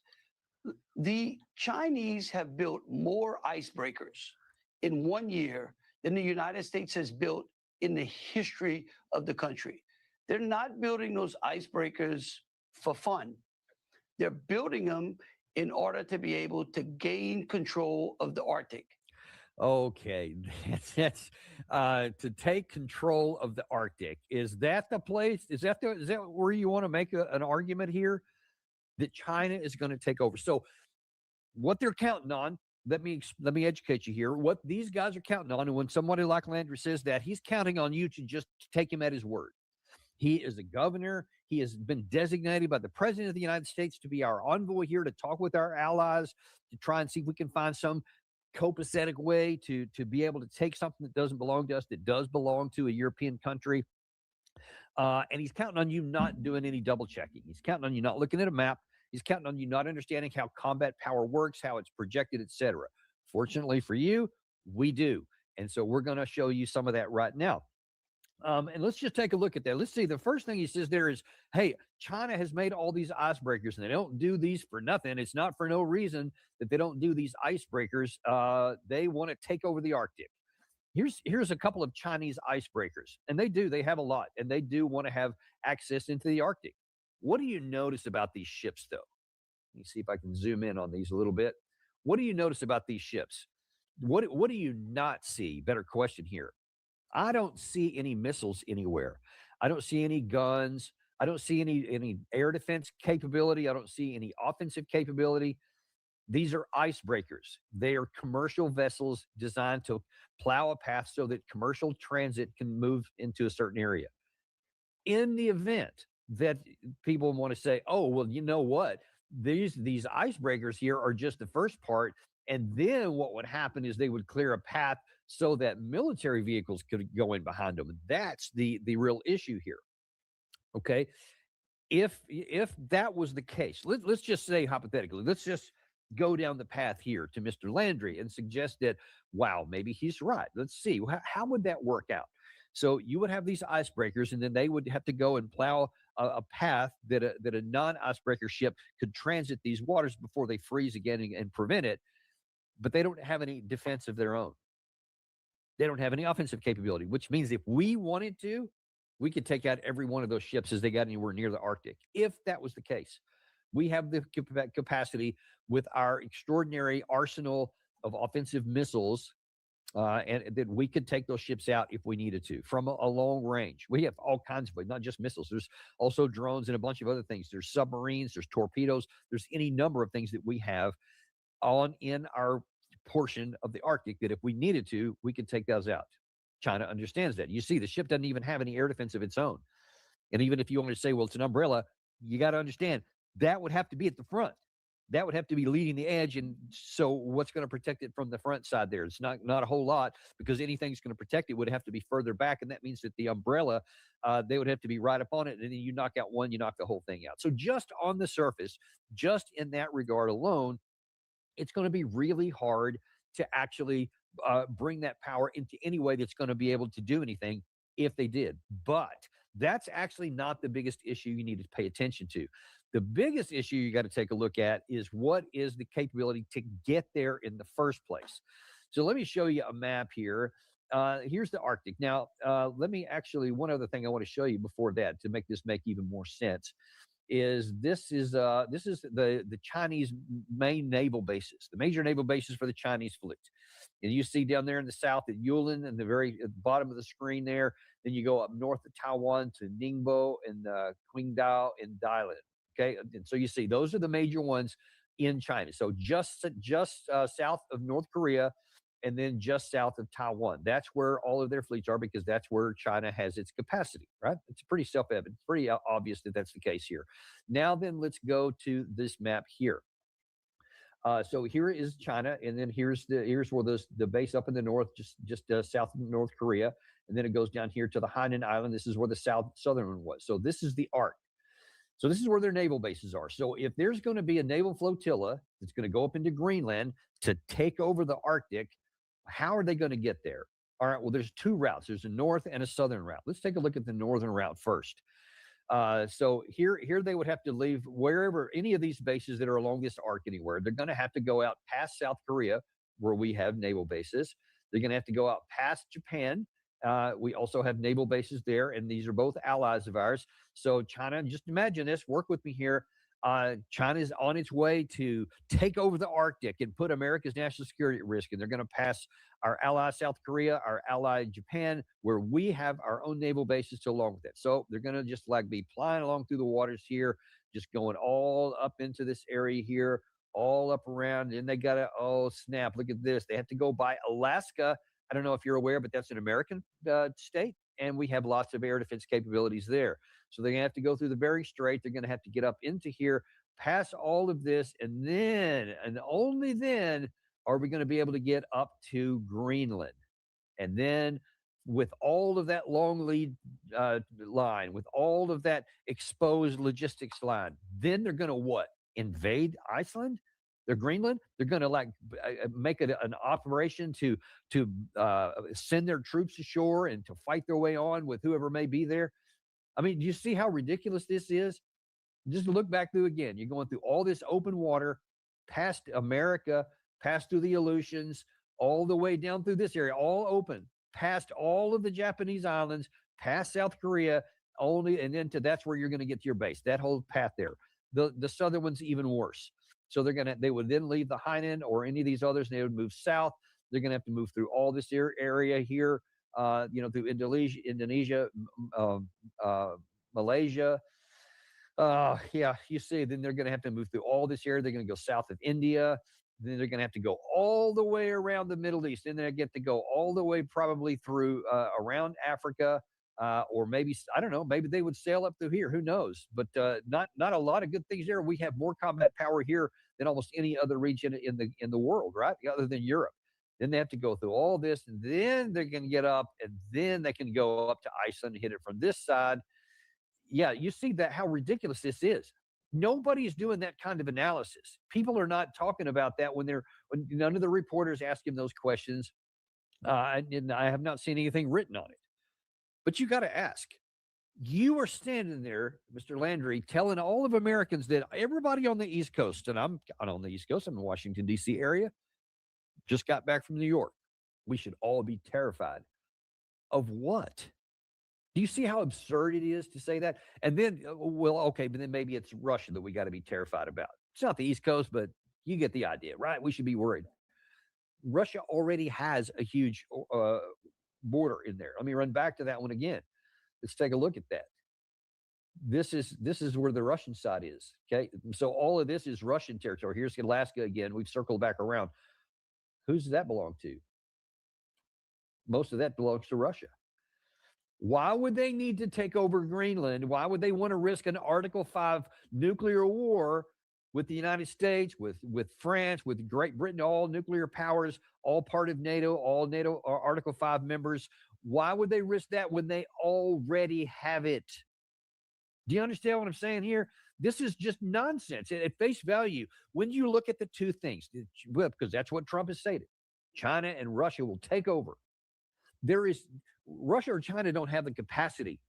The Chinese have built more icebreakers in 1 year than the United States has built in the history of the country. They're not building those icebreakers for fun. They're building them in order to be able to gain control of the Arctic. Okay, that's to take control of the Arctic. Is that the place? Is that where you want to make an argument here that China is going to take over? So, what they're counting on? Let me educate you here. What these guys are counting on, and when somebody like Landry says that, he's counting on you to just take him at his word. He is a governor. He has been designated by the president of the United States to be our envoy here to talk with our allies to try and see if we can find some copacetic way to be able to take something that doesn't belong to us, that does belong to a European country. And he's counting on you not doing any double checking. He's counting on you not looking at a map. He's counting on you not understanding how combat power works, how it's projected, etc. Fortunately for you, we do. And so we're going to show you some of that right now. And let's just take a look at that. Let's see. The first thing he says there is, hey, China has made all these icebreakers, and they don't do these for nothing. It's not for no reason that they don't do these icebreakers. They want to take over the Arctic. Here's a couple of Chinese icebreakers, and they have a lot, and they do want to have access into the Arctic. What do you notice about these ships, though? Let me see if I can zoom in on these a little bit. What do you notice about these ships? What do you not see? Better question here. I don't see any missiles anywhere. I don't see any guns. I don't see any air defense capability. I don't see any offensive capability. These are icebreakers. They are commercial vessels designed to plow a path so that commercial transit can move into a certain area. In the event that people want to say, oh, well, you know what? These icebreakers here are just the first part. And then what would happen is they would clear a path so that military vehicles could go in behind them. That's the real issue here. Okay. If that was the case, let's just say hypothetically, let's just go down the path here to Mr. Landry and suggest that, wow, maybe he's right. Let's see. How would that work out? So you would have these icebreakers, and then they would have to go and plow a path that a non-icebreaker ship could transit these waters before they freeze again and prevent it. But they don't have any defense of their own. They don't have any offensive capability, which means if we wanted to, we could take out every one of those ships as they got anywhere near the Arctic. If that was the case, we have the capacity with our extraordinary arsenal of offensive missiles, and that we could take those ships out if we needed to from a long range. We have all kinds of, not just missiles. There's also drones and a bunch of other things. There's submarines, there's torpedoes, there's any number of things that we have in our portion of the Arctic that if we needed to, we could take those out. China understands that. You see, the ship doesn't even have any air defense of its own. And even if you want to say, well, it's an umbrella, you got to understand that would have to be at the front. That would have to be leading the edge. And so what's going to protect it from the front side there? It's not a whole lot, because anything's going to protect it would have to be further back. And that means that the umbrella, they would have to be right up on it. And then you knock out one, you knock the whole thing out. So just on the surface, just in that regard alone, it's going to be really hard to actually bring that power into any way that's going to be able to do anything if they did. But that's actually not the biggest issue you need to pay attention to. The biggest issue you got to take a look at is what is the capability to get there in the first place. So let me show you a map here. Here's the Arctic. Now, let me actually, one other thing I want to show you before that to make this make even more sense is this is the Chinese main naval bases, the major naval bases for the Chinese fleet. And you see down there in the south at Yulin, and the very at the bottom of the screen there. Then you go up north of Taiwan to Ningbo and Qingdao and Dalian. Okay, and so you see those are the major ones in China. So just south of North Korea, and then just south of Taiwan. That's where all of their fleets are, because that's where China has its capacity, right? It's pretty self-evident, pretty obvious that that's the case here. Now then, let's go to this map here. So here is China, and then here's where the base up in the north, just south of North Korea, and then it goes down here to the Hainan Island. This is where the southern one was. So this is the Arctic. So this is where their naval bases are. So if there's going to be a naval flotilla that's going to go up into Greenland to take over the Arctic, how are they going to get there? All right, well, there's two routes. There's a north and a southern route. Let's take a look at the northern route first. So here they would have to leave wherever any of these bases that are along this arc anywhere. They're going to have to go out past South Korea, where we have naval bases. They're going to have to go out past Japan. We also have naval bases there, and these are both allies of ours. So China, just imagine this, work with me here. China is on its way to take over the Arctic and put America's national security at risk. And they're going to pass our ally South Korea, our ally Japan, where we have our own naval bases to along with it. So they're going to just like be flying along through the waters here, just going all up into this area here, all up around. And they got to, oh, snap, look at this. They have to go by Alaska. I don't know if you're aware, but that's an American state. And we have lots of air defense capabilities there. So they're going to have to go through the Bering Strait. They're going to have to get up into here, pass all of this, and then, and only then, are we going to be able to get up to Greenland. And then with all of that long lead line, with all of that exposed logistics line, then they're going to what? Invade Iceland? They're Greenland. They're going to like make it an operation to send their troops ashore and to fight their way on with whoever may be there. I mean, do you see how ridiculous this is? Just look back through again. You're going through all this open water, past America, past through the Aleutians, all the way down through this area, all open, past all of the Japanese islands, past South Korea, only, and then that's where you're going to get to your base. That whole path there. The southern one's even worse. So they would then leave the Hainan or any of these others, and they would move south. They're going to have to move through all this area here. Through Indonesia, Malaysia. You see, then they're going to have to move through all this area. They're going to go south of India. Then they're going to have to go all the way around the Middle East. Then they get to go all the way probably through around Africa, or maybe, I don't know, maybe they would sail up through here. Who knows? But not a lot of good things there. We have more combat power here than almost any other region in the world, right? Other than Europe. Then they have to go through all this, and then they're going to get up, and then they can go up to Iceland and hit it from this side. Yeah, you see that how ridiculous this is. Nobody's doing that kind of analysis. People are not talking about that when none of the reporters ask him those questions. And I have not seen anything written on it. But you got to ask. You are standing there, Mr. Landry, telling all of Americans that everybody on the East Coast, and I'm not on the East Coast, I'm in the Washington, D.C. area, just got back from New York. We should all be terrified. Of what? Do you see how absurd it is to say that? And then, well, okay, but then maybe it's Russia that we got to be terrified about. It's not the East Coast, but you get the idea, right? We should be worried. Russia already has a huge border in there. Let me run back to that one again. Let's take a look at that. This is where the Russian side is. Okay, so all of this is Russian territory. Here's Alaska again. We've circled back around. Who does that belong to? Most of that belongs to Russia. Why would they need to take over Greenland? Why would they want to risk an Article 5 nuclear war with the United States, with France, with Great Britain, all nuclear powers, all part of NATO, all NATO Article 5 members? Why would they risk that when they already have it? Do you understand what I'm saying here? This is just nonsense. At face value, when you look at the two things, because that's what Trump has stated, China and Russia will take over. Russia or China don't have the capacity.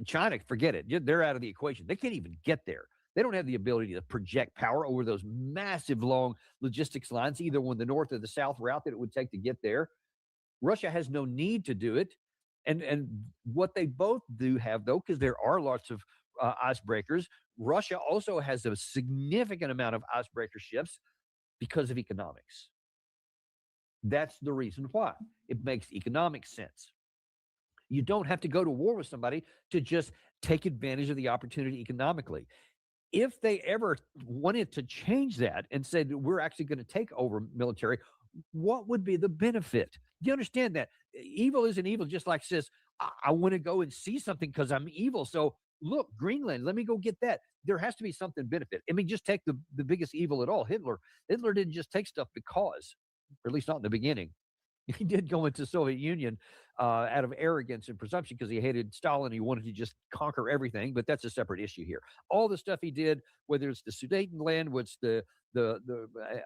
China, forget it. They're out of the equation. They can't even get there. They don't have the ability to project power over those massive long logistics lines, either on the north or the south route that it would take to get there. Russia has no need to do it. And what they both do have, though, because there are lots of icebreakers, Russia also has a significant amount of icebreaker ships because of economics. That's the reason why. It makes economic sense. You don't have to go to war with somebody to just take advantage of the opportunity economically. If they ever wanted to change that and said, we're actually going to take over military, what would be the benefit? Do you understand that? Evil isn't evil, just like says, I want to go and see something because I'm evil. So look, Greenland, let me go get that. There has to be something benefit. I mean, just take the biggest evil at all, Hitler. Hitler didn't just take stuff because, or at least not in the beginning. He did go into the Soviet Union out of arrogance and presumption because he hated Stalin. He wanted to just conquer everything, but that's a separate issue here. All the stuff he did, whether it's the Sudetenland, what's the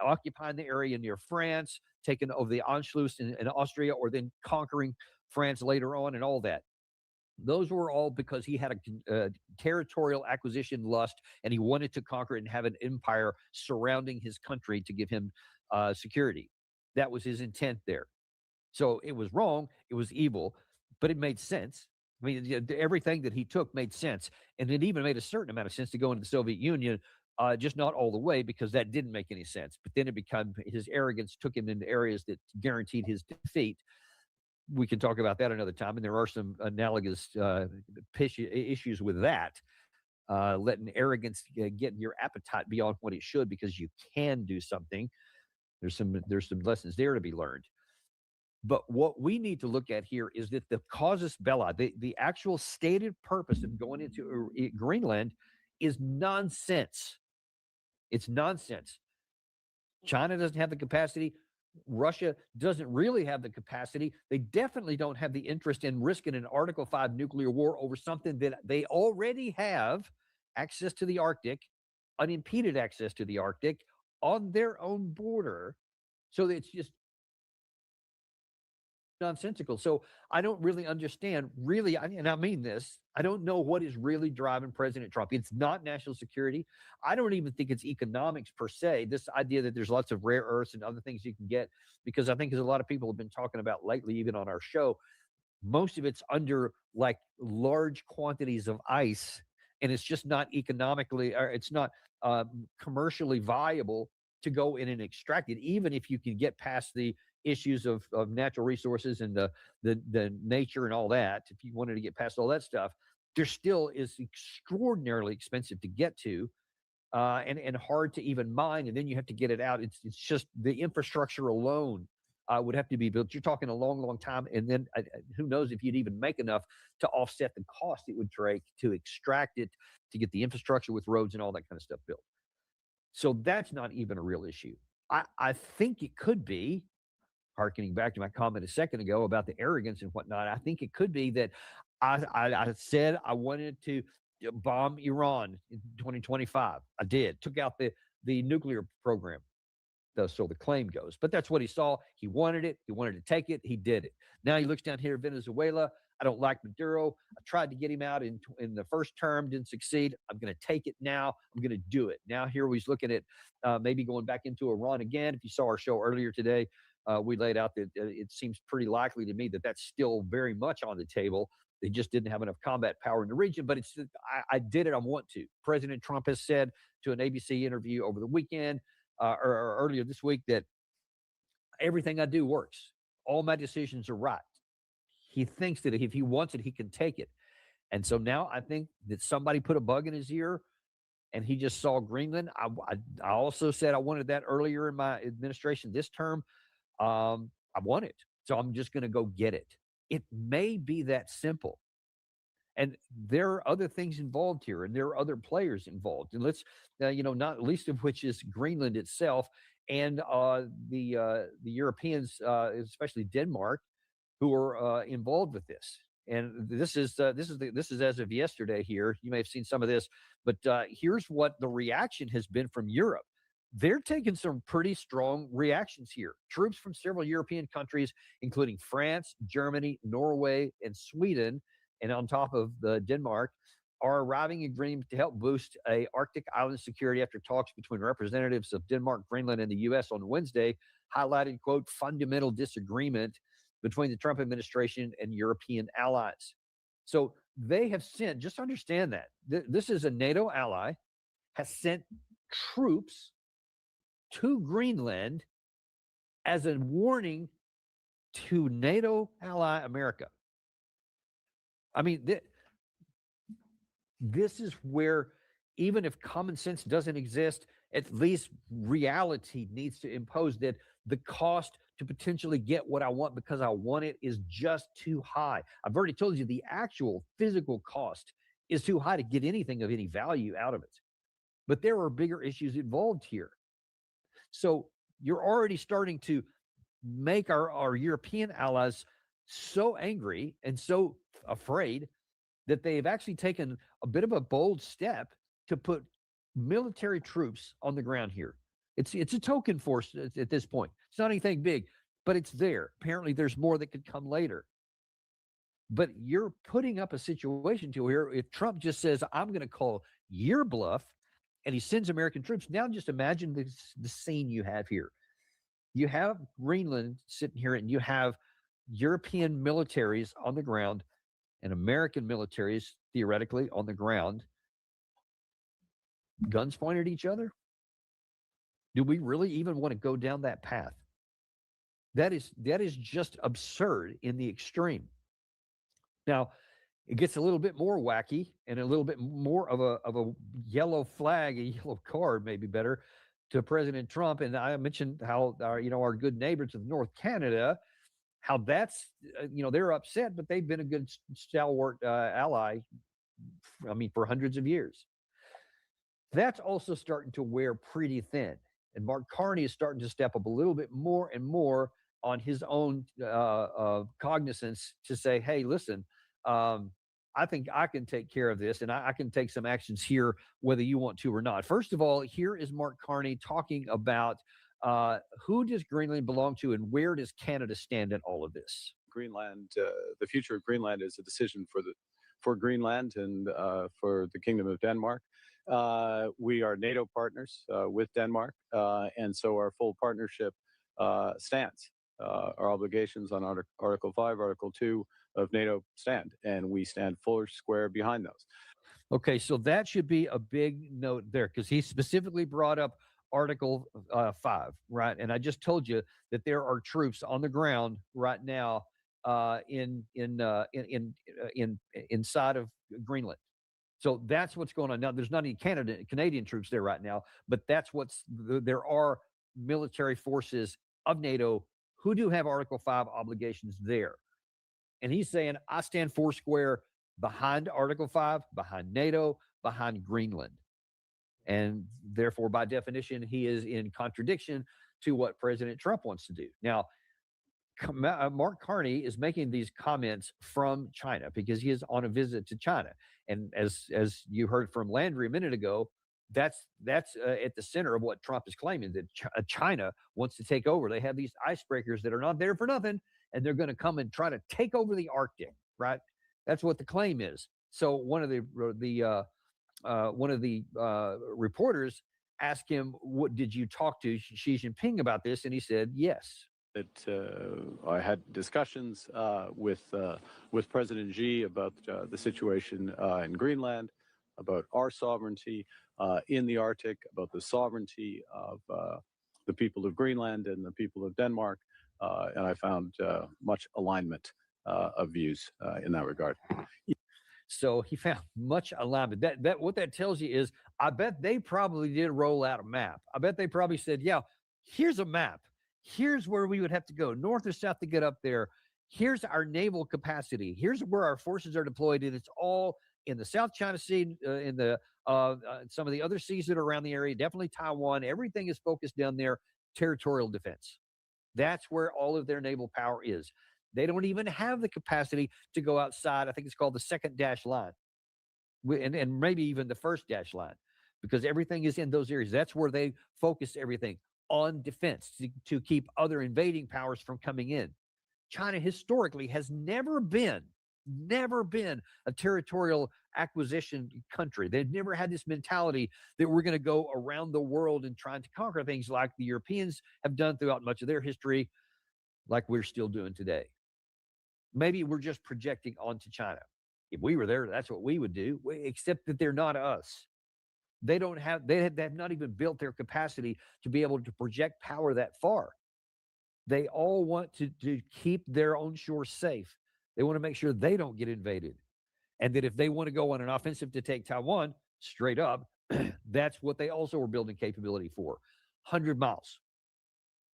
occupying the area near France, taking over the Anschluss in Austria, or then conquering France later on and all that. Those were all because he had a territorial acquisition lust, and he wanted to conquer and have an empire surrounding his country to give him security. That was his intent there. So it was wrong. It was evil, but it made sense. I mean, everything that he took made sense. And it even made a certain amount of sense to go into the Soviet Union, just not all the way, because that didn't make any sense. But then it became his arrogance took him into areas that guaranteed his defeat. We can talk about that another time. And there are some analogous issues with that. Letting arrogance get your appetite beyond what it should because you can do something. There's some lessons there to be learned. But what we need to look at here is that the casus belli, the actual stated purpose of going into Greenland, is nonsense. It's nonsense. China doesn't have the capacity. Russia doesn't really have the capacity. They definitely don't have the interest in risking an Article 5 nuclear war over something that they already have access to the Arctic, unimpeded access to the Arctic on their own border. So it's just nonsensical. So I don't really understand, really, and I mean this, I don't know what is really driving President Trump. It's not national security. I don't even think it's economics per se, this idea that there's lots of rare earths and other things you can get, because I think as a lot of people have been talking about lately, even on our show, most of it's under like large quantities of ice, and it's just not economically, or it's not commercially viable to go in and extract it, even if you can get past the issues of natural resources and the nature and all that. If you wanted to get past all that stuff, there still is extraordinarily expensive to get to, and hard to even mine, and then you have to get it out. It's just the infrastructure alone would have to be built. You're talking a long, long time, and then who knows if you'd even make enough to offset the cost it would take to extract it, to get the infrastructure with roads and all that kind of stuff built. So that's not even a real issue. I think it could be, harkening back to my comment a second ago about the arrogance and whatnot, I think it could be that I said I wanted to bomb Iran in 2025. I did. Took out the nuclear program. So the claim goes. But that's what he saw. He wanted it. He wanted to take it. He did it. Now he looks down here at Venezuela. I don't like Maduro. I tried to get him out in the first term. Didn't succeed. I'm going to take it now. I'm going to do it. Now here he's looking at maybe going back into Iran again. If you saw our show earlier today, we laid out that it seems pretty likely to me that that's still very much on the table. They just didn't have enough combat power in the region, but I did it. I want to. President Trump has said to an ABC interview over the weekend or earlier this week that everything I do works. All my decisions are right. He thinks that if he wants it, he can take it. And so now I think that somebody put a bug in his ear and he just saw Greenland. I also said I wanted that earlier in my administration this term. I want it. So I'm just going to go get it. It may be that simple. And there are other things involved here, and there are other players involved. And let's, not least of which is Greenland itself and the Europeans, especially Denmark, who are involved with this. And this is as of yesterday here. You may have seen some of this, but here's what the reaction has been from Europe. They're taking some pretty strong reactions here. Troops from several European countries, including France, Germany, Norway, and Sweden, and on top of Denmark, are arriving in Greenland to help boost a Arctic island security after talks between representatives of Denmark, Greenland, and the U.S. on Wednesday highlighted, quote, fundamental disagreement between the Trump administration and European allies. So they have sent, just understand that, this is a NATO ally, has sent troops to Greenland as a warning to NATO ally America. I mean, this is where, even if common sense doesn't exist, at least reality needs to impose that the cost to potentially get what I want because I want it is just too high. I've already told you the actual physical cost is too high to get anything of any value out of it. But there are bigger issues involved here. So you're already starting to make our European allies so angry and so afraid that they've actually taken a bit of a bold step to put military troops on the ground here. It's a token force at this point. It's not anything big, but it's there. Apparently there's more that could come later. But you're putting up a situation to where if Trump just says, I'm going to call your bluff, and he sends American troops, now just imagine the scene you have here. You have Greenland sitting here, and you have European militaries on the ground and American militaries theoretically on the ground, guns pointed at each other. Do we really even want to go down that path? That is just absurd in the extreme. Now, it gets a little bit more wacky and a little bit more of a yellow flag, a yellow card, maybe better, to President Trump. And I mentioned how our good neighbors of North Canada, how that's they're upset, but they've been a good stalwart ally. I mean, for hundreds of years. That's also starting to wear pretty thin, and Mark Carney is starting to step up a little bit more and more on his own cognizance to say, hey, listen, I think I can take care of this, and I can take some actions here, whether you want to or not. First of all, here is Mark Carney talking about who does Greenland belong to and where does Canada stand in all of this? Greenland, the future of Greenland is a decision for Greenland and for the Kingdom of Denmark. We are NATO partners with Denmark, and so our full partnership stands. Our obligations on Article 5, Article 2 of NATO stand, and we stand full square behind those. Okay, so that should be a big note there, because he specifically brought up Article 5, right? And I just told you that there are troops on the ground right now inside of Greenland. So that's what's going on now. There's not any Canadian troops there right now, but there are military forces of NATO who do have Article 5 obligations there. And he's saying, I stand four square behind Article 5, behind NATO, behind Greenland. And therefore, by definition, he is in contradiction to what President Trump wants to do. Now, Mark Carney is making these comments from China because he is on a visit to China. And as you heard from Landry a minute ago, that's at the center of what Trump is claiming, that China wants to take over. They have these icebreakers that are not there for nothing, and they're going to come and try to take over the Arctic, right? That's what the claim is. So one of the reporters asked him, "What did you talk to Xi Jinping about this?" And he said, "Yes." I had discussions with President Xi about the situation in Greenland, about our sovereignty in the Arctic, about the sovereignty of the people of Greenland and the people of Denmark, and I found much alignment of views in that regard. So he found much alignment. That what that tells you is, I bet they probably did roll out a map. I bet they probably said, "Yeah, here's a map. Here's where we would have to go, north or south to get up there. Here's our naval capacity. Here's where our forces are deployed, and it's all in the South China Sea, in the some of the other seas that are around the area. Definitely Taiwan. Everything is focused down there. Territorial defense. That's where all of their naval power is. They don't even have the capacity to go outside. I think it's called the second dash line, and maybe even the first dash line, because everything is in those areas. That's where they focus everything on defense to keep other invading powers from coming in. China historically has never been a territorial acquisition country. They've never had this mentality that we're going to go around the world and trying to conquer things like the Europeans have done throughout much of their history, like we're still doing today. Maybe we're just projecting onto China. If we were there, that's what we would do, except that they're not us. They have not even built their capacity to be able to project power that far. They all want to keep their own shores safe. They want to make sure they don't get invaded. And that if they want to go on an offensive to take Taiwan, straight up, that's what they also are building capability for. 100 miles.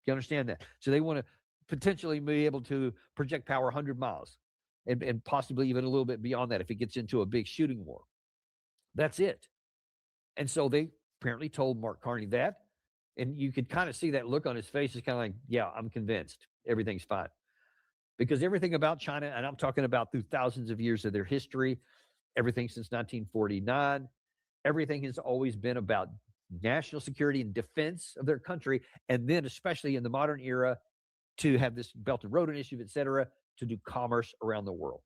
You understand that? So they want to potentially be able to project power 100 miles and possibly even a little bit beyond that if it gets into a big shooting war. That's it. And so they apparently told Mark Carney that, and you could kind of see that look on his face is kind of like, yeah, I'm convinced everything's fine. Because everything about China, and I'm talking about through thousands of years of their history, everything since 1949, everything has always been about national security and defense of their country, and then especially in the modern era, to have this Belt and Road Initiative, et cetera, to do commerce around the world.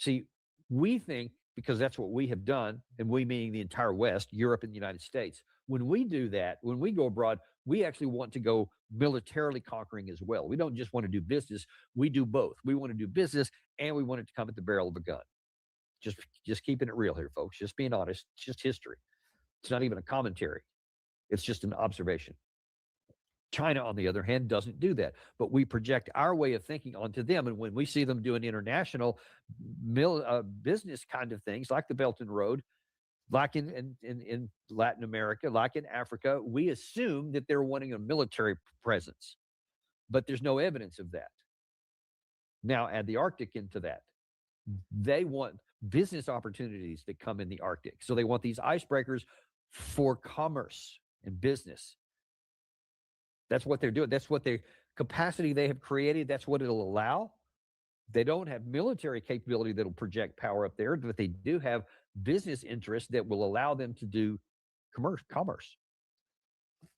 See, we think because that's what we have done, and we meaning the entire West, Europe and the United States. When we do that, when we go abroad, we actually want to go militarily conquering as well. We don't just want to do business. We do both. We want to do business and we want it to come at the barrel of a gun. Just keeping it real here, folks. Just being honest. It's just history. It's not even a commentary. It's just an observation. China, on the other hand, doesn't do that. But we project our way of thinking onto them. And when we see them doing international business kind of things like the Belt and Road, like in Latin America, like in Africa, we assume that they're wanting a military presence. But there's no evidence of that. Now add the Arctic into that. They want business opportunities that come in the Arctic. So they want these icebreakers for commerce and business. That's what they're doing. That's what the capacity they have created. That's what it'll allow. They don't have military capability that'll project power up there, but they do have business interests that will allow them to do commerce.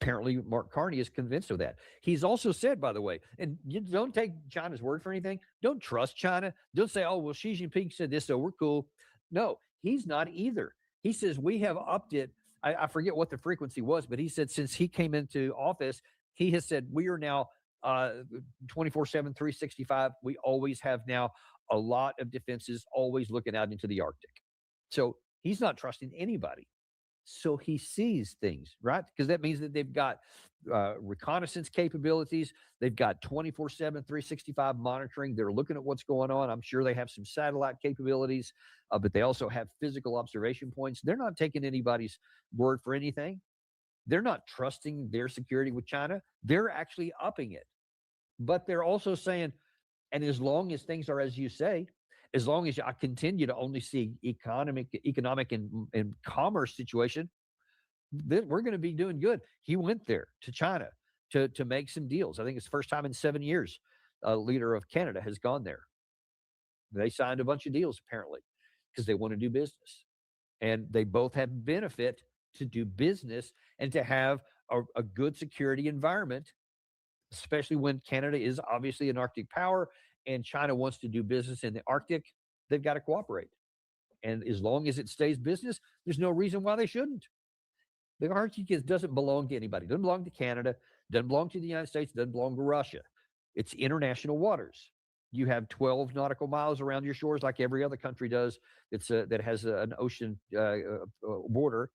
Apparently, Mark Carney is convinced of that. He's also said, by the way, and you don't take China's word for anything. Don't trust China. Don't say, oh, well, Xi Jinping said this, so we're cool. No, he's not either. He says we have upped it. I forget what the frequency was, but he said since he came into office, he has said we are now 24/7, 365. We always have now a lot of defenses, always looking out into the Arctic. So he's not trusting anybody. So he sees things, right? Because that means that they've got reconnaissance capabilities. They've got 24/7, 365 monitoring. They're looking at what's going on. I'm sure they have some satellite capabilities, but they also have physical observation points. They're not taking anybody's word for anything. They're not trusting their security with China. They're actually upping it. But they're also saying, and as long as things are as you say, as long as I continue to only see economic and commerce situation, we're going to be doing good. He went there to China to make some deals. I think it's the first time in 7 years a leader of Canada has gone there. They signed a bunch of deals apparently because they want to do business. And they both have benefit to do business and to have a good security environment, especially when Canada is obviously an Arctic power and China wants to do business in the Arctic. They've got to cooperate. And as long as it stays business, there's no reason why they shouldn't. The Arctic doesn't belong to anybody. It doesn't belong to Canada, doesn't belong to the United States, doesn't belong to Russia. It's international waters. You have 12 nautical miles around your shores like every other country does that has an ocean border.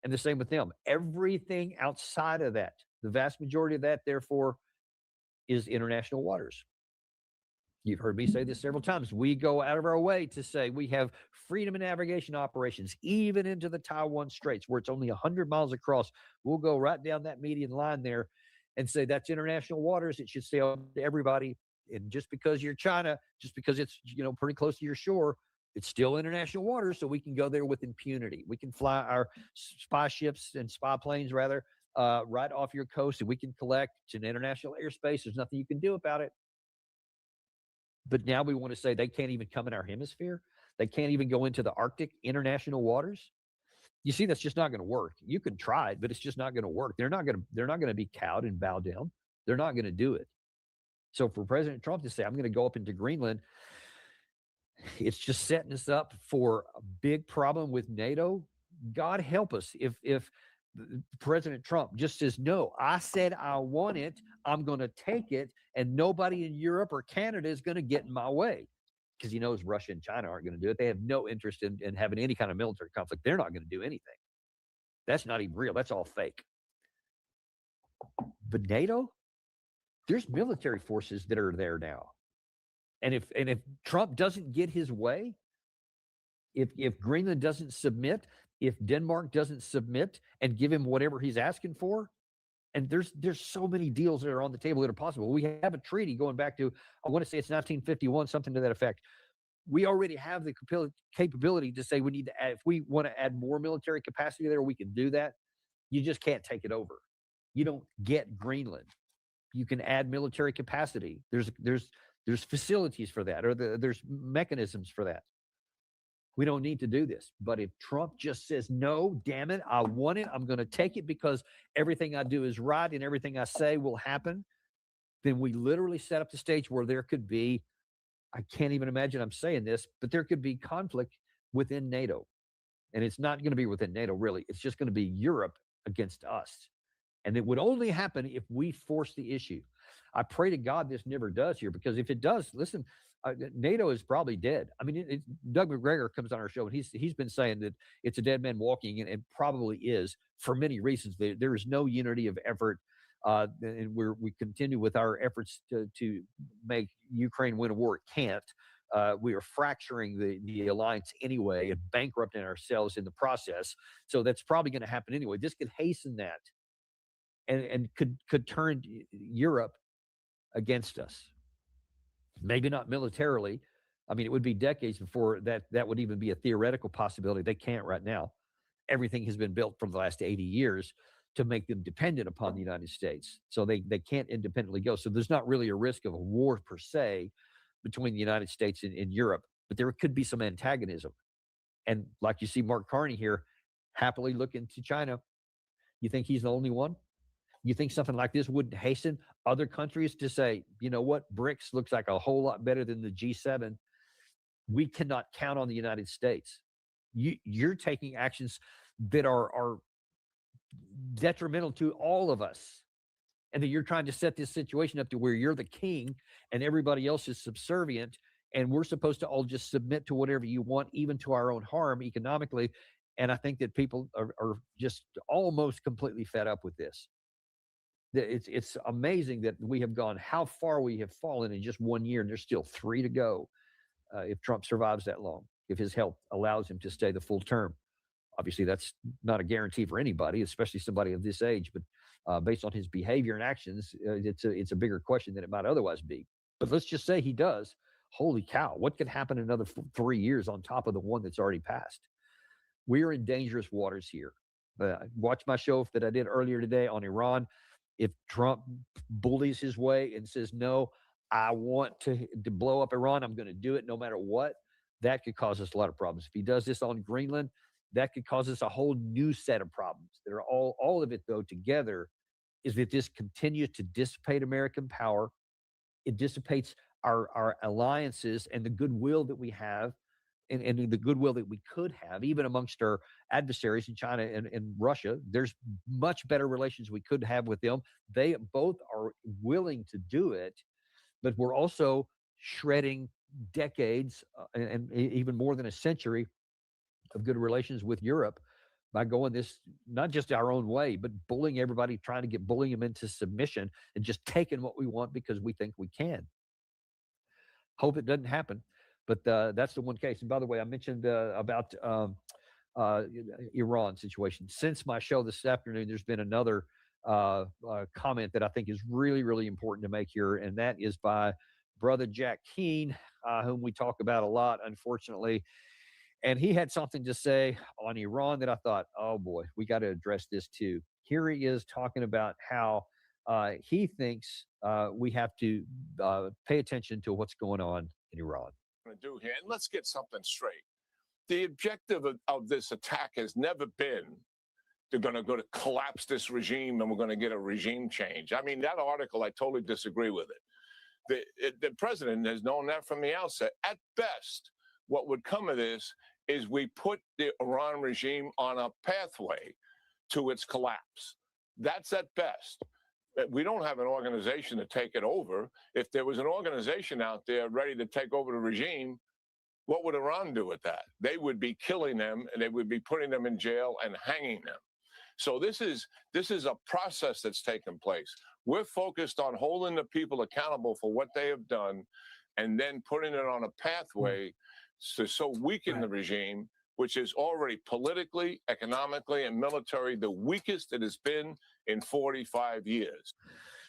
And the same with them. Everything outside of that, the vast majority of that, therefore, is international waters. You've heard me say this several times. We go out of our way to say we have freedom of navigation operations, even into the Taiwan Straits, where it's only 100 miles across. We'll go right down that median line there and say that's international waters. It should stay open to everybody. And just because you're China, just because it's pretty close to your shore, it's still international waters, so we can go there with impunity. We can fly our spy ships and spy planes, rather, right off your coast, and we can collect. It's an international airspace. There's nothing you can do about it. But now we want to say they can't even come in our hemisphere. They can't even go into the Arctic international waters. You see, that's just not going to work. You can try it, but it's just not going to work. They're not going to be cowed and bow down. They're not going to do it. So for President Trump to say, I'm going to go up into Greenland, it's just setting us up for a big problem with NATO. God help us if President Trump just says, no, I said I want it, I'm going to take it, and nobody in Europe or Canada is going to get in my way, because he knows Russia and China aren't going to do it. They have no interest in having any kind of military conflict. They're not going to do anything. That's not even real. That's all fake. But NATO, there's military forces that are there now. And if Trump doesn't get his way, if Greenland doesn't submit, if Denmark doesn't submit and give him whatever he's asking for, and there's so many deals that are on the table that are possible. We have a treaty going back to, I want to say it's 1951, something to that effect. We already have the capability to say we need to add, if we want to add more military capacity there, we can do that. You just can't take it over. You don't get Greenland. You can add military capacity. There's facilities for that, or there's mechanisms for that. We don't need to do this. But if Trump just says, no, damn it, I want it, I'm going to take it because everything I do is right and everything I say will happen, then we literally set up the stage where there could be I can't even imagine I'm saying this, but there could be conflict within NATO. And it's not going to be within NATO, really. It's just going to be Europe against us. And it would only happen if we force the issue. I pray to God this never does here, because if it does, listen, NATO is probably dead. I mean, Doug McGregor comes on our show, and he's been saying that it's a dead man walking, and probably is for many reasons. There is no unity of effort, and we continue with our efforts to make Ukraine win a war. It can't. We are fracturing the alliance anyway and bankrupting ourselves in the process. So that's probably going to happen anyway. This could hasten that, and could turn Europe against us. Maybe not militarily. I mean, it would be decades before that would even be a theoretical possibility. They can't right now. Everything has been built from the last 80 years to make them dependent upon the United States. So they can't independently go. So there's not really a risk of a war per se between the United States and Europe, but there could be some antagonism. And like you see Mark Carney here, happily looking to China. You think he's the only one? You think something like this wouldn't hasten other countries to say, you know what, BRICS looks like a whole lot better than the G7. We cannot count on the United States. You're taking actions that are detrimental to all of us. And that you're trying to set this situation up to where you're the king and everybody else is subservient. And we're supposed to all just submit to whatever you want, even to our own harm economically. And I think that people are just almost completely fed up with this. It's amazing that we have gone, how far we have fallen in just 1 year, and there's still 3 to go if Trump survives that long, if his health allows him to stay the full term. Obviously, that's not a guarantee for anybody, especially somebody of this age. But based on his behavior and actions, it's a bigger question than it might otherwise be. But let's just say he does. Holy cow, what could happen in another 3 years on top of the one that's already passed? We are in dangerous waters here. Watch my show that I did earlier today on Iran. If Trump bullies his way and says, no, I want to blow up Iran, I'm going to do it no matter what, that could cause us a lot of problems. If he does this on Greenland, that could cause us a whole new set of problems. That are all of it, though, together, is that this continues to dissipate American power. It dissipates our alliances and the goodwill that we have, and the goodwill that we could have, even amongst our adversaries in China and Russia. There's much better relations we could have with them. They both are willing to do it, but we're also shredding decades and even more than a century of good relations with Europe by going this, not just our own way, but bullying everybody, trying to bullying them into submission and just taking what we want because we think we can. Hope it doesn't happen. But that's the one case. And by the way, I mentioned about Iran situation. Since my show this afternoon, there's been another comment that I think is really, really important to make here, and that is by Brother Jack Keane, whom we talk about a lot, unfortunately. And he had something to say on Iran that I thought, oh boy, we got to address this too. Here he is talking about how he thinks we have to pay attention to what's going on in Iran. To do here, and let's get something straight. The objective of this attack has never been they're going to go to collapse this regime and we're going to get a regime change. I mean, that article, I totally disagree with it. The president has known that from the outset. At best, what would come of this is we put the Iran regime on a pathway to its collapse. That's at best. We don't have an organization to take it over. If there was an organization out there ready to take over the regime, what would Iran do with that? They would be killing them, and they would be putting them in jail and hanging them. So this is a process that's taken place. We're focused on holding the people accountable for what they have done, and then putting it on a pathway to so weaken the regime, which is already politically, economically, and military the weakest it has been in 45 years.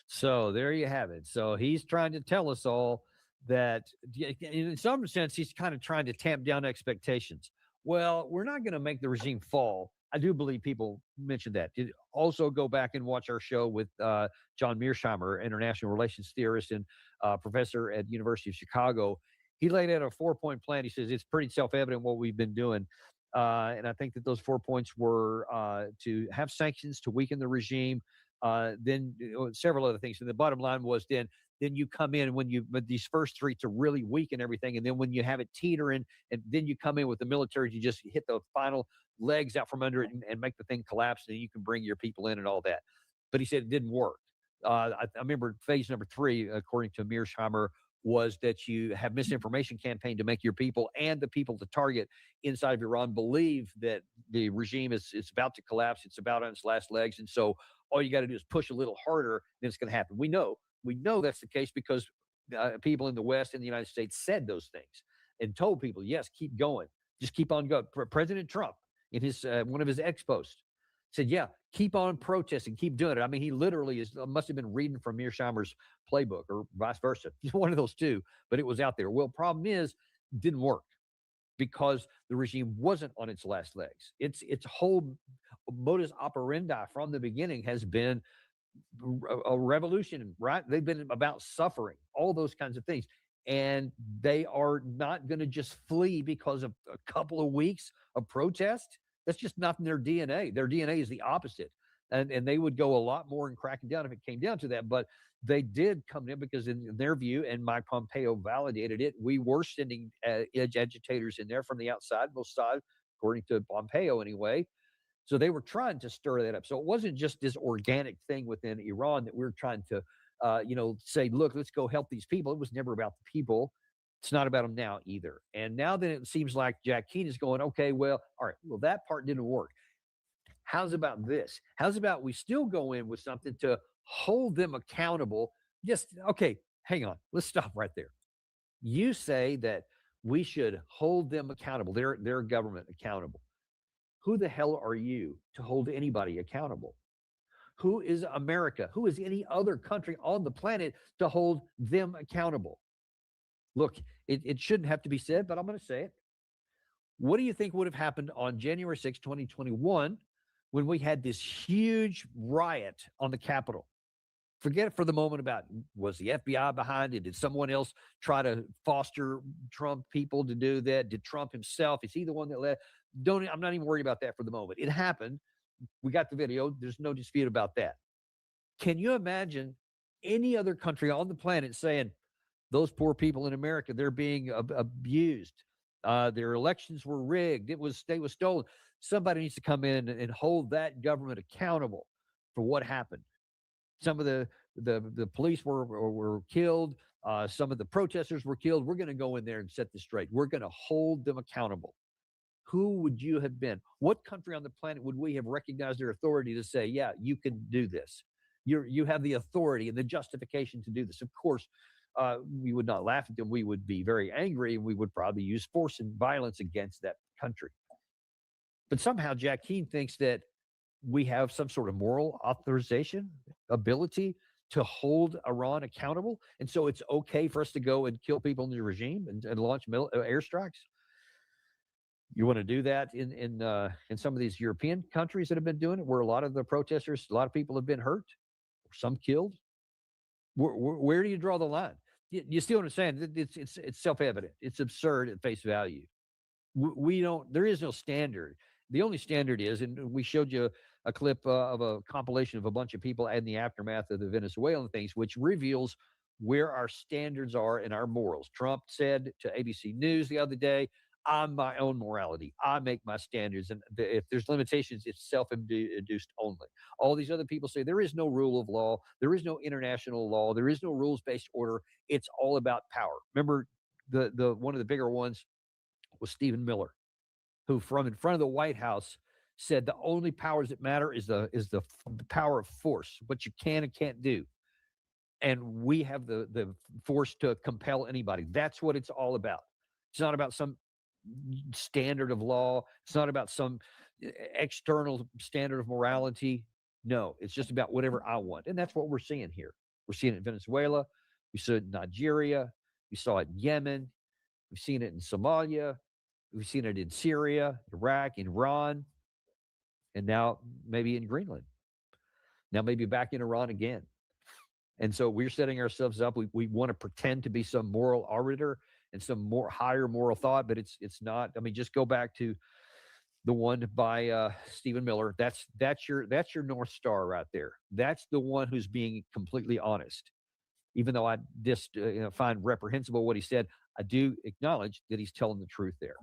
So there you have it. So he's trying to tell us all that, in some sense, he's kind of trying to tamp down expectations. Well, we're not going to make the regime fall. I do believe people mentioned that. Also go back and watch our show with John Mearsheimer, international relations theorist and professor at University of Chicago. He laid out a 4-point plan. He says it's pretty self-evident what we've been doing. And I think that those 4 points were to have sanctions to weaken the regime, then several other things. And the bottom line was then you come in with these first three to really weaken everything. And then when you have it teetering, and then you come in with the military to just hit the final legs out from under it and make the thing collapse, and you can bring your people in and all that. But he said it didn't work. I remember phase number 3, according to Mearsheimer, was that you have misinformation campaign to make your people and the people to target inside of Iran believe that the regime is about to collapse. It's about on its last legs. And so all you got to do is push a little harder, then it's going to happen. We know that's the case because people in the West and the United States said those things and told people, yes, keep going. Just keep on going. President Trump, in his one of his ex-posts, said, yeah, keep on protesting, keep doing it. I mean, he literally must have been reading from Mearsheimer's playbook or vice versa. One of those two, but it was out there. Well, problem is, it didn't work because the regime wasn't on its last legs. Its whole modus operandi from the beginning has been a revolution, right? They've been about suffering, all those kinds of things. And they are not going to just flee because of a couple of weeks of protest. That's just not in their DNA. Their DNA is the opposite. And they would go a lot more in cracking down if it came down to that. But they did come in because in their view, and Mike Pompeo validated it, we were sending edge agitators in there from the outside, Mossad, according to Pompeo anyway. So they were trying to stir that up. So it wasn't just this organic thing within Iran that we were trying to, say, look, let's go help these people. It was never about the people. It's not about them now either. And now that it seems like Jack Keane is going, okay, well, all right, well, that part didn't work. How's about this? How's about we still go in with something to hold them accountable? Just, okay, hang on. Let's stop right there. You say that we should hold them accountable, their government accountable. Who the hell are you to hold anybody accountable? Who is America? Who is any other country on the planet to hold them accountable? Look, it shouldn't have to be said, but I'm going to say it. What do you think would have happened on January 6, 2021, when we had this huge riot on the Capitol? Forget it for the moment about, was the FBI behind it? Did someone else try to foster Trump people to do that? Did Trump himself? Is he the one that led? I'm not even worried about that for the moment. It happened. We got the video. There's no dispute about that. Can you imagine any other country on the planet saying, those poor people in America, they're being abused. Their elections were rigged. They was stolen. Somebody needs to come in and hold that government accountable for what happened. Some of the police were killed. Some of the protesters were killed. We're going to go in there and set this straight. We're going to hold them accountable. Who would you have been? What country on the planet would we have recognized their authority to say, yeah, you can do this? You have the authority and the justification to do this. Of course, we would not laugh at them. We would be very angry, and we would probably use force and violence against that country. But somehow Jack Keane thinks that we have some sort of moral authorization, ability to hold Iran accountable. And so it's okay for us to go and kill people in the regime and launch airstrikes. You want to do that in some of these European countries that have been doing it, where a lot of the protesters, a lot of people have been hurt, some killed. Where do you draw the line? You still understand? It's self-evident. It's absurd at face value. There is no standard. The only standard is, and we showed you a clip of a compilation of a bunch of people in the aftermath of the Venezuelan things, which reveals where our standards are and our morals. Trump said to ABC News the other day, I'm my own morality. I make my standards. And if there's limitations, it's self-induced only. All these other people say there is no rule of law. There is no international law. There is no rules-based order. It's all about power. Remember, the one of the bigger ones was Stephen Miller, who from in front of the White House said the only powers that matter is the power of force, what you can and can't do. And we have the force to compel anybody. That's what it's all about. It's not about some standard of law. It's not about some external standard of morality. No, it's just about whatever I want. And that's what we're seeing here. We're seeing it in Venezuela. We saw it in Nigeria. We saw it in Yemen. We've seen it in Somalia. We've seen it in Syria, Iraq, Iran, and now maybe in Greenland. Now maybe back in Iran again. And so we're setting ourselves up. We want to pretend to be some moral arbiter and some more higher moral thought, but it's not. I mean, just go back to the one by Stephen Miller. That's your North Star right there. That's the one who's being completely honest. Even though I just find reprehensible what he said, I do acknowledge that he's telling the truth there.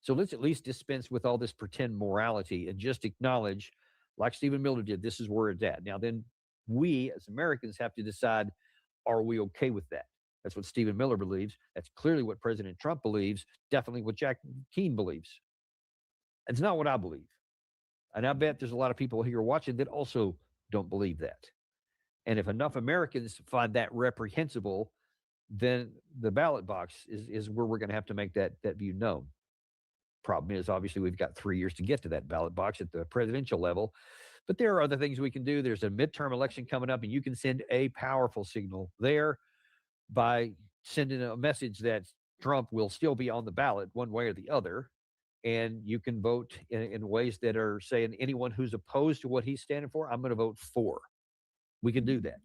So let's at least dispense with all this pretend morality and just acknowledge, like Stephen Miller did, this is where it's at. Now, then we as Americans have to decide, are we okay with that? That's what Stephen Miller believes. That's clearly what President Trump believes, definitely what Jack Keane believes. It's not what I believe. And I bet there's a lot of people here watching that also don't believe that. And if enough Americans find that reprehensible, then the ballot box is where we're going to have to make that view known. Problem is, obviously, we've got 3 years to get to that ballot box at the presidential level. But there are other things we can do. There's a midterm election coming up, and you can send a powerful signal there by sending a message that Trump will still be on the ballot one way or the other. And you can vote in ways that are saying anyone who's opposed to what he's standing for, I'm going to vote for. We can do that.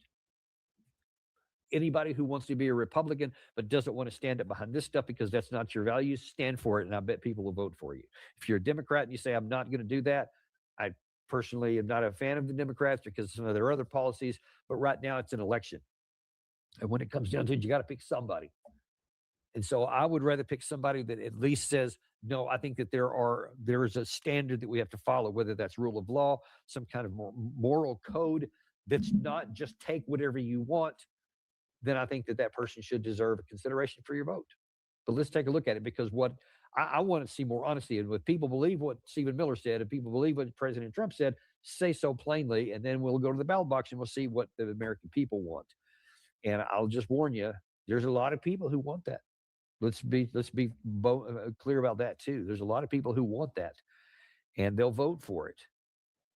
Anybody who wants to be a Republican but doesn't want to stand up behind this stuff because that's not your values, stand for it, and I bet people will vote for you. If you're a Democrat and you say, I'm not going to do that, I personally am not a fan of the Democrats because of some of their other policies, but right now it's an election. And when it comes down to it, you got to pick somebody. And so I would rather pick somebody that at least says, no, I think that there is a standard that we have to follow, whether that's rule of law, some kind of moral code that's not just take whatever you want, then I think that person should deserve a consideration for your vote. But let's take a look at it, because what I want to see more honesty. And if people believe what Stephen Miller said, and people believe what President Trump said, say so plainly, and then we'll go to the ballot box and we'll see what the American people want. And I'll just warn you, there's a lot of people who want that. Let's be clear about that too. There's a lot of people who want that, and they'll vote for it.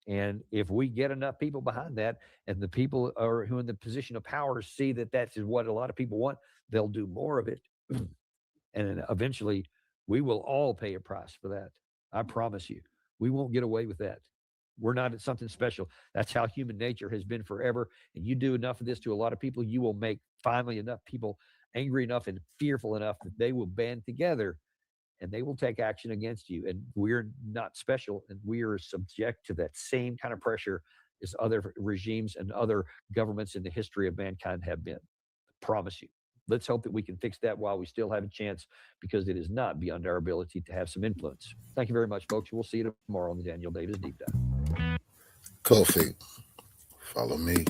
And if we get enough people behind that, and the people who are in the position of power see that that's what a lot of people want, they'll do more of it. And eventually, we will all pay a price for that. I promise you. We won't get away with that. We're not something special. That's how human nature has been forever. And you do enough of this to a lot of people, you will make finally enough people angry enough and fearful enough that they will band together and they will take action against you. And we're not special, and we are subject to that same kind of pressure as other regimes and other governments in the history of mankind have been. I promise you. Let's hope that we can fix that while we still have a chance, because it is not beyond our ability to have some influence. Thank you very much, folks. We'll see you tomorrow on the Daniel Davis Deep Dive. Kofi, follow me.